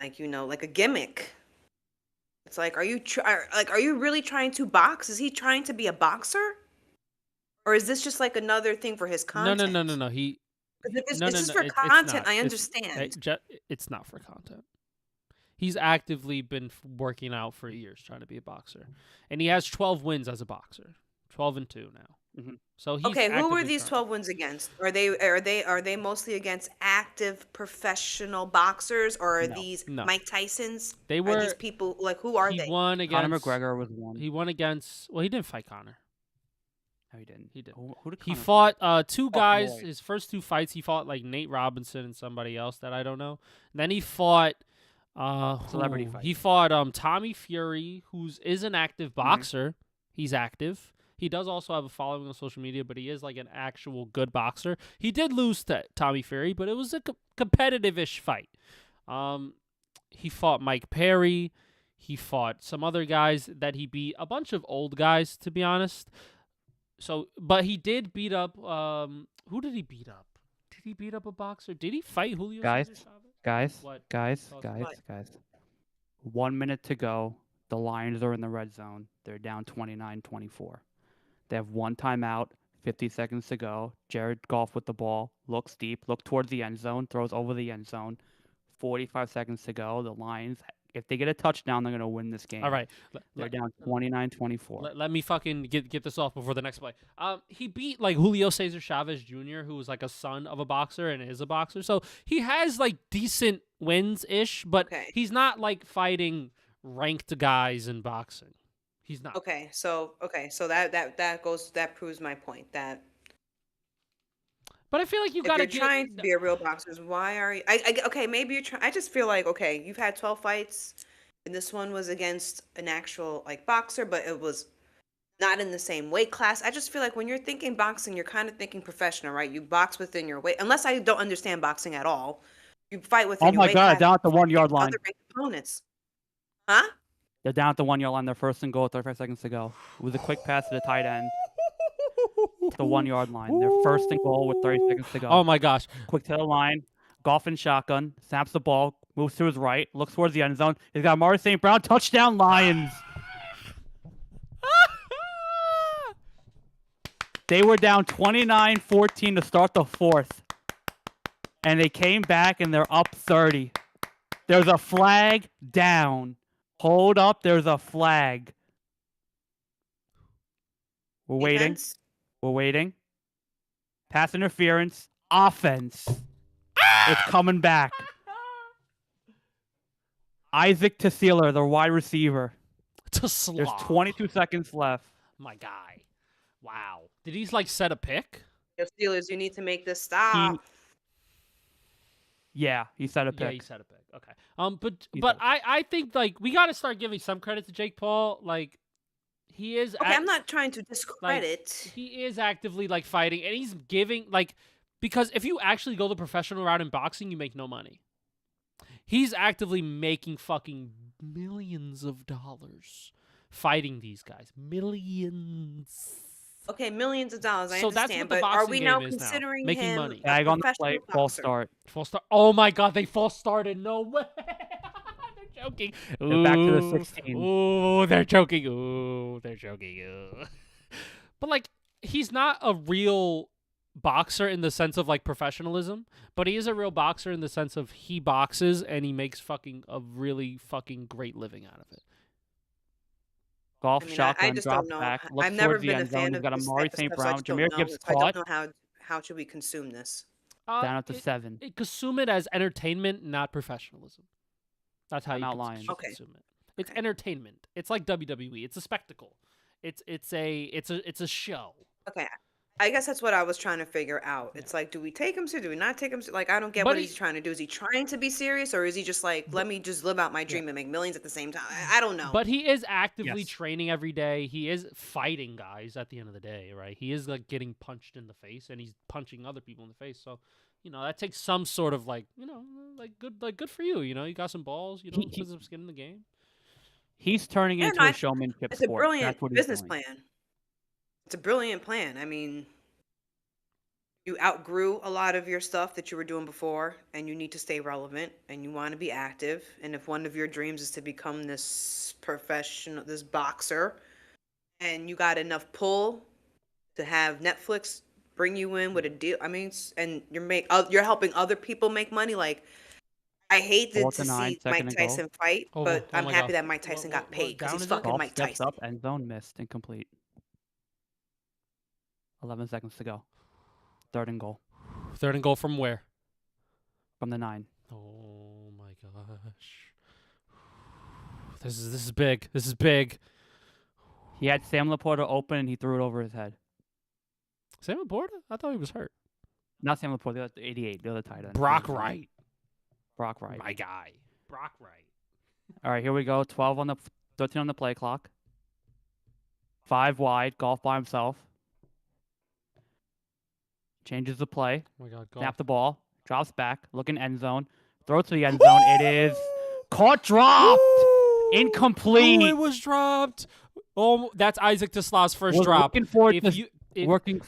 like like a gimmick. It's like, are you really trying to box? Is he trying to be a boxer, or is this just like another thing for his content? No. He 'Cause if it's no, just no. for It's content, not. I It's understand. it's not for content. He's actively been working out for years trying to be a boxer, and he has 12 wins as a boxer, 12-2 now. Mm-hmm. So he's Okay, who were actively these trying. 12 wins against? Are they mostly against active professional boxers, or are No. these No. Mike Tysons? They Are were. these people like who are He they? won against Conor McGregor was one. He won against. Well, he didn't fight Conor. No, he didn't. He did. Who did He Conor fought two guys. Floyd. His first two fights, he fought like Nate Robinson and somebody else that I don't know. Then he fought Celebrity who? fight. He fought Tommy Fury, is an active boxer. He's active. He does also have a following on social media, but he is like an actual good boxer. He did lose to Tommy Fury, but it was a competitive-ish fight. He fought Mike Perry. He fought some other guys that he beat, a bunch of old guys, to be honest. So, but he did beat up. Who did he beat up? Did he beat up a boxer? Did he fight Julio Guys? Cesar Chavez? Guys, What? guys, What? guys, What? guys. 1 minute to go. The Lions are in the red zone. They're down 29-24. They have one timeout, 50 seconds to go. Jared Goff with the ball, looks deep, look towards the end zone, throws over the end zone. 45 seconds to go. The Lions, if they get a touchdown, they're going to win this game. All right. They're down 29-24. Let me fucking get this off before the next play. He beat like Julio Cesar Chavez Jr., who was like a son of a boxer and is a boxer. So he has like decent wins ish, but Okay. he's not like fighting ranked guys in boxing. He's not. Okay, so that proves my point that But I feel like you if gotta you're trying to be a real boxer, why are you? Okay, maybe you're trying. I just feel like okay, you've had 12 fights, and this one was against an actual like boxer, but it was not in the same weight class. I just feel like when you're thinking boxing, you're kind of thinking professional, right? You box within your weight, unless I don't understand boxing at all. You fight within Oh your my weight God, class down at the 1 yard against line. other ranked opponents. Huh? They're down at the 1 yard line. They're first and goal, 35 seconds to go. It was a quick pass to the tight end. The 1 yard line. They're first and goal with 30 seconds to go. Oh my gosh. Quick to the line. Goff and shotgun. Snaps the ball. Moves to his right. Looks towards the end zone. He's got Amari St. Brown. Touchdown, Lions. They were down 29-14 to start the fourth. And they came back and they're up 30. There's a flag down. Hold up. There's a flag. We're waiting. Defense? We're waiting. Pass interference. Offense. It's coming back. Isaac Tassila, the wide receiver. To There's 22 seconds left. My guy. Wow. Did he like set a pick? Yo, Steelers, you need to make this stop. Yeah, he set a Yeah, pick. he set a pick. Okay. But He but does. I think like we got to start giving some credit to Jake Paul. Like he is. Okay, I'm not trying to discredit. He is actively like fighting, and he's giving like because if you actually go the professional route in boxing, you make no money. He's actively making fucking millions of dollars fighting these guys. Millions. Okay, millions of dollars. I So that's understand, what the but are boxing we game now is now, considering making him money. a Tag on the professional play. False boxer? start. False start. Oh my god, they false started. No way. They're joking. They're back to the Ooh. 16. Ooh, they're joking. Ooh, they're joking. Ooh. But like, he's not a real boxer in the sense of like professionalism, but he is a real boxer in the sense of he boxes and he makes fucking a really fucking great living out of it. Golf I mean, I shotgun. just Drop don't know. back. Looks I've never towards the been a end zone. fan He's of got this Amari type of St. stuff, so I Brown. just don't Jameer know. Gibbs So I caught. don't know how should we consume this. Down at the 7. Consume it as entertainment, not professionalism. That's how I'm you not should lying. Okay. consume it. It's Okay. entertainment. It's like WWE. It's a spectacle. It's a show. Okay, I guess that's what I was trying to figure out. It's like, do we take him serious? Do we not take him serious? Like, I don't get But what he's trying to do. Is he trying to be serious, or is he just like, let me just live out my dream and make millions at the same time? I don't know. But he is actively Yes. training every day. He is fighting guys at the end of the day, right? He is like getting punched in the face, and he's punching other people in the face. So, that takes some sort of like good for you. You got some balls. Put some skin in the game. He's turning Yeah, into no, a showmanship it's a sport. brilliant That's what he's business doing. plan. It's a brilliant plan. I mean, you outgrew a lot of your stuff that you were doing before, and you need to stay relevant, and you want to be active. And if one of your dreams is to become this this boxer, and you got enough pull to have Netflix bring you in with a deal, I mean, and you're helping other people make money. Like, I hated Fourth to and 9, see second Mike and goal. Tyson fight, Oh, but oh I'm my happy God. that Mike Tyson got What paid because down he's is it? fucking Golf Mike steps Tyson. up, end zone missed, incomplete. 11 seconds to go. Third and goal 3rd and goal from where? from the 9. Oh my gosh. This is big. This is big. He had Sam Laporta open and he threw it over his head. Sam Laporta? I thought he was hurt. Not Sam Laporta, the other 88, the other tight end. Brock Wright. Brock Wright. My guy. Brock Wright. All right, here we go. 13 on the play clock. 5 wide, Golf by himself. Changes the play. Oh my God. Snap the ball. Drops back. Looking end zone. Throw to the end zone. It is caught, dropped. Incomplete. Oh, it was dropped. Oh, that's Isaac Tesla's first Was drop. Working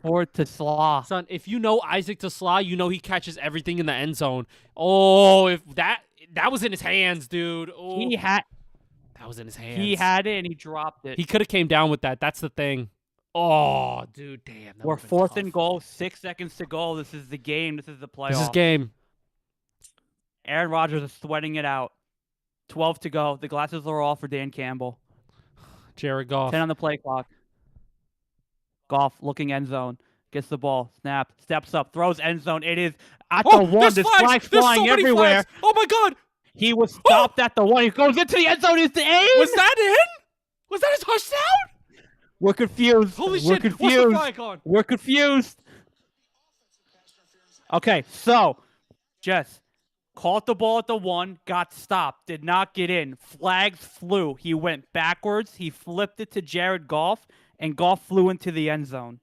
forward to Slaw. Son, if you know Isaac Tesla, you know he catches everything in the end zone. Oh, if that was in his hands, dude. Oh, that was in his hands. He had it and he dropped it. He could have came down with that. That's the thing. Oh, dude, damn. We're 4th and goal. 6 seconds to go. This is the game. This is the playoff. This is game. Aaron Rodgers is sweating it out. 12 to go. The glasses are off for Dan Campbell. Jared Goff. 10 on the play clock. Goff looking end zone. Gets the ball. Snap. Steps up. Throws end zone. It is at the 1. There's flags flying everywhere. Flags. Oh, my God. He was stopped at the 1. He goes into the end zone. It's the aim. Was that in? Was that a touchdown? We're confused. Holy We're shit. confused. What's the flag on? We're confused. Okay, so, Jess, caught the ball at the 1, got stopped, did not get in. Flags flew. He went backwards. He flipped it to Jared Goff, and Goff flew into the end zone.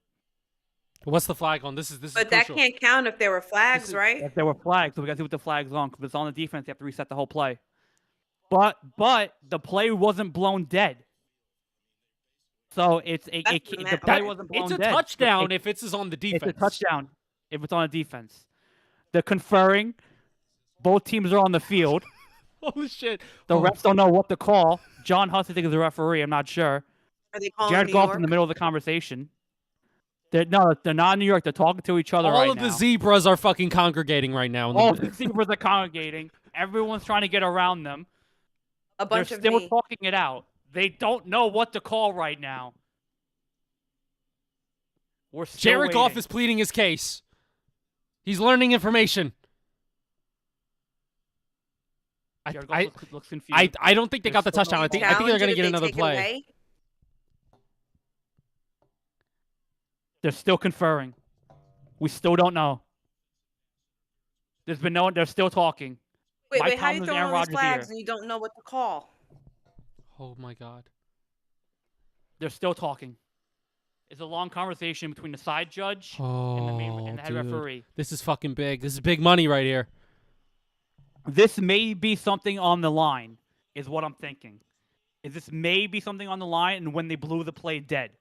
What's the flag on? This is But crucial. that can't count if there were flags, right? If there were flags, so we got to see what the flag's on. Because it's on the defense, they have to reset the whole play. But the play wasn't blown dead. So the play wasn't blown It's a dead. touchdown if it's on the defense. It's a touchdown if it's on a defense. The conferring, both teams are on the field. Holy shit. The refs don't know what to call. John Huss, I think, is the referee. I'm not sure. Are they calling Jared New Goff's York? in the middle of the conversation. They're not in New York. They're talking to each other All right of now. the zebras are fucking congregating right now. All the zebras are congregating. Everyone's trying to get around them. A bunch They're of still me. talking it out. They don't know what to call right now. We're still Jared Goff waiting. is pleading his case. He's learning information. Jared Goff looks confused. I don't think they got the touchdown. I think they're Challenge going to it get if they another take it play. away? They're still conferring. We still don't know. They're still talking. Wait, Mike how you Tomlin's throwing Aaron all these Rodgers flags here. and you don't know what to call? Oh my God. They're still talking. It's a long conversation between the side judge and the head referee. This is fucking big. This is big money right here. This may be something on the line, is what I'm thinking. This may be something on the line and when they blew the play dead.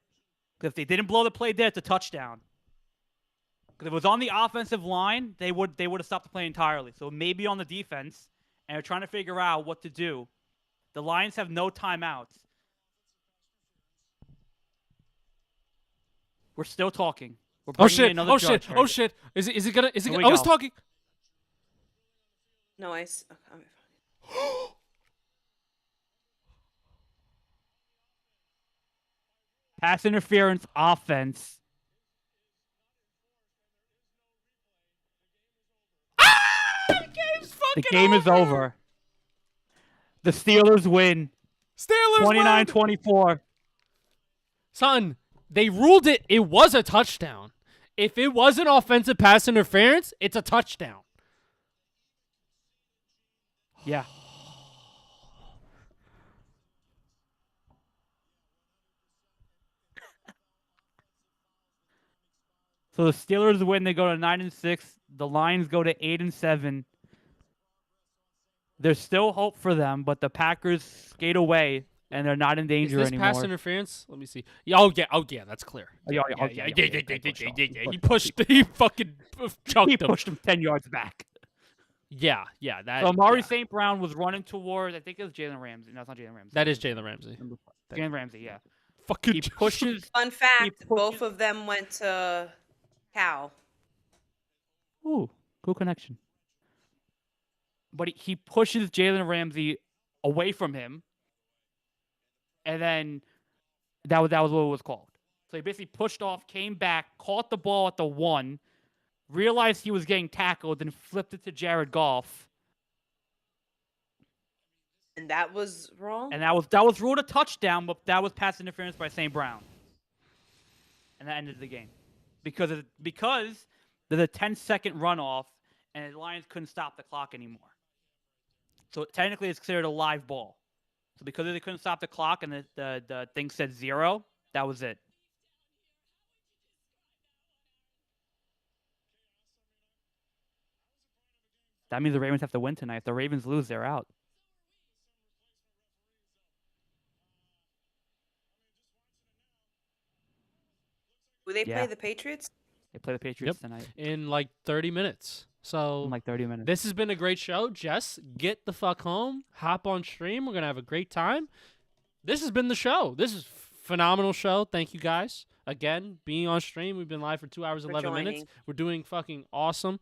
Because if they didn't blow the play dead, it's a touchdown. Because if it was on the offensive line, they would have stopped the play entirely. So maybe on the defense, and they're trying to figure out what to do. The Lions have no timeouts. We're still talking. We're Oh bringing in shit. another Oh judge shit. here. Oh shit. Is it gonna? Here we I was go. talking. No, okay, Pass interference offense. The game is over. The Steelers win. Steelers win. 29-24. Son, They ruled it. It was a touchdown. If it wasn't offensive pass interference, it's a touchdown. Yeah. So the Steelers win. They go to 9-6. The Lions go to 8-7. There's still hope for them, but the Packers skate away, and they're not in Is danger this anymore. pass interference? Let me see. Oh yeah, that's clear. Yeah. He pushed. He fucking chunked He him. pushed him 10 yards back. Yeah. That. So Amari yeah. St. Brown was running towards, I think it was Jalen Ramsey. No, it's not Jalen Ramsey. That is Jalen Ramsey. Jalen Ramsey, yeah. Fucking He pushes. Fun fact: pushes- both of them went to Cal. Ooh, cool connection. But he pushes Jalen Ramsey away from him, and then that was what it was called. So he basically pushed off, came back, caught the ball at the 1, realized he was getting tackled, then flipped it to Jared Goff, And that was wrong. and that was ruled a touchdown, but that was pass interference by St. Brown, and that ended the game because there's a 10-second runoff, and the Lions couldn't stop the clock anymore. So technically, it's considered a live ball. So because they couldn't stop the clock and the thing said 0, that was it. That means the Ravens have to win tonight. If the Ravens lose, they're out. Will they Yeah. play the Patriots? They play the Patriots tonight in like 30 minutes. So in like 30 minutes. this has been a great show. Jess, get the fuck home. Hop on stream. We're going to have a great time. This has been the show. This is phenomenal show. Thank you guys. Again, being on stream. We've been live for 2 hours, For 11 minutes. joining. We're doing fucking awesome.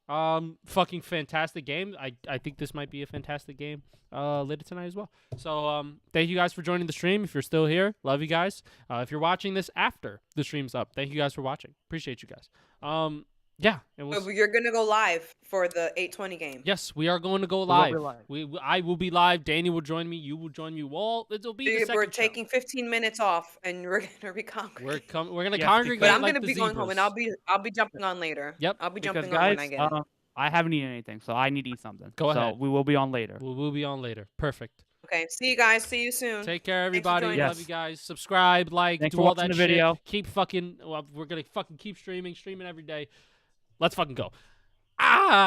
Fucking fantastic game. I think this might be a fantastic game later tonight as well. So thank you guys for joining the stream. If you're still here, love you guys. If you're watching this after the stream's up, thank you guys for watching. Appreciate you guys. Yeah, and we'll So you're gonna go live for the 8:20 game. yes, we are going to go will live. be live. I will be live. Danny will join me. You will join me. All it'll be the second We're show. taking 15 minutes off, and we're gonna be congregating. We're gonna Yes, congregate. But I'm like gonna the be going home, and zebras. I'll be jumping on later. Yep. I'll be Because jumping on when I guys, get it. I haven't eaten anything, so I need to eat something. Go so ahead. we will be on later. We'll be on later. Perfect. Okay. See you guys. See you soon. Take care, Thanks for everybody. joining Love us. you guys. Subscribe, like, Thanks do for all watching that the video. shit. Keep fucking. Well, we're gonna fucking keep streaming every day. Let's fucking go. Ah.